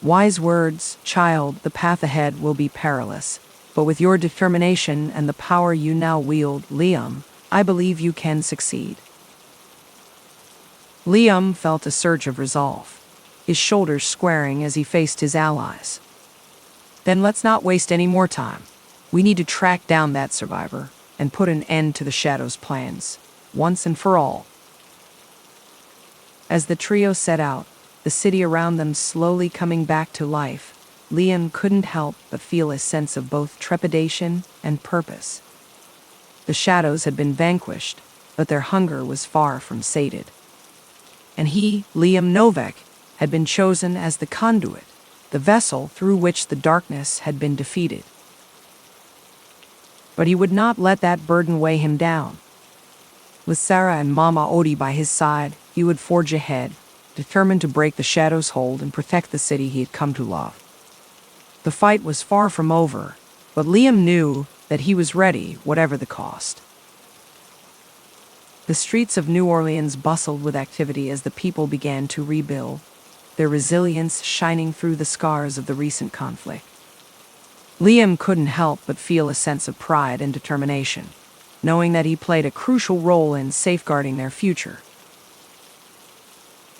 Wise words, child. The path ahead will be perilous, but with your determination and the power you now wield, Liam, I believe you can succeed. Liam felt a surge of resolve, his shoulders squaring as he faced his allies. Then let's not waste any more time. We need to track down that survivor and put an end to the Shadow's plans, once and for all. As the trio set out, the city around them slowly coming back to life, Liam couldn't help but feel a sense of both trepidation and purpose. The shadows had been vanquished, but their hunger was far from sated. And he, Liam Novak, had been chosen as the conduit, the vessel through which the darkness had been defeated. But he would not let that burden weigh him down. With Sarah and Mama Odie by his side, he would forge ahead, determined to break the shadow's hold and protect the city he had come to love. The fight was far from over, but Liam knew that he was ready, whatever the cost. The streets of New Orleans bustled with activity as the people began to rebuild, their resilience shining through the scars of the recent conflict. Liam couldn't help but feel a sense of pride and determination, knowing that he played a crucial role in safeguarding their future.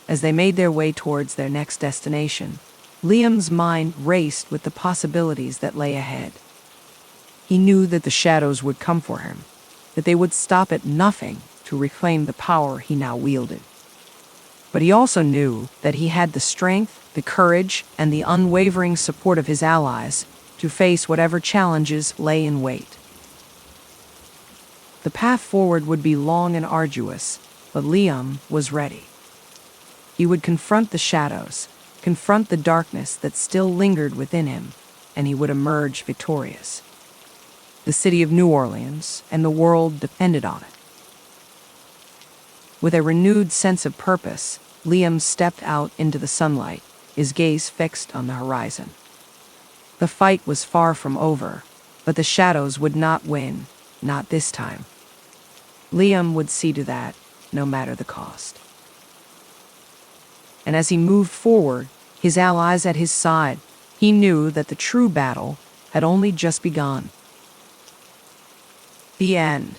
As they made their way towards their next destination, Liam's mind raced with the possibilities that lay ahead. He knew that the shadows would come for him, that they would stop at nothing to reclaim the power he now wielded. But he also knew that he had the strength, the courage, and the unwavering support of his allies to face whatever challenges lay in wait. The path forward would be long and arduous, but Liam was ready. He would confront the shadows, confront the darkness that still lingered within him, and he would emerge victorious. The city of New Orleans and the world depended on it. With a renewed sense of purpose, Liam stepped out into the sunlight, his gaze fixed on the horizon. The fight was far from over, but the shadows would not win, not this time. Liam would see to that, no matter the cost. And as he moved forward, his allies at his side, he knew that the true battle had only just begun. The end.